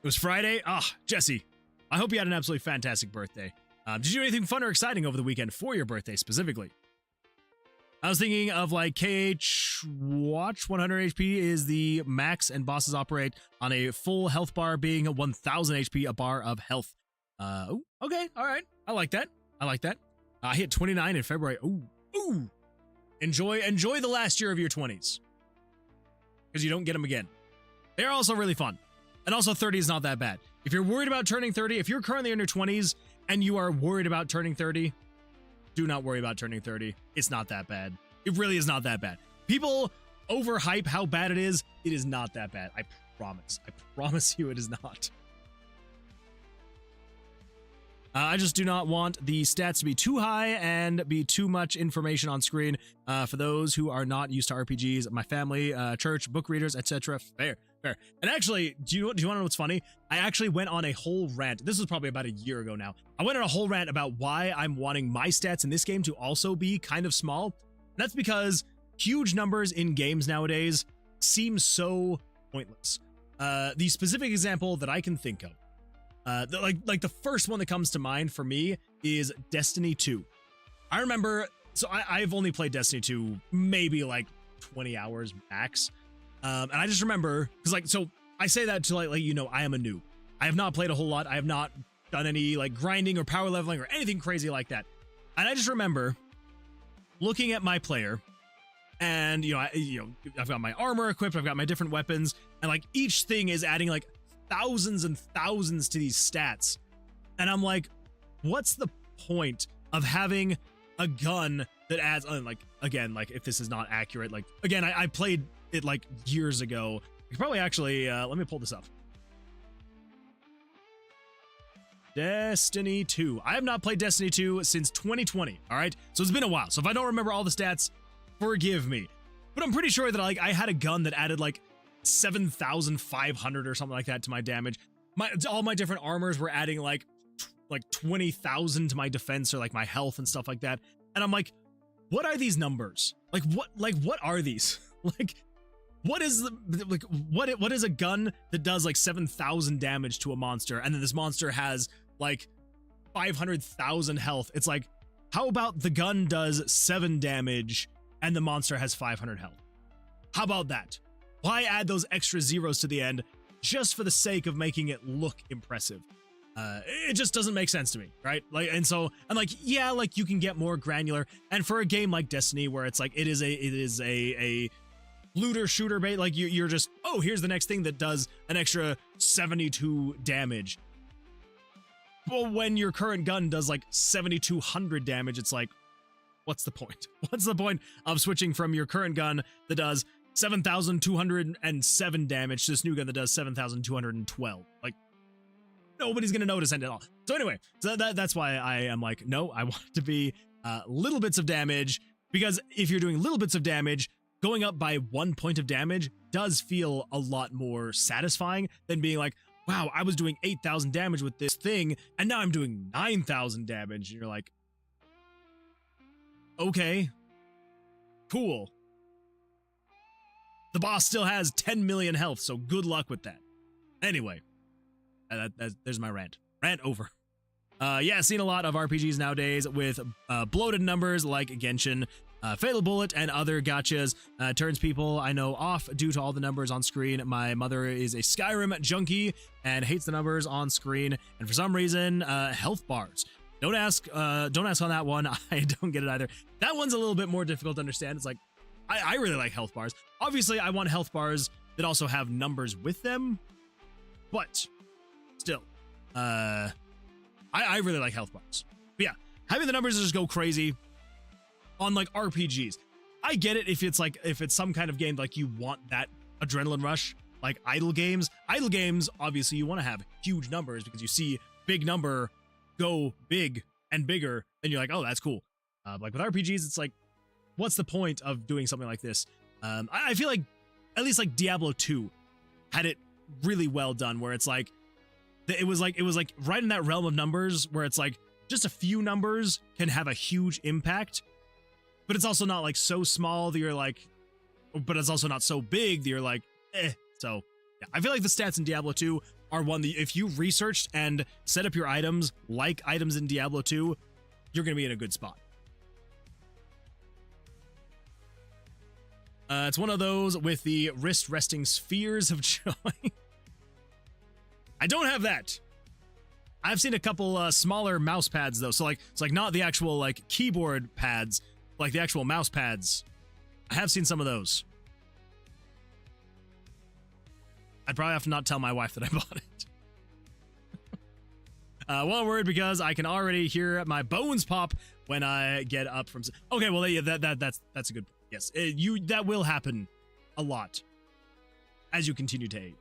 It was Friday. Jesse, I hope you had an absolutely fantastic birthday. Did you do anything fun or exciting over the weekend for your birthday specifically? I was thinking of like KH Watch 100 HP is the max and bosses operate on a full health bar being 1000 HP, a bar of health. Okay, all right. I like that. I hit 29 in February. Ooh. Enjoy the last year of your 20s. Because you don't get them again. They're also really fun. And also 30 is not that bad. If you're worried about turning 30, if you're currently in your 20s and you are worried about turning 30, do not worry about turning 30. It's not that bad. It really is not that bad. People overhype how bad it is. It is not that bad. I promise. I promise you it is not. I just do not want the stats to be too high and be too much information on screen. For those who are not used to RPGs, my family, church, book readers, etc. Fair. And actually, do you want to know what's funny? I actually went on a whole rant. This was probably about a year ago now. I went on a whole rant about why I'm wanting my stats in this game to also be kind of small. And that's because huge numbers in games nowadays seem so pointless. The specific example that I can think of, like the first one that comes to mind for me is Destiny 2. I remember, so I've only played Destiny 2 maybe like 20 hours max. And I just remember, because so I say that to let you know I am a noob. I have not played a whole lot. I have not done any like grinding or power leveling or anything crazy like that. And I just remember looking at my player, and I've got my armor equipped, I've got my different weapons, and like each thing is adding like thousands and thousands to these stats. And I'm like, what's the point of having a gun that adds again, if this is not accurate, again, I played it like years ago. You probably actually let me pull this up. Destiny 2. I have not played Destiny 2 since 2020. All right, so it's been a while. So if I don't remember all the stats, forgive me. But I'm pretty sure that I had a gun that added like 7,500 or something like that to my damage. All my different armors were adding like 20,000 to my defense or like my health and stuff like that. And I'm like, what are these numbers? What are these? What is what is a gun that does like 7,000 damage to a monster, and then this monster has like 500,000 health? It's like, how about the gun does 7 damage and the monster has 500 health? How about that? Why add those extra zeros to the end just for the sake of making it look impressive? It just doesn't make sense to me, right? And so I'm like, yeah, you can get more granular. And for a game like Destiny, where it's like it is a looter shooter bait, you're just, oh, here's the next thing that does an extra 72 damage. Well, when your current gun does like 7,200 damage, it's like, what's the point? What's the point of switching from your current gun that does 7,207 damage to this new gun that does 7,212? nobody's gonna notice it at all. So anyway, so that's why I am like, no, I want it to be little bits of damage, because if you're doing little bits of damage, going up by 1 point of damage does feel a lot more satisfying than being like, wow, I was doing 8,000 damage with this thing, and now I'm doing 9,000 damage. And you're like, okay, cool. The boss still has 10 million health, so good luck with that. Anyway, there's my rant. Rant over. Yeah, seen a lot of RPGs nowadays with bloated numbers like Genshin, Fatal Bullet, and other gachas. Turns people I know off due to all the numbers on screen. My mother is a Skyrim junkie and hates the numbers on screen, and for some reason, health bars. Don't ask on that one. I don't get it either. That one's a little bit more difficult to understand. It's like, I really like health bars. Obviously, I want health bars that also have numbers with them, but still, I really like health bars. But yeah, having the numbers just go crazy on like RPGs. I get it if it's some kind of game like you want that adrenaline rush, like idle games. Idle games, obviously, you want to have huge numbers because you see big number go big and bigger, and you're like, oh, that's cool. Like with RPGs, it's like, what's the point of doing something like this? I feel like at least like Diablo 2 had it really well done, where it's like it was like right in that realm of numbers where it's like just a few numbers can have a huge impact, but it's also not like so small that you're like, but it's also not so big that you're like, eh. So yeah, I feel like the stats in Diablo 2 are one that if you researched and set up your items like items in Diablo 2, you're gonna be in a good spot. It's one of those with the wrist resting spheres of joy. I don't have that. I've seen a couple smaller mouse pads though, so like it's like not the actual like keyboard pads, like the actual mouse pads. I have seen some of those. I'd probably have to not tell my wife that I bought it. Well, worried because I can already hear my bones pop when I get up from. Okay, well yeah, that's a good. Yes, that will happen a lot as you continue to age.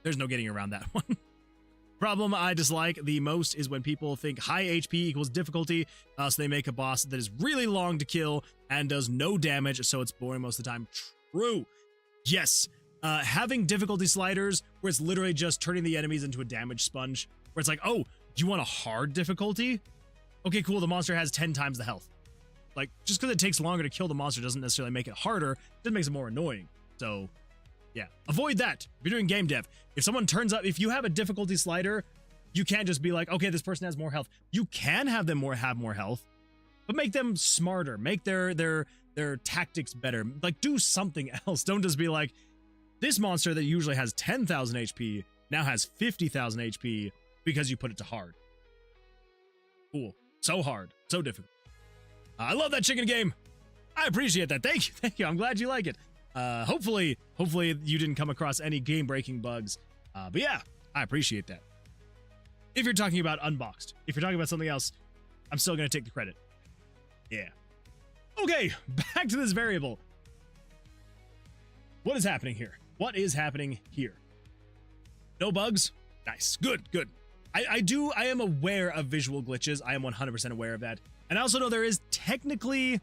There's no getting around that one. Problem I dislike the most is when people think high HP equals difficulty, so they make a boss that is really long to kill and does no damage, so it's boring most of the time. True. Yes. Having difficulty sliders where it's literally just turning the enemies into a damage sponge, where it's like, oh, you want a hard difficulty? Okay, cool, the monster has 10 times the health. Like, just because it takes longer to kill the monster doesn't necessarily make it harder, it just makes it more annoying. So, yeah. Avoid that if you're doing game dev. If someone turns up, if you have a difficulty slider, you can't just be like, okay, this person has more health. You can have them have more health, but make them smarter. Make their tactics better. Like, do something else. Don't just be like, this monster that usually has 10,000 HP now has 50,000 HP because you put it to hard. Cool. So hard. So difficult. I love that chicken game. I appreciate that. Thank you. I'm glad you like it. Hopefully you didn't come across any game-breaking bugs. But yeah, I appreciate that. If you're talking about unboxed, if you're talking about something else, I'm still going to take the credit. Yeah. Okay, back to this variable. What is happening here? What is happening here? No bugs? Nice. Good. I am aware of visual glitches. I am 100% aware of that. And I also know there is technically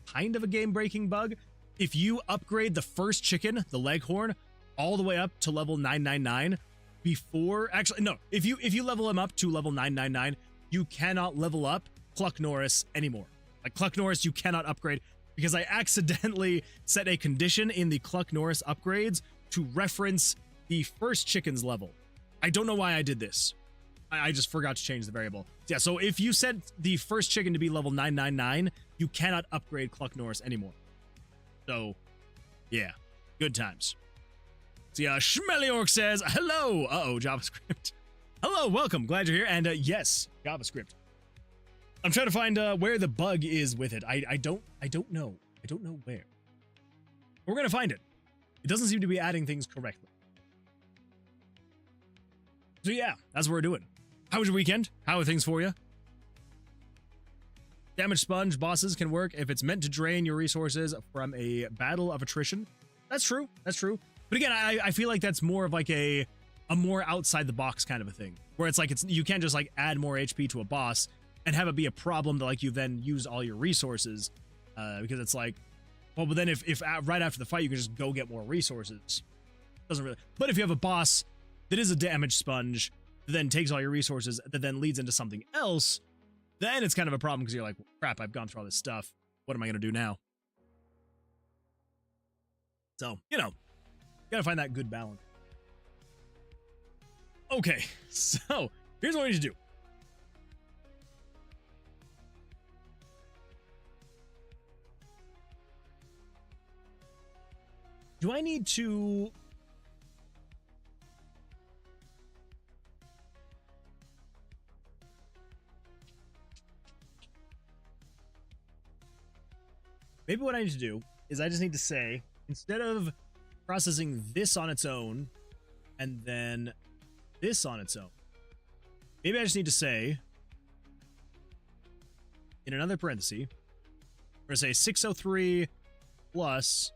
kind of a game-breaking bug. If you upgrade the first chicken, the leghorn, all the way up to level 999 before... Actually, no. If you level him up to level 999, you cannot level up Cluck Norris anymore. Like, Cluck Norris, you cannot upgrade because I accidentally set a condition in the Cluck Norris upgrades to reference the first chicken's level. I don't know why I did this. I just forgot to change the variable. Yeah, so if you set the first chicken to be level 999, you cannot upgrade Cluck Norris anymore. So, yeah, good times. So yeah, Schmeliork says, hello. Uh-oh, JavaScript. Hello, welcome. Glad you're here. And yes, JavaScript. I'm trying to find where the bug is with it. I don't know. I don't know where. We're going to find it. It doesn't seem to be adding things correctly. So yeah, that's what we're doing. How was your weekend? How are things for you? Damage sponge bosses can work if it's meant to drain your resources from a battle of attrition. That's true. That's true. But again, I feel like that's more of like a a more outside the box kind of a thing, where it's like you can't just like add more HP to a boss and have it be a problem that like you then use all your resources, because it's like, well, but then if right after the fight you can just go get more resources, doesn't really. But if you have a boss that is a damage sponge that then takes all your resources that then leads into something else, then it's kind of a problem because you're like, well, crap, I've gone through all this stuff. What am I gonna do now? So, you know, gotta find that good balance. Okay, so here's what we need to do. Do I need to... Maybe what I need to do is I just need to say, instead of processing this on its own and then this on its own, maybe I just need to say, in another parenthesis, we're going to say 603 plus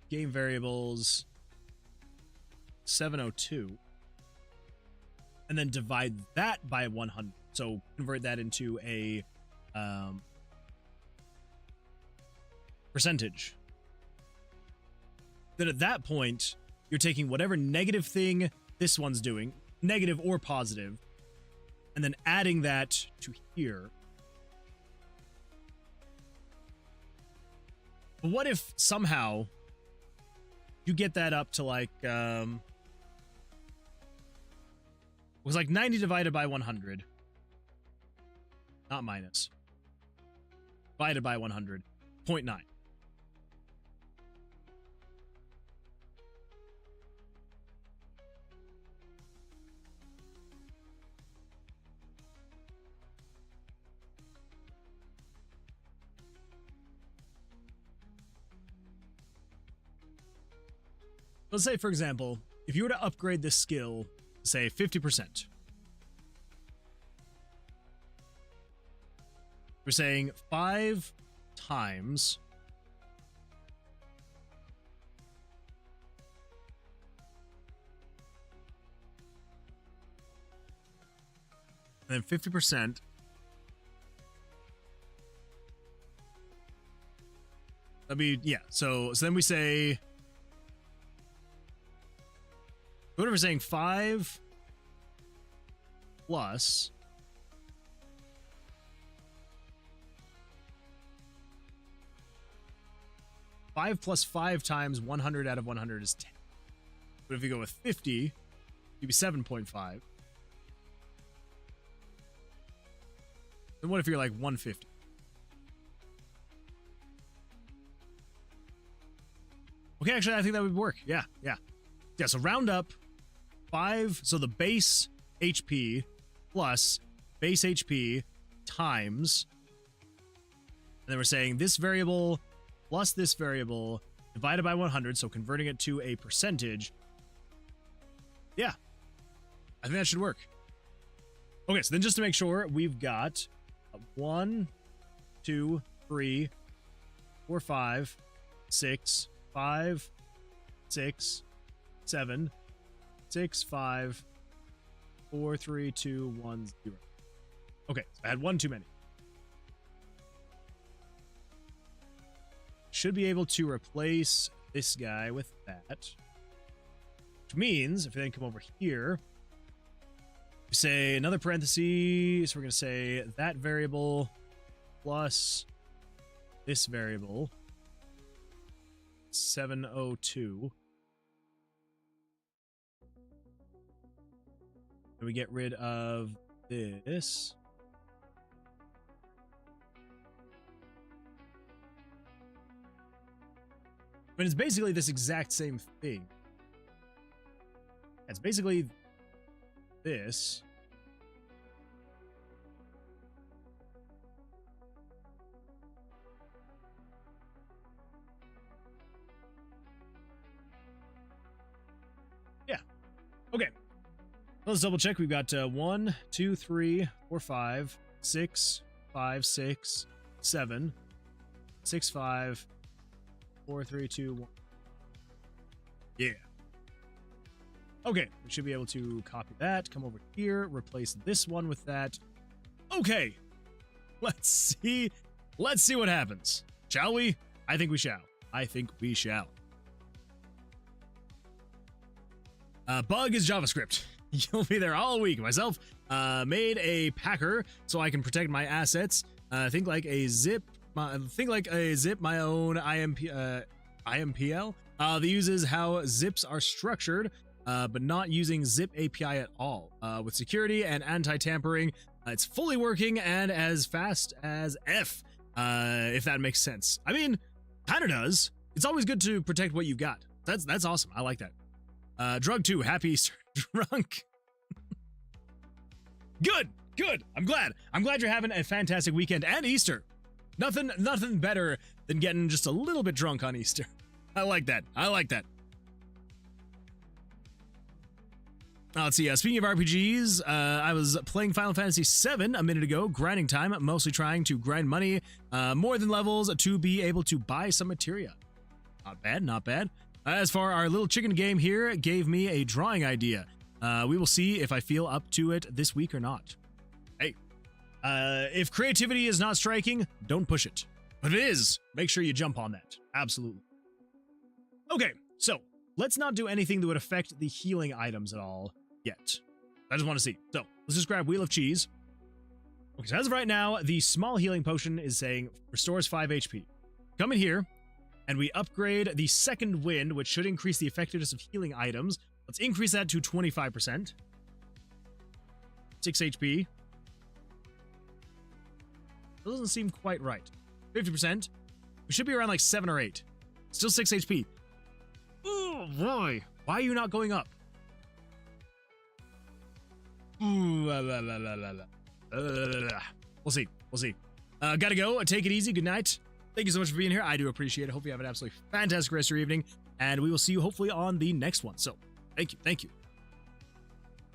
game variables 702, and then divide that by 100. So convert that into a percentage. Then at that point, you're taking whatever negative thing this one's doing, negative or positive, and then adding that to here. But what if somehow you get that up to like, it was like 90 divided by 100. Not minus. Divided by 100. 0.9. Let's say, for example, if you were to upgrade this skill, say 50%, we're saying 5 times and then 50%. That'd be, yeah. So then we say, whatever we're saying, 5 plus 5 plus 5 times 100 out of 100 is 10. But if you go with 50, you'd be 7.5. Then what if you're like 150? Okay, actually, I think that would work. Yeah. Yeah, so round up 5, so the base HP plus base HP times, and then we're saying this variable plus this variable divided by 100, so converting it to a percentage. Yeah, I think that should work. Okay, so then just to make sure, we've got 1, 2, 3, 4, 5, 6, 5, 6, 7, 6, 5, 4, 3, 2, 1, 0. Okay, so I had 1 too many. Should be able to replace this guy with that. Which means, if we then come over here, we say another parenthesis, so we're going to say that variable plus this variable, 702. And we get rid of this. But it's basically this exact same thing. It's basically this. Yeah. Okay. Let's double check. We've got 1, 2, 3, 4, 5, 6, 5, 6, 7, 6, 5, 4, 3, 2, 1. Yeah. Okay, we should be able to copy that, come over here, replace this one with that. Okay, let's see what happens. Shall we? I think we shall. I think we shall. Bug is JavaScript. You'll be there all week. Myself made a packer so I can protect my assets. Think like a zip my own IMPL that uses how zips are structured, but not using zip API at all. With security and anti-tampering, it's fully working and as fast as F, if that makes sense. I mean, kind of does. It's always good to protect what you've got. That's awesome. I like that. Drug 2, happy Easter. Drunk. Good. I'm glad you're having a fantastic weekend and Easter. Nothing better than getting just a little bit drunk on Easter. I like that. Let's see. Speaking of RPGs, I was playing Final Fantasy VII a minute ago, grinding time, mostly trying to grind money more than levels to be able to buy some materia. Not bad. As for our little chicken game here, gave me a drawing idea. We will see if I feel up to it this week or not. Hey, if creativity is not striking, don't push it. But if it is, make sure you jump on that. Absolutely. Okay, so let's not do anything that would affect the healing items at all yet. I just want to see. So let's just grab Wheel of Cheese. Okay, so as of right now, the small healing potion is saying restores 5 HP. Come in here, and we upgrade the second wind, which should increase the effectiveness of healing items. Let's increase that to 25%. 6 HP. That doesn't seem quite right. 50%. We should be around like 7 or 8. Still 6 HP. Oh boy. Why are you not going up? Ooh, We'll see. Gotta go. Take it easy. Good night. Thank you so much for being here. I do appreciate it. Hope you have an absolutely fantastic rest of your evening. And we will see you hopefully on the next one. So, thank you.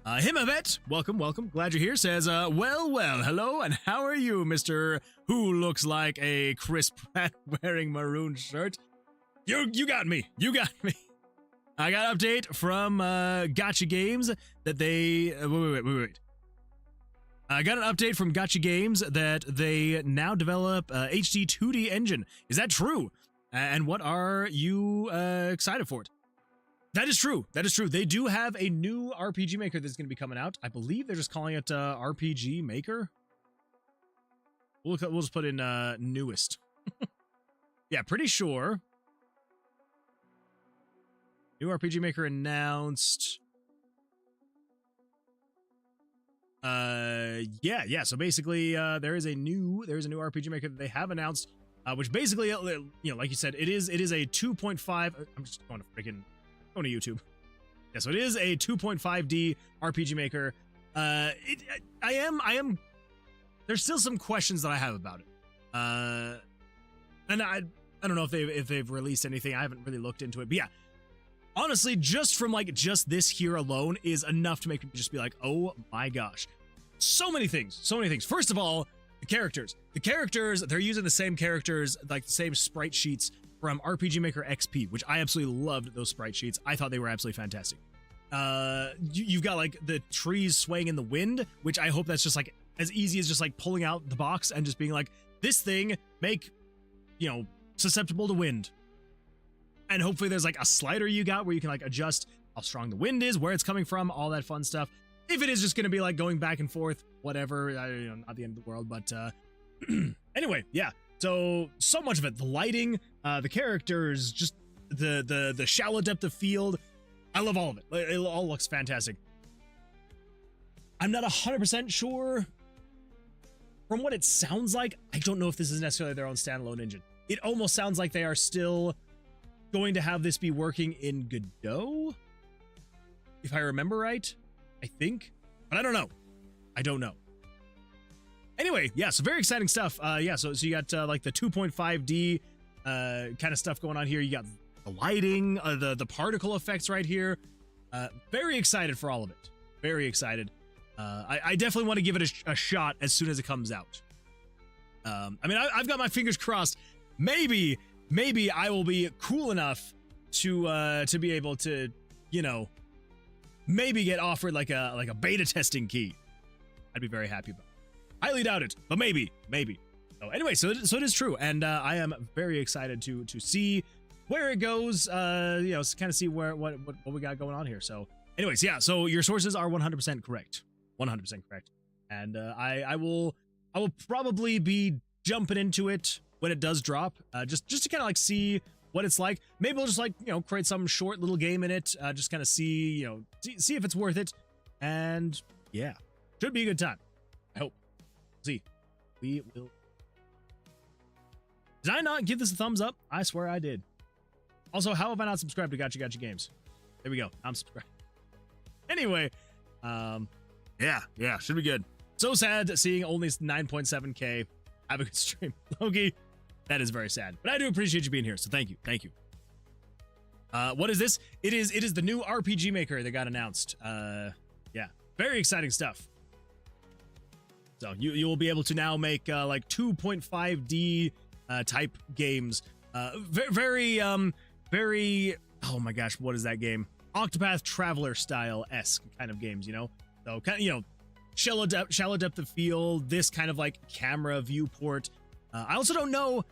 Himavet, welcome. Glad you're here. Says, well, hello, and how are you, Mr. Who looks like a Chris Pratt wearing maroon shirt? You got me. I got an update from Gacha Games that they... wait. I got an update from Gacha Games that they now develop HD 2D engine. Is that true? And what are you excited for it? That is true. They do have a new RPG Maker that's going to be coming out. I believe they're just calling it RPG Maker. We'll just put in newest. Yeah, pretty sure. New RPG Maker announced. Yeah. So basically, there is a new RPG Maker that they have announced, which basically, like you said, it is a 2.5. I'm just going to YouTube. Yeah, so it is a 2.5D RPG Maker. I am. There's still some questions that I have about it. And I don't know if they've released anything. I haven't really looked into it, but yeah. Honestly, just from just this here alone is enough to make me just be like, oh my gosh. So many things. First of all, the characters. They're using the same characters, like the same sprite sheets from RPG Maker XP, which I absolutely loved those sprite sheets. I thought they were absolutely fantastic. You've got the trees swaying in the wind, which I hope that's just as easy as just pulling out the box and just being like, this thing make, susceptible to wind. And hopefully there's a slider you got where you can adjust how strong the wind is, where it's coming from, all that fun stuff. If it is just going to be going back and forth, whatever, not the end of the world, but anyway, yeah. So much of it, the lighting, the characters, just the shallow depth of field. I love all of it. It all looks fantastic. I'm not 100% sure. From what it sounds like, I don't know if this is necessarily their own standalone engine. It almost sounds like they are still going to have this be working in Godot, if I remember right, I think, but I don't know. Anyway, yeah, so very exciting stuff. Yeah, so you got the 2.5D kind of stuff going on here. You got the lighting, the particle effects right here. Very excited for all of it. Very excited. I definitely want to give it a shot as soon as it comes out. I mean, I've got my fingers crossed. Maybe I will be cool enough to be able to, maybe get offered like a beta testing key. I'd be very happy about it. Highly doubt it, but maybe. So anyway, so it is true, and I am very excited to see where it goes. You know, kind of see what we got going on here. So, anyways, yeah. So your sources are 100% correct, 100% correct, and I will probably be jumping into it when it does drop, just to kind of like see what it's like. Maybe we'll just like, you know, create some short little game in it, just kind of see, you know, see if it's worth it, and yeah, should be a good time. I hope. See, we will. Did I not give this a thumbs up? I swear I did. Also, how have I not subscribed to Gotcha Games? There we go. I'm subscribed. Anyway, yeah, should be good. So sad seeing only 9.7K. Have a good stream, Loki. That is very sad, but I do appreciate you being here. So thank you. What is this? It is the new RPG Maker that got announced. Yeah, very exciting stuff. So you will be able to now make like 2.5D type games. Very. Oh my gosh, what is that game? Octopath Traveler style-esque kind of games, you know. So kind of, you know, shallow depth of field. This kind of like camera viewport. I also don't know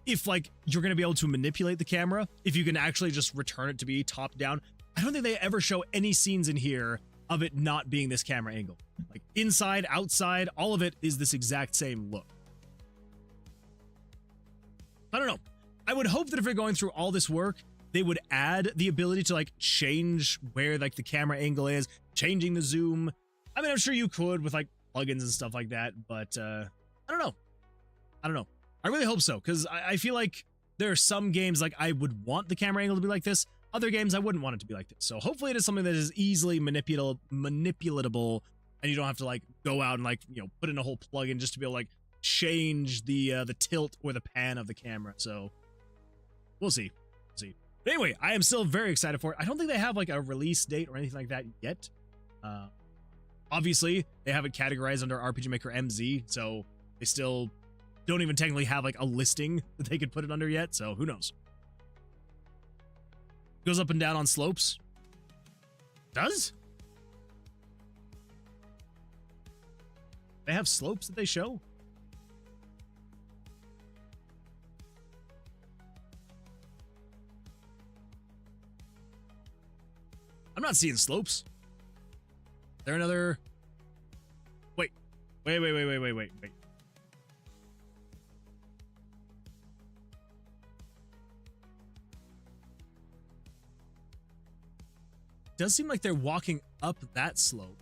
if like you're gonna be able to manipulate the camera, if you can actually just return it to be top down. I don't think they ever show any scenes in here of it not being this camera angle. Like inside, outside, all of it is this exact same look. I don't know. I would hope that if you're going through all this work, they would add the ability to like change where like the camera angle is, changing the zoom. I mean, I'm sure you could with like plugins and stuff like that, but I don't know. I really hope so, because I feel like there are some games like I would want the camera angle to be like this. Other games I wouldn't want it to be like this. So hopefully it is something that is easily manipulatable, and you don't have to like go out and like, you know, put in a whole plugin just to be able to like change the tilt or the pan of the camera. So we'll see. But anyway, I am still very excited for it. I don't think they have like a release date or anything like that yet. Obviously, they have it categorized under RPG Maker MZ, so they still don't even technically have like a listing that they could put it under yet, so who knows. Goes up and down on slopes. Does? They have slopes that they show? I'm not seeing slopes. Is there another? Wait. Does seem like they're walking up that slope.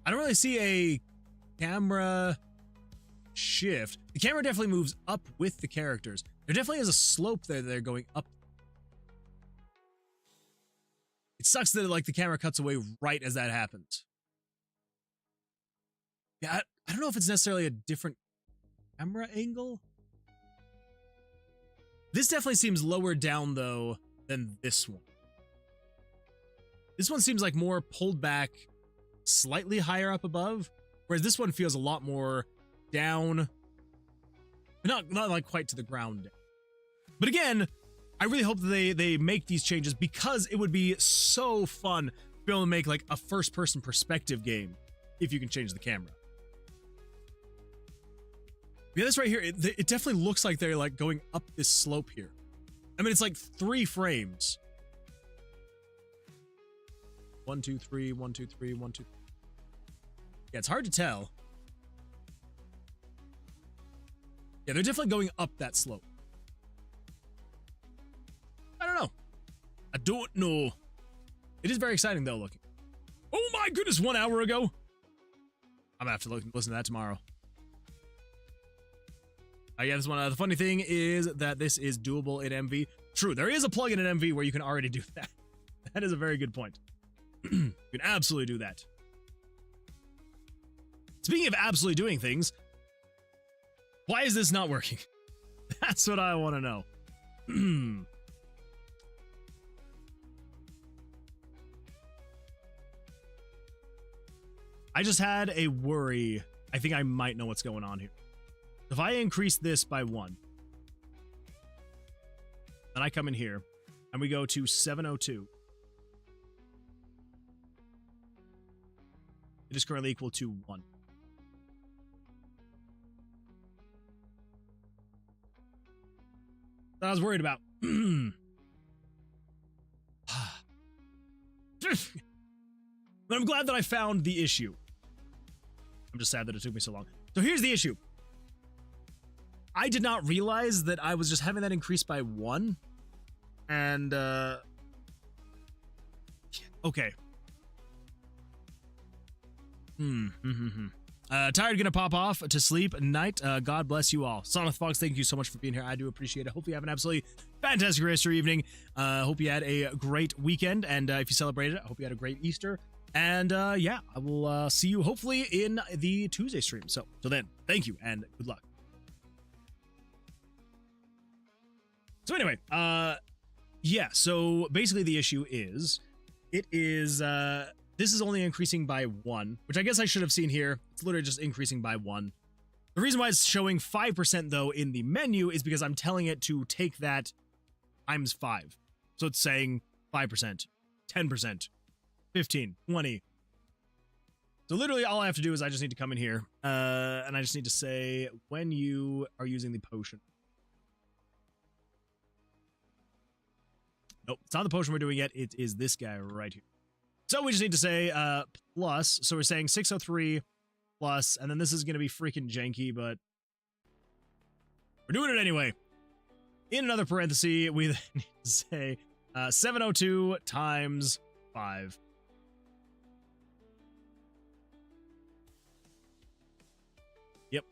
I don't really see a camera shift. The camera definitely moves up with the characters. There definitely is a slope there that they're going up. It sucks that like the camera cuts away right as that happens. Yeah, I don't know if it's necessarily a different camera angle. This definitely seems lower down though than this one. This one seems like more pulled back, slightly higher up above, whereas this one feels a lot more down, but not like quite to the ground. But again, I really hope that they make these changes, because it would be so fun to be able to make like a first-person perspective game if you can change the camera. Yeah, this right here, it definitely looks like they're like going up this slope here. I mean, it's like 3 frames. 1, 2, 3, 1, 2, 3, 1, 2. Yeah, it's hard to tell. Yeah, they're definitely going up that slope. I don't know. It is very exciting though, looking. Oh my goodness, 1 hour ago. I'm gonna have to listen to that tomorrow. Yeah, this one. The funny thing is that this is doable in MV. True, there is a plugin in MV where you can already do that. That is a very good point. You can absolutely do that. Speaking of absolutely doing things, why is this not working? That's what I want to know. I just had a worry. I think I might know what's going on here. If I increase this by 1, then I come in here and we go to 702. It is currently equal to 1. That I was worried about. But I'm glad that I found the issue. I'm just sad that it took me so long. So here's the issue. I did not realize that I was just having that increase by 1. And, okay. Tired, gonna pop off to sleep. Night. God bless you all. Soneth Fox, thank you so much for being here. I do appreciate it. Hope you have an absolutely fantastic rest of your evening. Hope you had a great weekend. And if you celebrated it, I hope you had a great Easter. And yeah, I will see you hopefully in the Tuesday stream. So till then, thank you and good luck. So anyway, yeah, so basically the issue is, it is, this is only increasing by 1, which I guess I should have seen here. It's literally just increasing by 1. The reason why it's showing 5% though in the menu is because I'm telling it to take that times 5. So it's saying 5%, 10%, 15, 20. So literally all I have to do is I just need to come in here, and I just need to say when you are using the potion. Nope, it's not the potion we're doing yet. It is this guy right here. So we just need to say plus. So we're saying 603 plus, and then this is going to be freaking janky, but we're doing it anyway. In another parenthesis, we then need to say 702 times 5. Yep.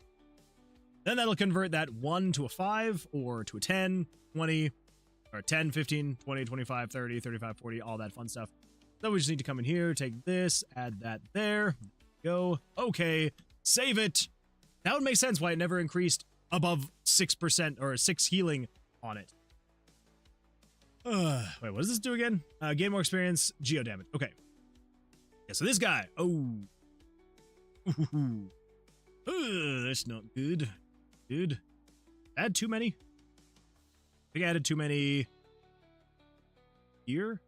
Then that'll convert that 1 to a 5 or to a 10, 20, or 10, 15, 20, 25, 30, 35, 40, all that fun stuff. So we just need to come in here, take this, add that there, go, okay, save it. That would make sense why it never increased above 6% or 6 healing on it. Wait, what does this do again? Gain more experience, geo damage. Okay. Yeah, so this guy, that's not good. Dude, add too many? I think I added too many here.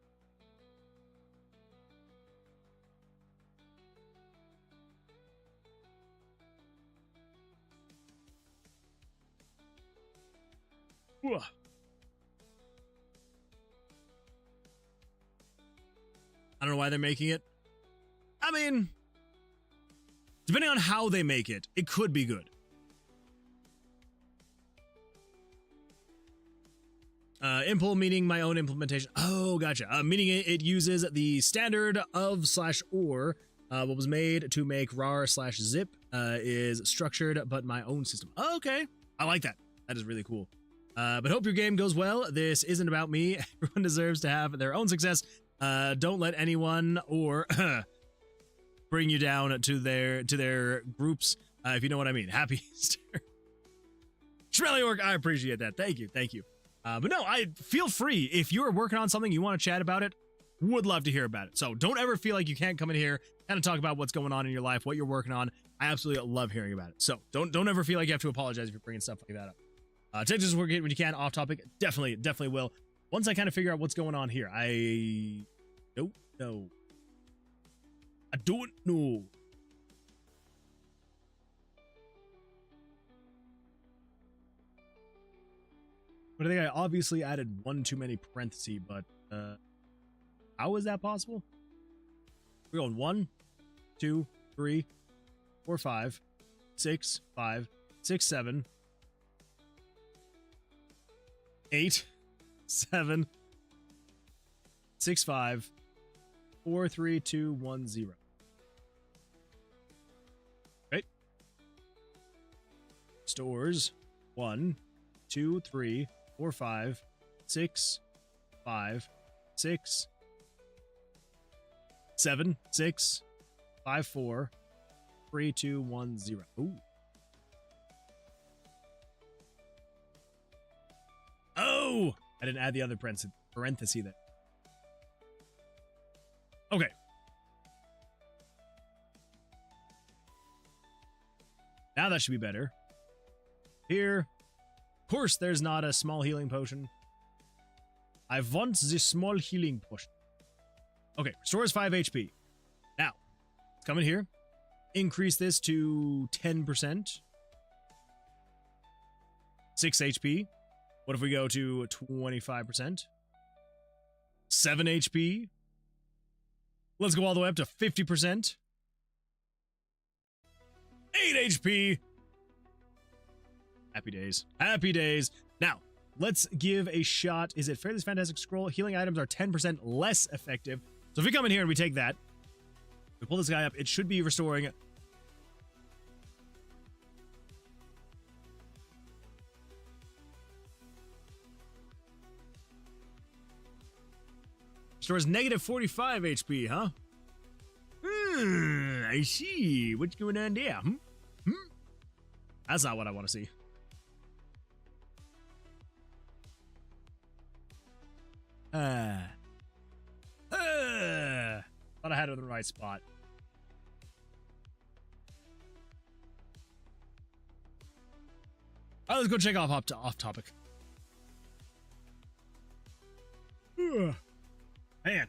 Whoa. I don't know why they're making it. I mean, depending on how they make it, it could be good. Impl meaning my own implementation. Oh, gotcha. Meaning it uses the standard of /or. What was made to make rar/zip is structured, but my own system. Okay. I like that. That is really cool. But hope your game goes well. This isn't about me. Everyone deserves to have their own success. Don't let anyone or bring you down to their groups, if you know what I mean. Happy Easter. Shmeliorg, I appreciate that. Thank you. Thank you. But no, I feel free. If you're working on something, you want to chat about it, would love to hear about it. So don't ever feel like you can't come in here, kind of talk about what's going on in your life, what you're working on. I absolutely love hearing about it. So don't ever feel like you have to apologize if you're bringing stuff like that up. Take this work when you can, off topic. Definitely will. Once I kind of figure out what's going on here, I don't know. I don't know. But I think I obviously added one too many parentheses, but how is that possible? We're going 1, 2, 3, 4, 5, 6, 5, 6, 7, 8, 7, 6, 5, 4, 3, 2, 1, 0. Right? Stores 1, 2, 3, 4, 5, 6, 5, 6, 7, 6, 5, 4, 3, 2, 1, 0. Ooh. Oh! I didn't add the other parenthesis there. Okay. Now that should be better. Here. Of course, there's not a small healing potion. I want the small healing potion. Okay, restores 5 HP. Now, let's come in here. increase this to 10%. 6 HP. What if we go to 25%? 7 HP. Let's go all the way up to 50%. 8 HP. Happy days. Happy days. Now, let's give a shot. Is it Fairly's Fantastic Scroll? Healing items are 10% less effective. So if we come in here and we take that, we pull this guy up, it should be restoring. Restores negative 45 HP, huh? I see. What's going on there? That's not what I want to see. Thought I had it in the right spot. All right, let's go check off topic. Man.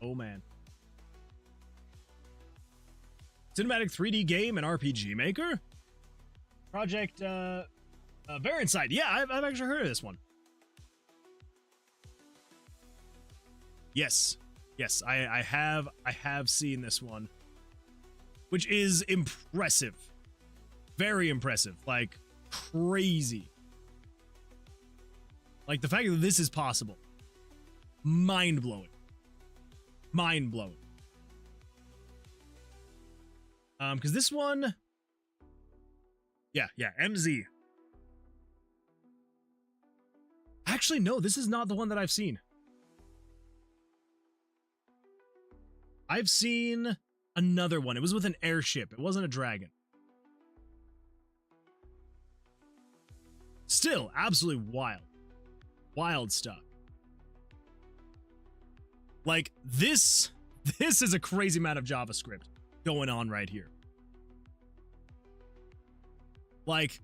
Oh, man. Cinematic 3D game and RPG maker? Project, Verinside. Yeah, I've actually heard of this one. Yes. Yes, I have seen this one. Which is impressive. Very impressive. Like, crazy. Like, the fact that this is possible. Mind-blowing. Mind-blowing. Because this one... Yeah, MZ. Actually, no, this is not the one that I've seen. I've seen another one. It was with an airship. It wasn't a dragon. Still, absolutely wild. Wild stuff. Like, this is a crazy amount of JavaScript going on right here. Like,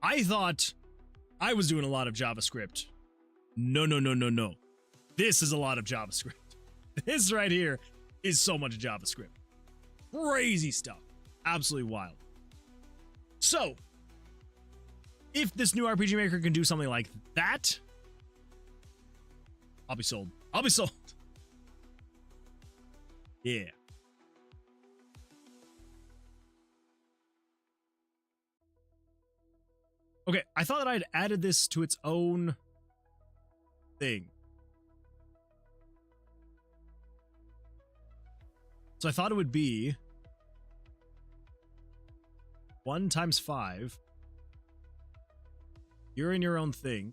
I thought I was doing a lot of JavaScript. No. This is a lot of JavaScript. This right here is so much JavaScript. Crazy stuff. Absolutely wild. So, if this new RPG Maker can do something like that, I'll be sold. I'll be sold. Yeah. Okay, I thought that I'd added this to its own thing. So I thought it would be 1 times 5. You're in your own thing.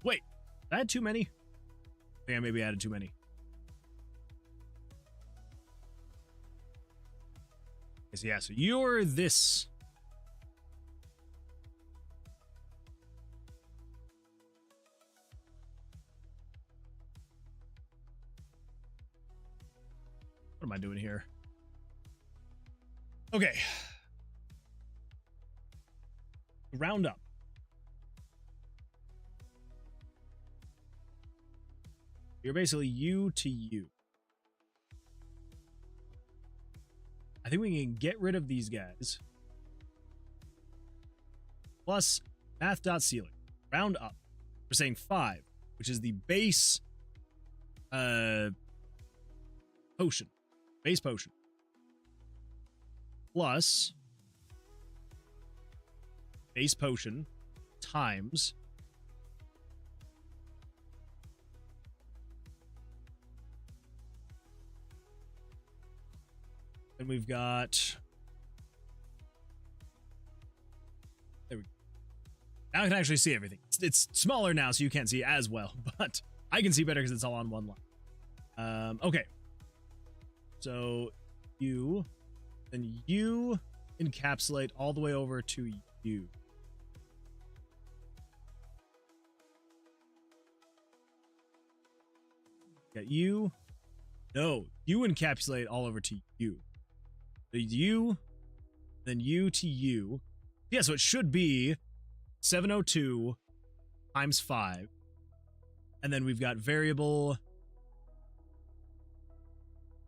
Wait, did I add too many? I think I maybe added too many. Yeah, so you're this. What am I doing here? Okay. Round up. You're basically you to you. I think we can get rid of these guys. Plus math.ceiling. Round up. We're saying 5, which is the base potion. Base potion. Plus base potion times and we've got, there we go. Now I can actually see everything. It's smaller now, so you can't see as well, but I can see better because it's all on one line. Okay. So you, then you encapsulate all the way over to you. Got you. No, you encapsulate all over to you. So you, then you to you. Yeah, so it should be 702 times 5. And then we've got variable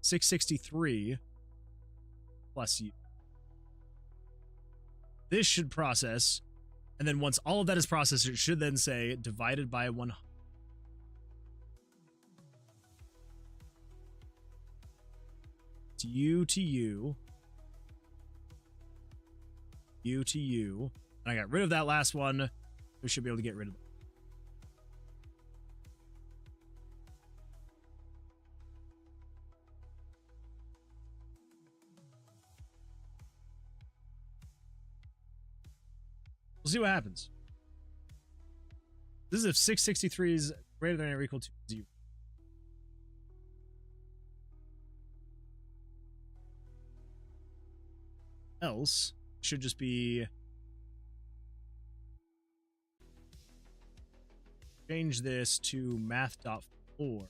663 plus U. This should process, and then once all of that is processed, it should then say divided by 100. It's U to U. U to U. And I got rid of that last one. We should be able to get rid of it. We'll see what happens. This is if 663 is greater than or equal to 0. Else, it should just be... change this to math.4.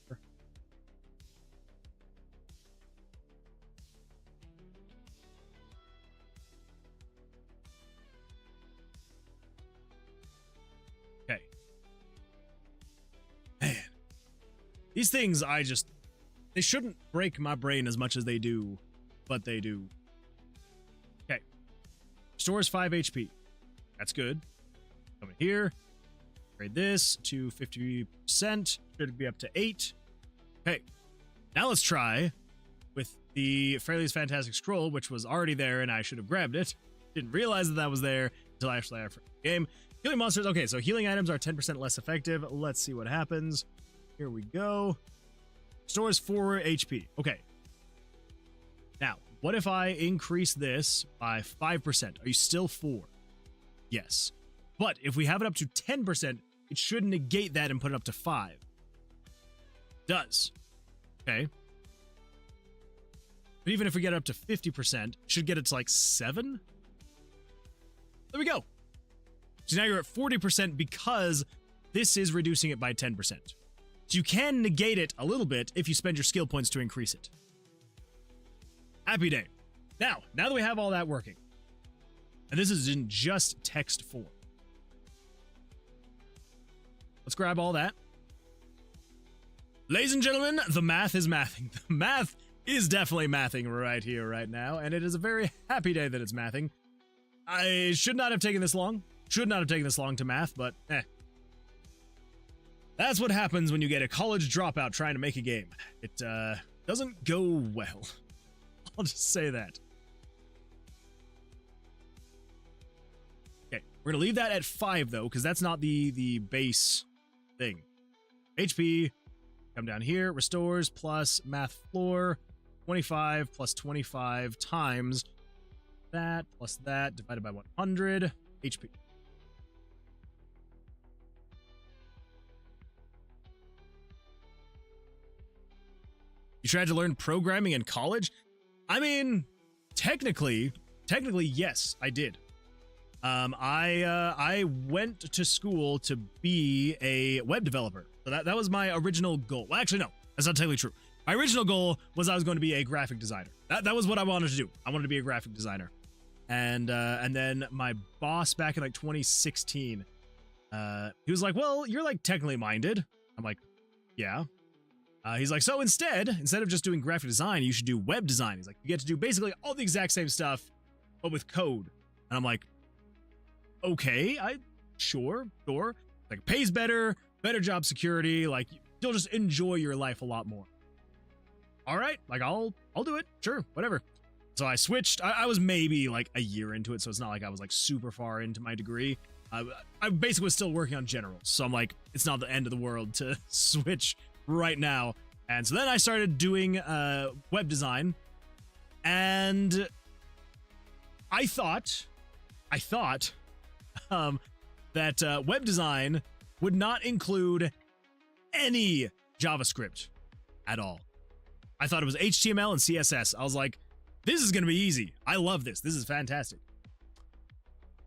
Okay. Man. These things, they shouldn't break my brain as much as they do, but they do. Okay. Restores 5 HP. That's good. Come in here. Upgrade this to 50%. Should be up to 8. Okay. Now let's try with the Fraley's Fantastic Scroll, which was already there and I should have grabbed it. Didn't realize that was there until actually after the game. Healing monsters. Okay, so healing items are 10% less effective. Let's see what happens. Here we go. Stores 4 HP. Okay. Now, what if I increase this by 5%? Are you still 4? Yes. But if we have it up to 10%, it should negate that and put it up to 5. Does. Okay. But even if we get it up to 50%, should get it to like 7? There we go. So now you're at 40% because this is reducing it by 10%. So you can negate it a little bit if you spend your skill points to increase it. Happy day. Now that we have all that working, and this is in just text form. Let's grab all that. Ladies and gentlemen, the math is mathing. The math is definitely mathing right here, right now, and it is a very happy day that it's mathing. I should not have taken this long. Should not have taken this long to math, but That's what happens when you get a college dropout trying to make a game. It doesn't go well. I'll just say that. Okay, we're gonna leave that at 5 though, because that's not the base thing. HP, come down here, restores plus math floor, 25 plus 25 times that plus that divided by 100 HP. You tried to learn programming in college? I mean, technically, yes, I did. I went to school to be a web developer. So that was my original goal. Well, actually, no, that's not technically true. My original goal was I was going to be a graphic designer. That was what I wanted to do. I wanted to be a graphic designer. And then my boss back in like 2016, he was like, well, you're like technically minded. I'm like, yeah. He's like, so instead of just doing graphic design, you should do web design. He's like, you get to do basically all the exact same stuff, but with code. And I'm like, okay, sure. Like, it pays better job security. Like, you'll just enjoy your life a lot more. All right, like I'll do it. Sure, whatever. So I switched. I was maybe like a year into it, so it's not like I was like super far into my degree. I basically was still working on generals, so I'm like, it's not the end of the world to switch right now. And so then I started doing web design, and I thought that web design would not include any JavaScript at all. I thought it was HTML and CSS. I was like, this is going to be easy. I love this. This is fantastic.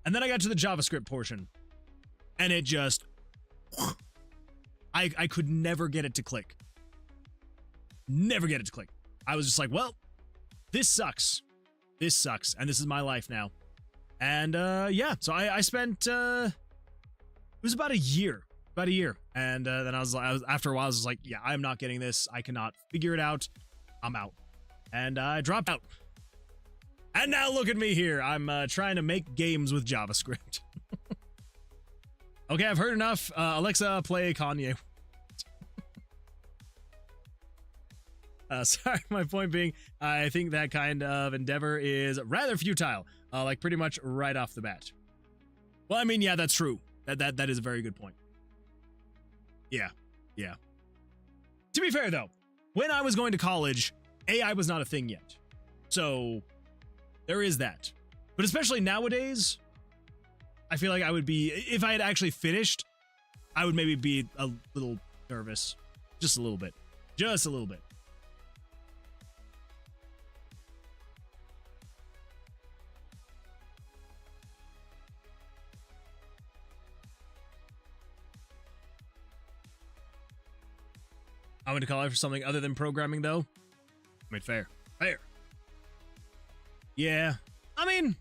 And then I got to the JavaScript portion, and it just... I could never get it to click. Never get it to click. I was just like, well, this sucks. This sucks, and this is my life now. And yeah, so I spent... it was about a year. about a year. And then after a while, I was like, yeah, I'm not getting this. I cannot figure it out. I'm out. And I dropped out. And now look at me here. I'm trying to make games with JavaScript. Okay, I've heard enough. Alexa, play Kanye. Sorry, my point being, I think that kind of endeavor is rather futile, like pretty much right off the bat. Well, I mean, yeah, that's true. That is a very good point. Yeah. To be fair, though, when I was going to college, AI was not a thing yet. So there is that. But especially nowadays, I feel like I would be, if I had actually finished, I would maybe be a little nervous. Just a little bit. Just a little bit. I went to college for something other than programming, though. I mean, fair. Yeah, I mean,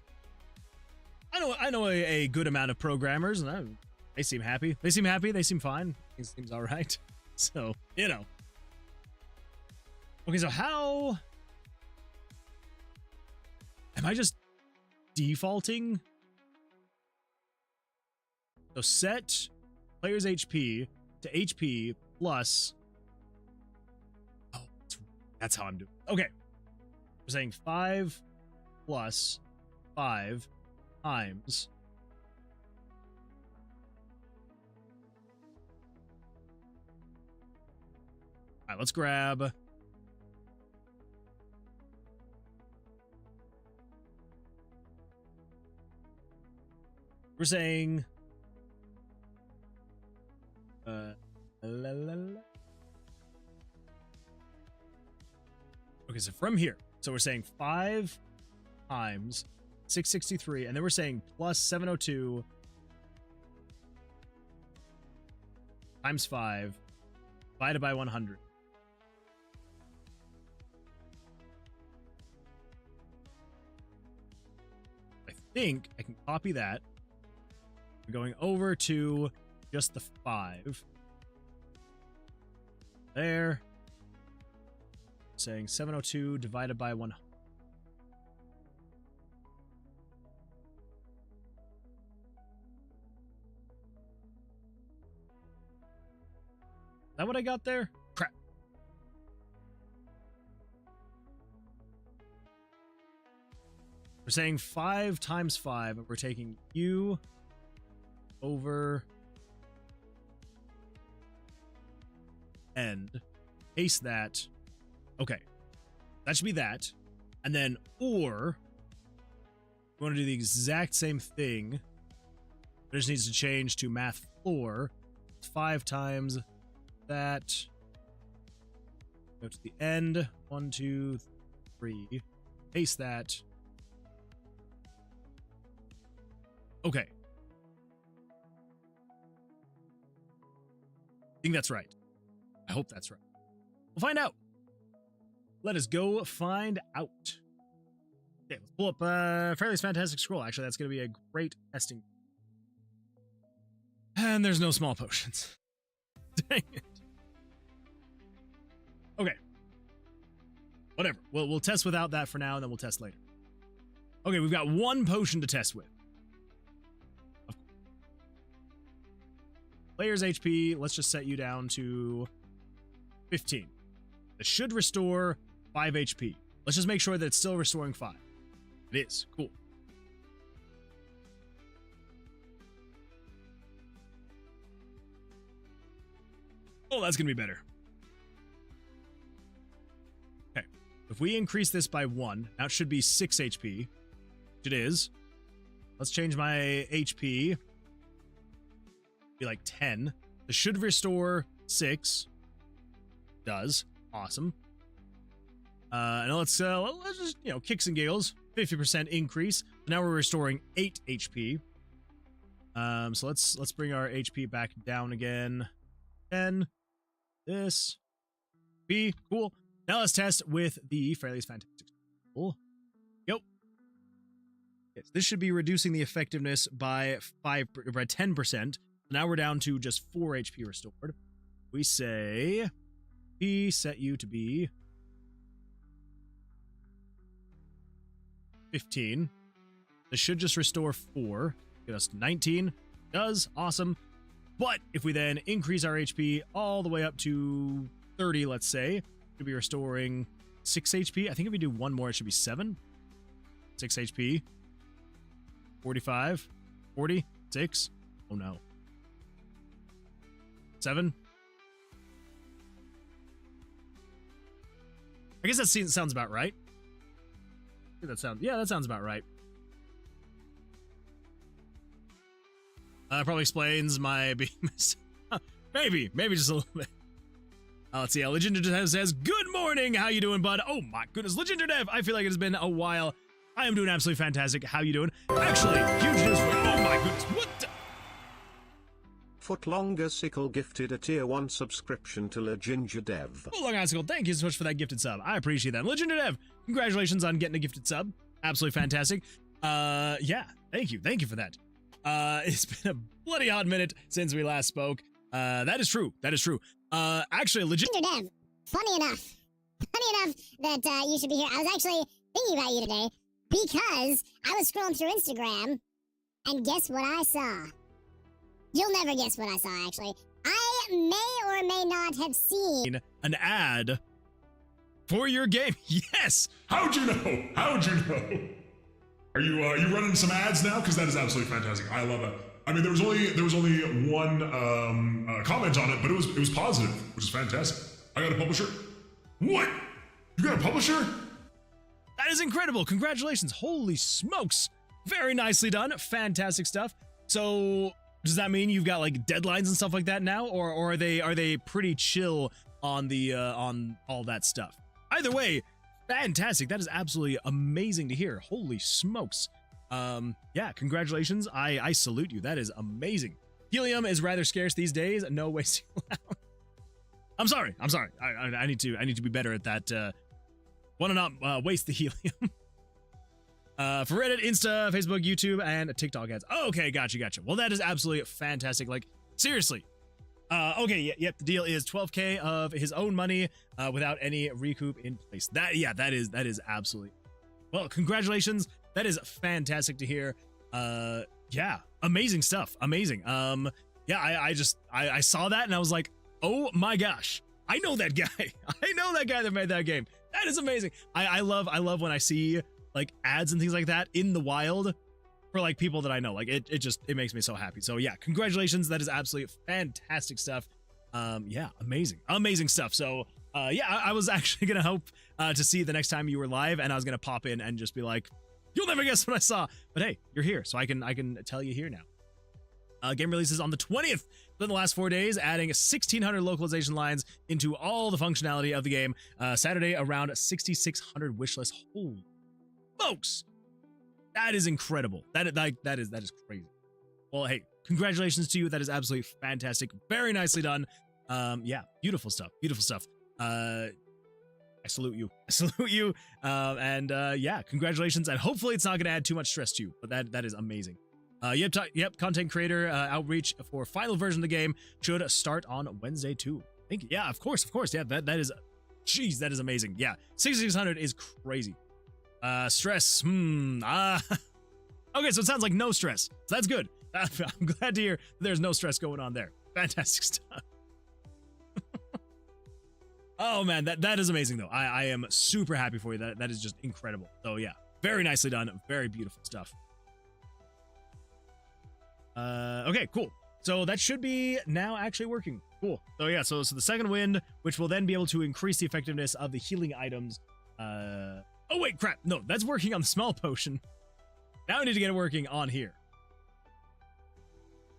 I know a good amount of programmers, and they seem happy. They seem happy. They seem fine. It seems all right. So, you know. Okay, so how am I just defaulting? So set player's HP to HP plus. That's how I'm doing. Okay. We're saying 5 plus 5 times. All right, let's grab. We're saying. Okay, so from here, so we're saying 5 times 663, and then we're saying plus 702 times 5 divided by 100. I think I can copy that. We're going over to just the 5. There. Saying 702 divided by 100. Is that what I got there? Crap. We're saying 5 times 5, and we're taking U over N. Paste that. Okay, that should be that. And then, or, we want to do the exact same thing. It just needs to change to math 4. 5 times that. Go to the end. 1, 2, 3. Paste that. Okay. I think that's right. I hope that's right. We'll find out. Let us go find out. Okay, let's pull up Fairly's Fantastic Scroll. Actually, that's going to be a great testing. And there's no small potions. Dang it. Okay. Whatever. We'll test without that for now, and then we'll test later. Okay, we've got 1 potion to test with. Player's HP, let's just set you down to 15. This should restore 5 HP. Let's just make sure that it's still restoring 5. It is. Cool. Oh, that's going to be better. Okay. If we increase this by 1, now it should be 6 HP. It is. Let's change my HP. Be like 10. This should restore 6. Does. Awesome. And let's just, kicks and giggles. 50% increase. Now we're restoring 8 HP. So let's bring our HP back down again. 10. This. B. Cool. Now let's test with the Fairly's Fantastic. Cool. Yep. Yes, this should be reducing the effectiveness by 10%. Now we're down to just 4 HP restored. We say, we set you to be 15. This should just restore 4. Get us to 19. Does. Awesome. But if we then increase our HP all the way up to 30, let's say, should be restoring 6 HP. I think if we do one more, it should be 7. 6 HP. 45. 40. 6. Oh no. 7. I guess that sounds about right. That sounds about right. Probably explains my beams. maybe just a little bit. Let's see. Legender Dev says, "Good morning. How you doing, bud?" Oh my goodness, Legender Dev. I feel like it has been a while. I am doing absolutely fantastic. How you doing? Actually, huge news for you. Oh my goodness, what? Footlonger Sickle gifted a tier 1 subscription to Legender Dev. Footlonger Sickle, thank you so much for that gifted sub. I appreciate that. Legender Dev, congratulations on getting a gifted sub. Absolutely fantastic. Yeah, thank you for that. It's been a bloody hot minute since we last spoke. That is true. Actually, Legender Dev, funny enough that you should be here. I was actually thinking about you today because I was scrolling through Instagram, and guess what I saw? You'll never guess what I saw, actually. I may or may not have seen an ad for your game. Yes. How'd you know? Are you running some ads now? Because that is absolutely fantastic. I love it. I mean, there was only one comment on it, but it was positive, which is fantastic. I got a publisher. What? You got a publisher? That is incredible. Congratulations. Holy smokes. Very nicely done. Fantastic stuff. So does that mean you've got like deadlines and stuff like that now, or are they pretty chill on the on all that stuff? Either way, fantastic. That is absolutely amazing to hear. Holy smokes. Yeah, congratulations. I salute you. That is amazing. Helium is rather scarce these days. No wasting allowed. I'm sorry. I need to be better at that. Want to not waste the helium. For Reddit, Insta, Facebook, YouTube, and TikTok ads. Oh, okay, gotcha. Well, that is absolutely fantastic. Like, seriously. Okay, yep, the deal is 12K of his own money without any recoup in place. That is absolutely... Well, congratulations. That is fantastic to hear. Yeah, amazing stuff. Amazing. Yeah, I saw that and I was like, oh my gosh, I know that guy. I know that guy that made that game. That is amazing. I love when I see like ads and things like that in the wild for like people that I know. Like it makes me so happy. So yeah, congratulations. That is absolutely fantastic stuff. Yeah, amazing stuff. So yeah, I was actually gonna hope to see the next time you were live, and I was gonna pop in and just be like, you'll never guess what I saw. But hey, you're here, so I can tell you here now. Game releases on the 20th. Within the last 4 days, adding 1,600 localization lines into all the functionality of the game. Saturday, around 6,600 wishlist. Holy folks, that is incredible. That is crazy. Well, hey, congratulations to you. That is absolutely fantastic. Very nicely done. Yeah, beautiful stuff. I salute you. And yeah, congratulations. And hopefully it's not going to add too much stress to you, but that is amazing. Yep, content creator outreach for final version of the game should start on Wednesday too. Thank you. Yeah, of course. Yeah, that is, jeez, that is amazing. Yeah, 6,600 is crazy. Stress. Okay, so it sounds like no stress. So that's good. I'm glad to hear there's no stress going on there. Fantastic stuff. Oh man, that is amazing though. I am super happy for you. That is just incredible. So yeah, very nicely done. Very beautiful stuff. Okay, cool. So that should be now actually working. Cool. So yeah, so the second wind, which will then be able to increase the effectiveness of the healing items. Oh wait, crap. No, that's working on the small potion. Now I need to get it working on here.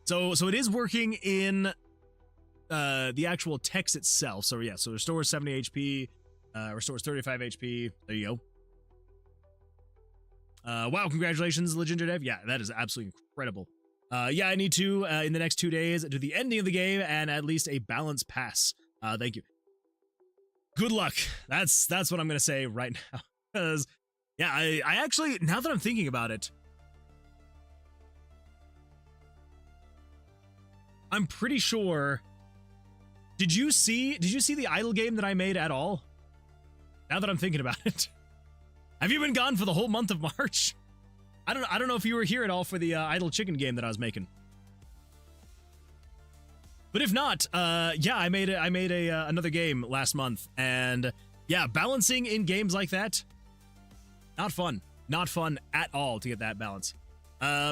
So it is working in the actual text itself. So yeah, so restores 70 HP, restores 35 HP. There you go. Wow, congratulations, Legender Dev. Yeah, that is absolutely incredible. Yeah, I need to, in the next 2 days, do the ending of the game and at least a balance pass. Thank you. Good luck. That's what I'm going to say right now. Because, yeah, I actually, now that I'm thinking about it, I'm pretty sure. Did you see the idle game that I made at all? Now that I'm thinking about it. Have you been gone for the whole month of March? I don't know if you were here at all for the idle chicken game that I was making. But if not, yeah, I made another game last month, and yeah, balancing in games like that, not fun at all to get that balance.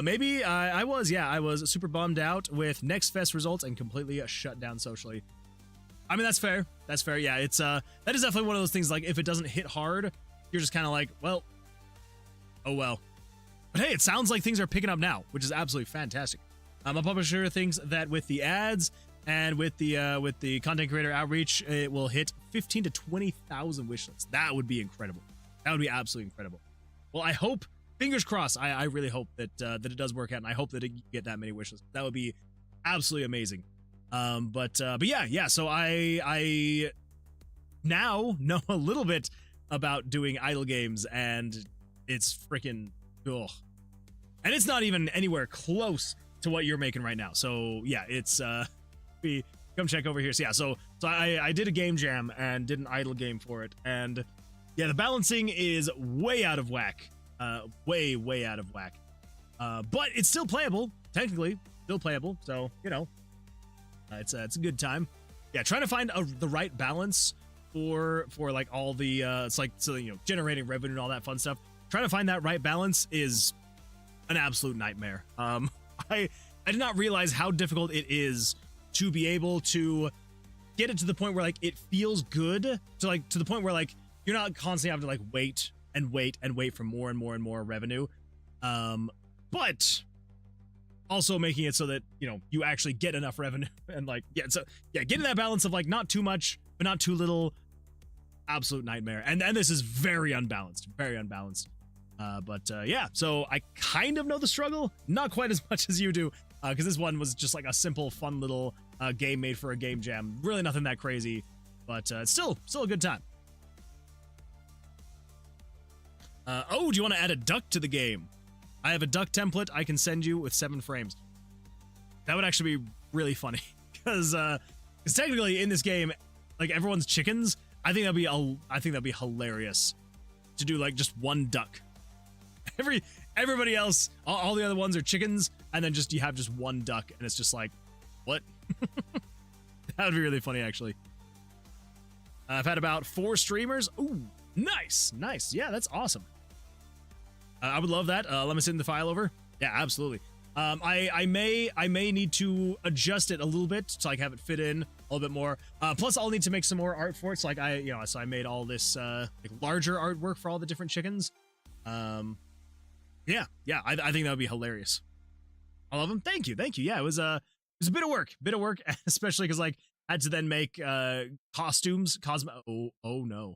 Maybe I was super bummed out with Next Fest results and completely shut down socially. I mean, that's fair. That's fair. Yeah, it's that is definitely one of those things. Like, if it doesn't hit hard, you're just kind of like, well, oh well. But hey, it sounds like things are picking up now, which is absolutely fantastic. A publisher thinks that with the ads and with the content creator outreach, it will hit 15 to 20,000 wish lists. That would be incredible. That would be absolutely incredible. Well, I hope, fingers crossed. I really hope that that it does work out, and I hope that it get that many wish lists. That would be absolutely amazing. But yeah. So I now know a little bit about doing idle games, and it's freaking cool. And it's not even anywhere close to what you're making right now. So yeah, it's come check over here. So I did a game jam and did an idle game for it, and yeah, the balancing is way out of whack. Way out of whack. But it's still playable, technically, still playable. So, you know, it's a good time. Yeah, trying to find the right balance for like all the it's like, so, you know, generating revenue and all that fun stuff. Trying to find that right balance is an absolute nightmare. I did not realize how difficult it is to be able to get it to the point where like it feels good, to the point where like you're not constantly having to like wait for more and more and more revenue, but also making it so that, you know, you actually get enough revenue. And like, yeah, so yeah, getting that balance of like not too much but not too little, absolute nightmare. And this is very unbalanced. But yeah, so I kind of know the struggle, not quite as much as you do, because this one was just like a simple fun little game made for a game jam, really nothing that crazy, but it's still a good time. Oh, do you want to add a duck to the game? I have a duck template I can send you with 7 frames. That would actually be really funny, because technically in this game, like, everyone's chickens. I think that'd be hilarious to do like just one duck. Everybody else, all the other ones are chickens, and then you have just one duck, and it's just like, what? That would be really funny, actually. I've had about 4 streamers. Ooh, nice. Yeah, that's awesome. I would love that. Let me send the file over. Yeah, absolutely. I may need to adjust it a little bit to like have it fit in a little bit more. Plus, I'll need to make some more art for it. So like so I made all this like larger artwork for all the different chickens. Yeah, I think that would be hilarious. I love them. Thank you. Yeah, it was a bit of work, especially because like I had to then make costumes. Oh no,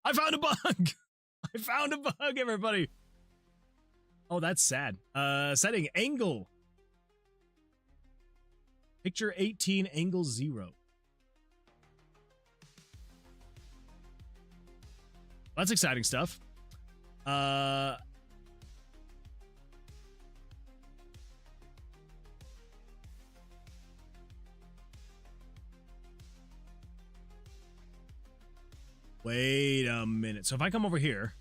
I found a bug. Everybody. Oh, that's sad. Setting angle. Picture 18, angle 0. That's exciting stuff. Wait a minute. So if I come over here,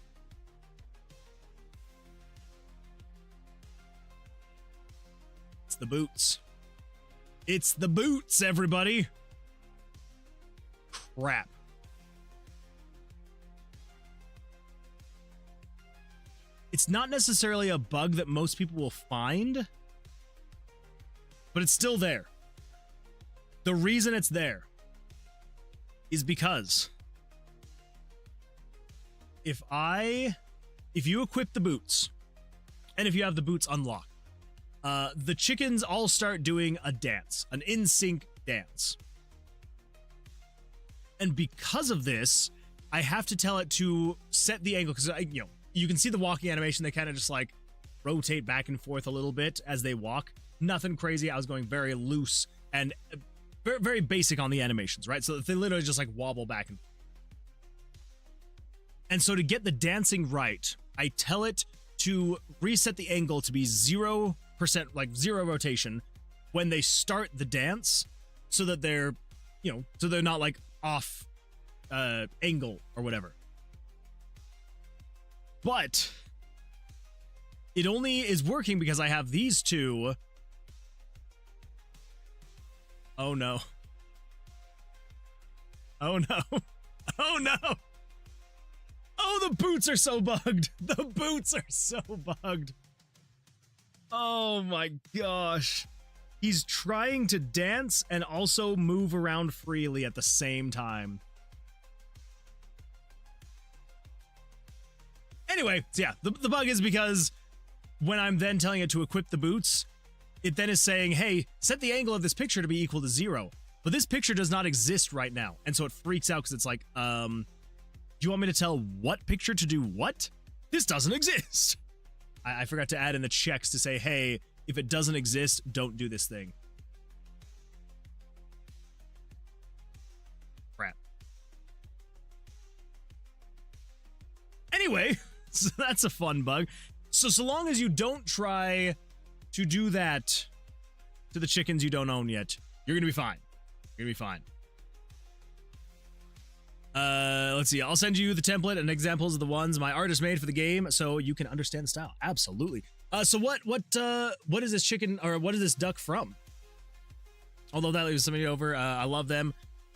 it's the boots. It's the boots, everybody. Crap. It's not necessarily a bug that most people will find, but it's still there. The reason it's there is because if you equip the boots, and if you have the boots unlocked, the chickens all start doing a dance, an in-sync dance. And because of this, I have to tell it to set the angle, because you can see the walking animation. They kind of just like rotate back and forth a little bit as they walk. Nothing crazy. I was going very loose and very, very basic on the animations, right? So they literally just like wobble back and forth. And so to get the dancing right, I tell it to reset the angle to be 0%, like 0 rotation, when they start the dance so that they're, so they're not like off angle or whatever. But it only is working because I have these two. Oh no. Oh no. Oh no. Oh, the boots are so bugged. The boots are so bugged. Oh my gosh. He's trying to dance and also move around freely at the same time. Anyway, so yeah, the bug is because when I'm then telling it to equip the boots, it then is saying, hey, set the angle of this picture to be equal to 0. But this picture does not exist right now. And so it freaks out because it's like, do you want me to tell what picture to do what? This doesn't exist. I forgot to add in the checks to say, hey, if it doesn't exist, don't do this thing. Crap. Anyway, so that's a fun bug. So long as you don't try to do that to the chickens you don't own yet, you're gonna be fine. You're gonna be fine. Let's see. I'll send you the template and examples of the ones my artist made for the game so you can understand the style. Absolutely. So what is this chicken or what is this duck from? Although that leaves somebody over. I love them.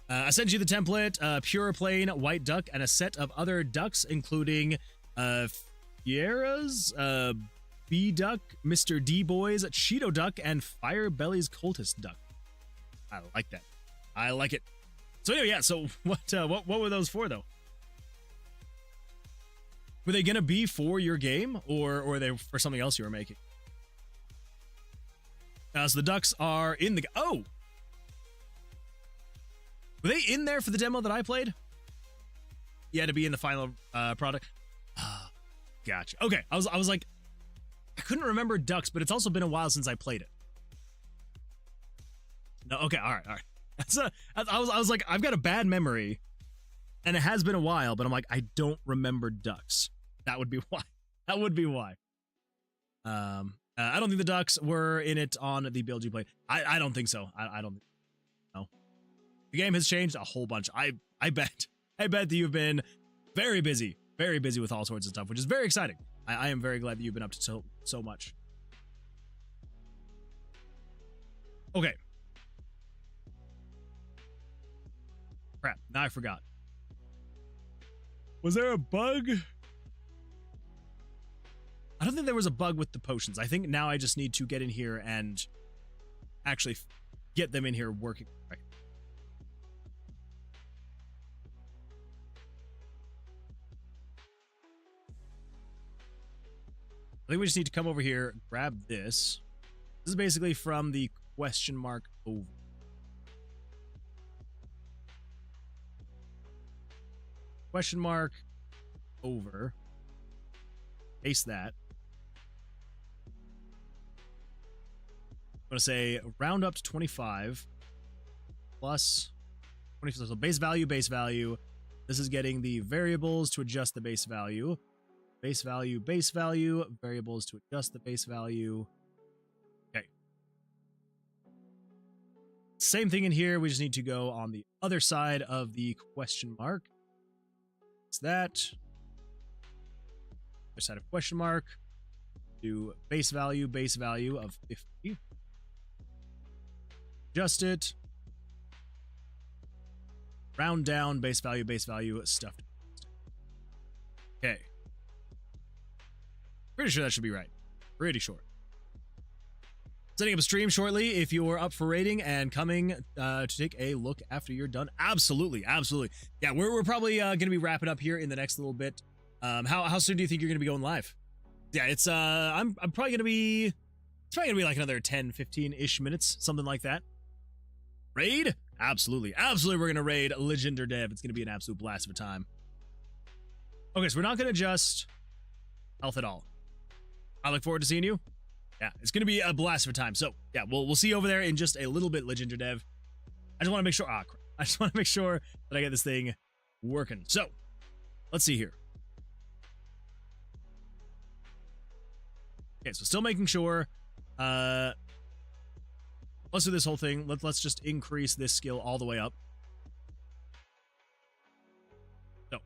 I sent you the template, pure plain white duck and a set of other ducks, including Fieras, B duck, Mr. D boys, Cheeto duck, and Fire Belly's cultist duck. I like that. I like it. So anyway, yeah. So what were those for though? Were they gonna be for your game, or were they for something else you were making? So the ducks are in the were they in there for the demo that I played? Yeah, to be in the final product. Gotcha. Okay, I was like, I couldn't remember ducks, but it's also been a while since I played it. No, okay, all right. I was like, I've got a bad memory, and it has been a while, but I'm like, I don't remember ducks. That would be why. That would be why. I don't think the ducks were in it on the build you played. I don't think so. I don't know. The game has changed a whole bunch. I bet that you've been very busy with all sorts of stuff, which is very exciting. I am very glad that you've been up to so much. Okay. Crap, now I forgot. Was there a bug? I don't think there was a bug with the potions. I think now I just need to get in here and actually get them in here working. Right. I think we just need to come over here, grab this. This is basically from the question mark over. Question mark over. Paste that. I'm going to say round up to 25 plus 25. So base value. This is getting the variables to adjust the base value. Base value, variables to adjust the base value. Okay. Same thing in here. We just need to go on the other side of the question mark. It's that. Other side of question mark. Do base value of 50. Adjust it. Round down, base value, stuffed. Okay. Pretty sure that should be right. Pretty sure. Setting up a stream shortly if you're up for raiding and coming to take a look after you're done. Absolutely. Yeah, we're probably going to be wrapping up here in the next little bit. How soon do you think you're going to be going live? Yeah, it's I'm probably going to be, it's probably going to be like another 10, 15-ish minutes, something like that. Raid? Absolutely. We're going to raid Legend or Dev. It's going to be an absolute blast of a time. Okay, so we're not going to adjust health at all. I look forward to seeing you. Yeah, it's going to be a blast of a time. So, yeah, we'll see you over there in just a little bit, Legend or Dev. I just want to make sure, I just want to make sure that I get this thing working. So, let's see here. Okay, so still making sure. Oh let's do this whole thing. Let's just increase this skill all the way up. So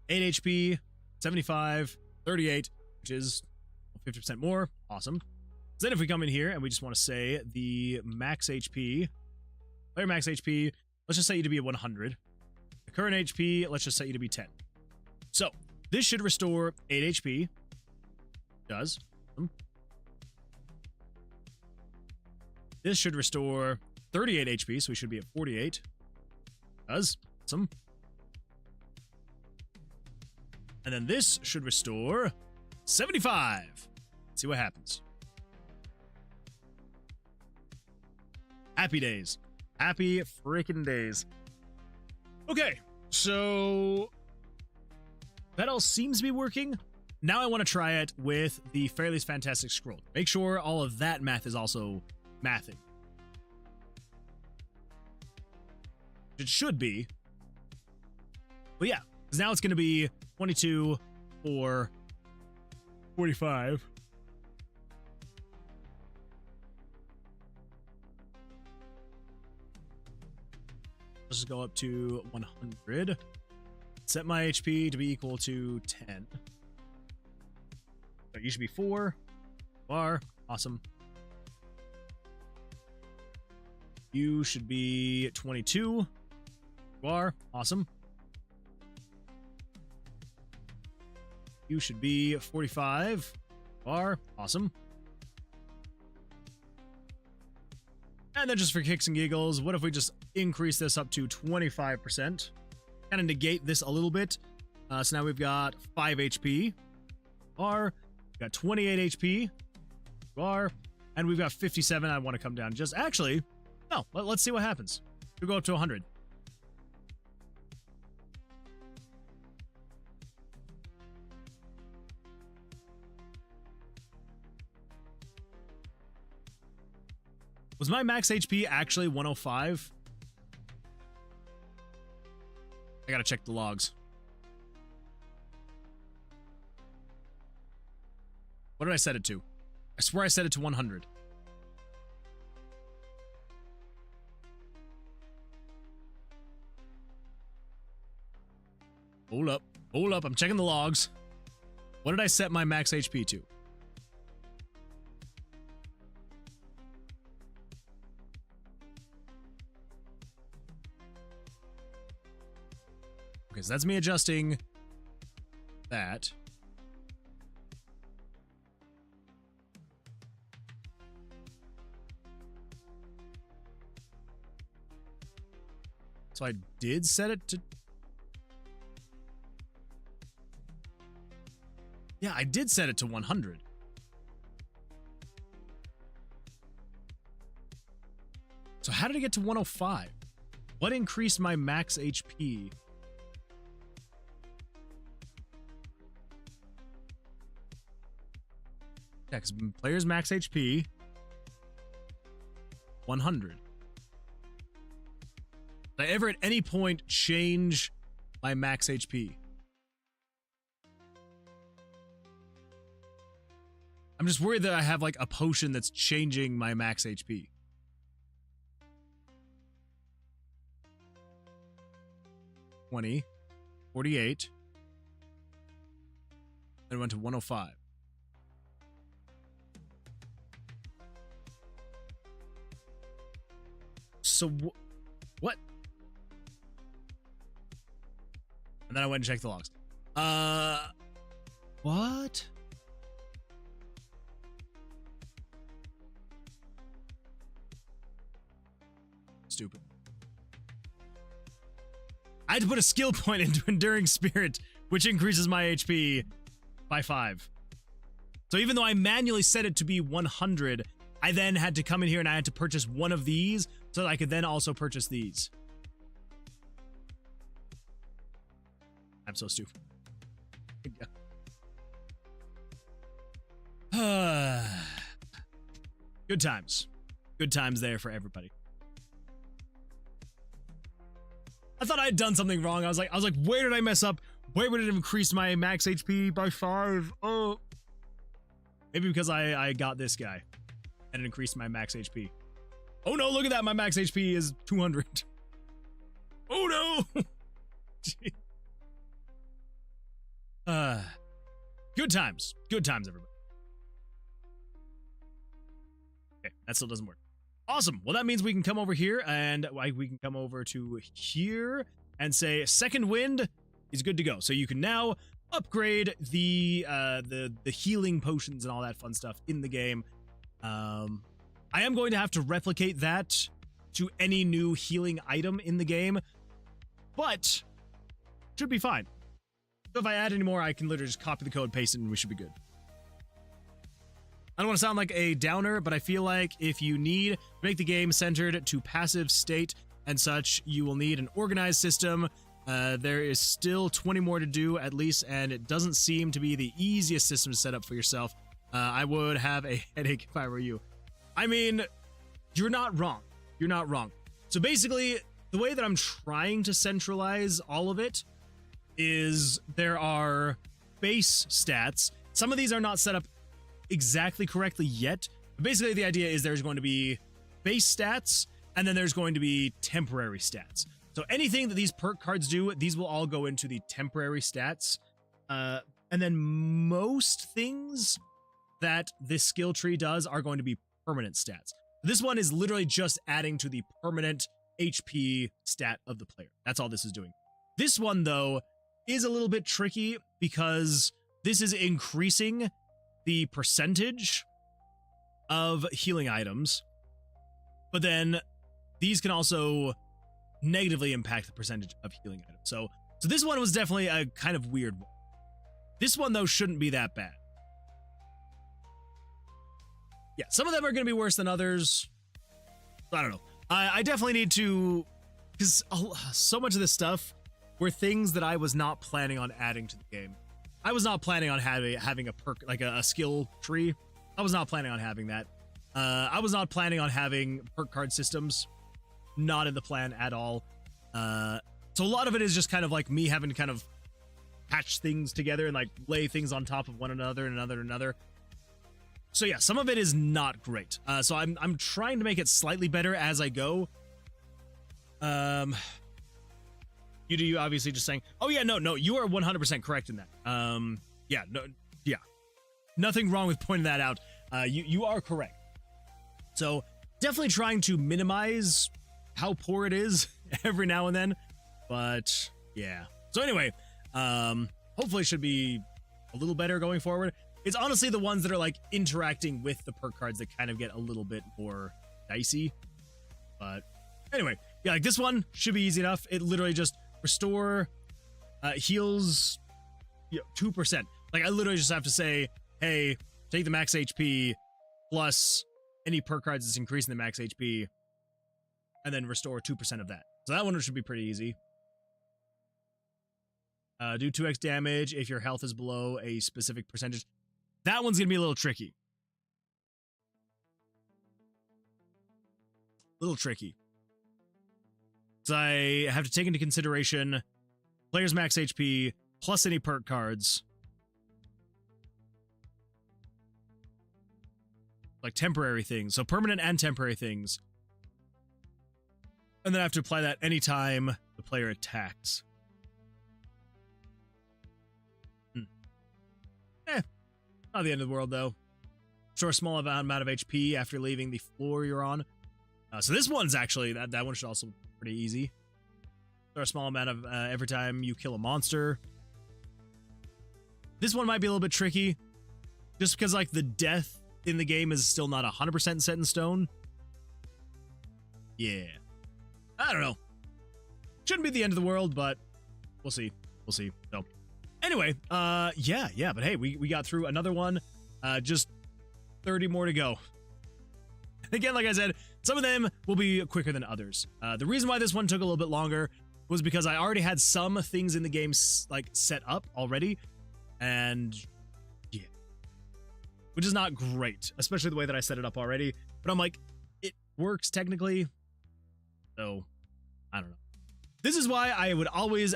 8 HP, 75, 38, which is 50% more. Awesome. So then if we come in here and we just want to say the max HP, player max HP, let's just set you to be 100. The current HP, let's just set you to be 10. So this should restore 8 HP. Does. This should restore 38 HP, so we should be at 48. Does. Awesome. And then this should restore 75. Let's see what happens. Happy days. Happy freaking days. Okay, so that all seems to be working. Now I want to try it with the Fairly's Fantastic Scroll. Make sure all of that math is also mathing. It should be. But yeah, because now it's going to be 22 or 45. Let's just go up to 100. Set my HP to be equal to 10. So you should be 4. You are. Awesome. You should be 22. You are. Awesome. You should be 45. You are. Awesome. And then just for kicks and giggles, what if we just increase this up to 25%? Kind of negate this a little bit. So now we've got 5 HP. We've got 28 HP. And we've got 57. I want to come down. Just actually, no, let's see what happens. We'll go up to 100. Was my max HP actually 105? I gotta check the logs. What did I set it to? I swear I set it to 100. Hold up. Hold up. I'm checking the logs. What did I set my max HP to? Okay, so that's me adjusting that. So I did set it to... Yeah, I did set it to 100. So how did it get to 105? What increased my max HP? Yeah, because player's max HP, 100. Did I ever at any point change my max HP? I'm just worried that I have like a potion that's changing my max HP. $20, 48, then it went to 105. So what? And then I went and checked the logs. What? Stupid. I had to put a skill point into Enduring Spirit, which increases my HP by 5. So even though I manually set it to be 100, I then had to come in here and I had to purchase one of these so that I could then also purchase these. I'm so stupid. Good times. Good times there for everybody. I thought I had done something wrong. I was like, where did I mess up? Where would it increase my max HP by 5? Oh. Maybe because I got this guy and it increased my max HP. Oh no, look at that. My max HP is 200. Oh no. Good times. Good times, everybody. Okay, that still doesn't work. Awesome. Well, that means we can come over here and we can come over to here and say second wind is good to go. So you can now upgrade the healing potions and all that fun stuff in the game. I am going to have to replicate that to any new healing item in the game, but should be fine. So if I add any more, I can literally just copy the code, paste it, and we should be good. I don't want to sound like a downer, but I feel like if you need to make the game centered to passive state and such, you will need an organized system. There is still 20 more to do at least, and it doesn't seem to be the easiest system to set up for yourself. I would have a headache if I were you. I mean, you're not wrong. You're not wrong. So basically, the way that I'm trying to centralize all of it is there are base stats. Some of these are not set up exactly correctly yet. But basically, the idea is there's going to be base stats, and then there's going to be temporary stats. So anything that these perk cards do, these will all go into the temporary stats. And then most things that this skill tree does are going to be permanent stats. This one is literally just adding to the permanent HP stat of the player. That's all this is doing. This one, though, is a little bit tricky because this is increasing the percentage of healing items, but then these can also negatively impact the percentage of healing items. So this one was definitely a kind of weird one. This one, though, shouldn't be that bad. Yeah, some of them are going to be worse than others. I don't know. I definitely need to, because so much of this stuff were things that I was not planning on adding to the game. I was not planning on having a perk, like a skill tree. I was not planning on having that. I was not planning on having perk card systems. Not in the plan at all. So a lot of it is just kind of like me having to kind of patch things together and like lay things on top of one another and another. So yeah, some of it is not great. So I'm trying to make it slightly better as I go. You obviously just saying, oh yeah, no, you are 100% correct in that. Yeah, nothing wrong with pointing that out. You are correct. So definitely trying to minimize how poor it is every now and then, but yeah. So anyway, hopefully it should be a little better going forward. It's honestly the ones that are like interacting with the perk cards that kind of get a little bit more dicey. But anyway, yeah, like this one should be easy enough. It literally just restore heals 2%. Like I literally just have to say, hey, take the max HP plus any perk cards that's increasing the max HP, and then restore 2% of that. So that one should be pretty easy. Do 2x damage if your health is below a specific percentage. That one's gonna be a little tricky. So I have to take into consideration player's max HP plus any perk cards. Like temporary things. So permanent and temporary things. And then I have to apply that anytime the player attacks. Not the end of the world, though. Restore a small amount of HP after leaving the floor you're on. So this one's actually, that one should also be pretty easy. Restore a small amount of every time you kill a monster. This one might be a little bit tricky. Just because, like, the death in the game is still not 100% set in stone. Yeah. I don't know. Shouldn't be the end of the world, but we'll see. We'll see. So, anyway, yeah, but hey, we got through another one. Just 30 more to go. Again, like I said, some of them will be quicker than others. The reason why this one took a little bit longer was because I already had some things in the game like set up already, and yeah, which is not great, especially the way that I set it up already. But I'm like, it works technically, so I don't know. This is why I would always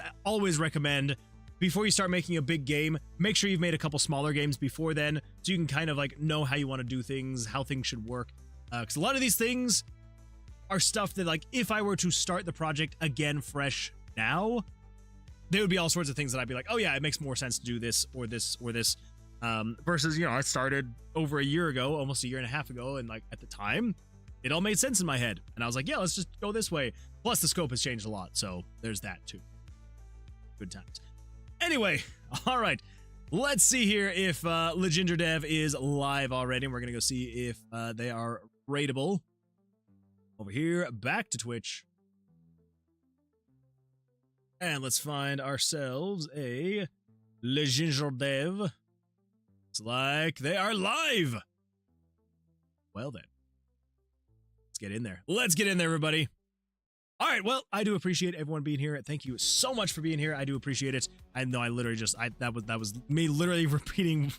recommend, before you start making a big game, make sure you've made a couple smaller games before then, so you can kind of like know how you want to do things, how things should work. Because a lot of these things, are stuff that, like, if I were to start the project again fresh now, there would be all sorts of things that I'd be like, oh yeah, it makes more sense to do this or this or this. Versus, you know, I started over a year ago, almost a year and a half ago, and like at the time, it all made sense in my head. And I was like, yeah, let's just go this way. Plus, the scope has changed a lot, so there's that too. Good times. Anyway, all right. Let's see here if Leginder Dev is live already. And we're going to go see if they are rateable. Over here, back to Twitch. And let's find ourselves a Leginder Dev. Looks like they are live. Well then. Let's get in there. Let's get in there, everybody. All right, well, I do appreciate everyone being here. Thank you so much for being here. I do appreciate it. I know I literally just, that was me literally repeating.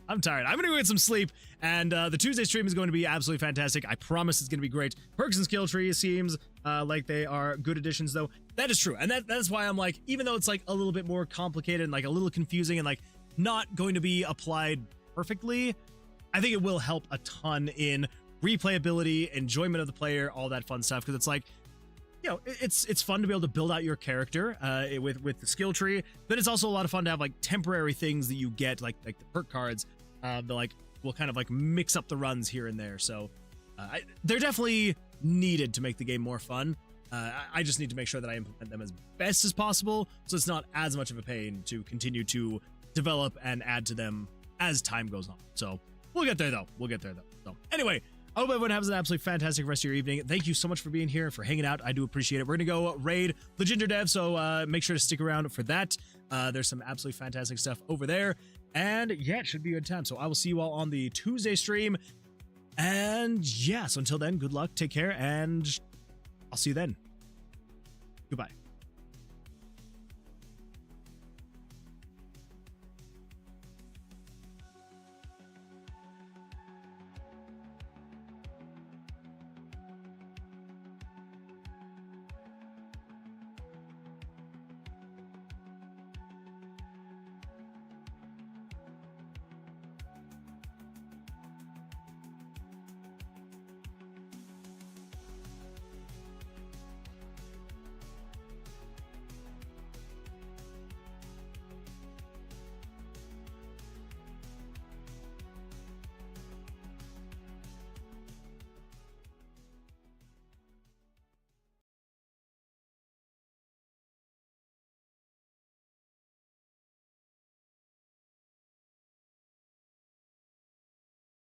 I'm tired. I'm going to go get some sleep, and the Tuesday stream is going to be absolutely fantastic. I promise it's going to be great. Perks and skill tree seems like they are good additions, though. That is true, and that's why I'm like, even though it's like a little bit more complicated and like a little confusing and like not going to be applied perfectly, I think it will help a ton in replayability, enjoyment of the player, all that fun stuff, because it's like, you know, it's fun to be able to build out your character with the skill tree, but it's also a lot of fun to have like temporary things that you get, like the perk cards that like will kind of like mix up the runs here and there. So they're definitely needed to make the game more fun. I just need to make sure that I implement them as best as possible, so it's not as much of a pain to continue to develop and add to them as time goes on. So we'll get there though. So anyway, I hope everyone has an absolutely fantastic rest of your evening. Thank you so much for being here, for hanging out. I do appreciate it. We're going to go raid Leginder Dev, so make sure to stick around for that. There's some absolutely fantastic stuff over there. And yeah, it should be a good time. So I will see you all on the Tuesday stream. And yeah, so until then, good luck, take care, and I'll see you then. Goodbye.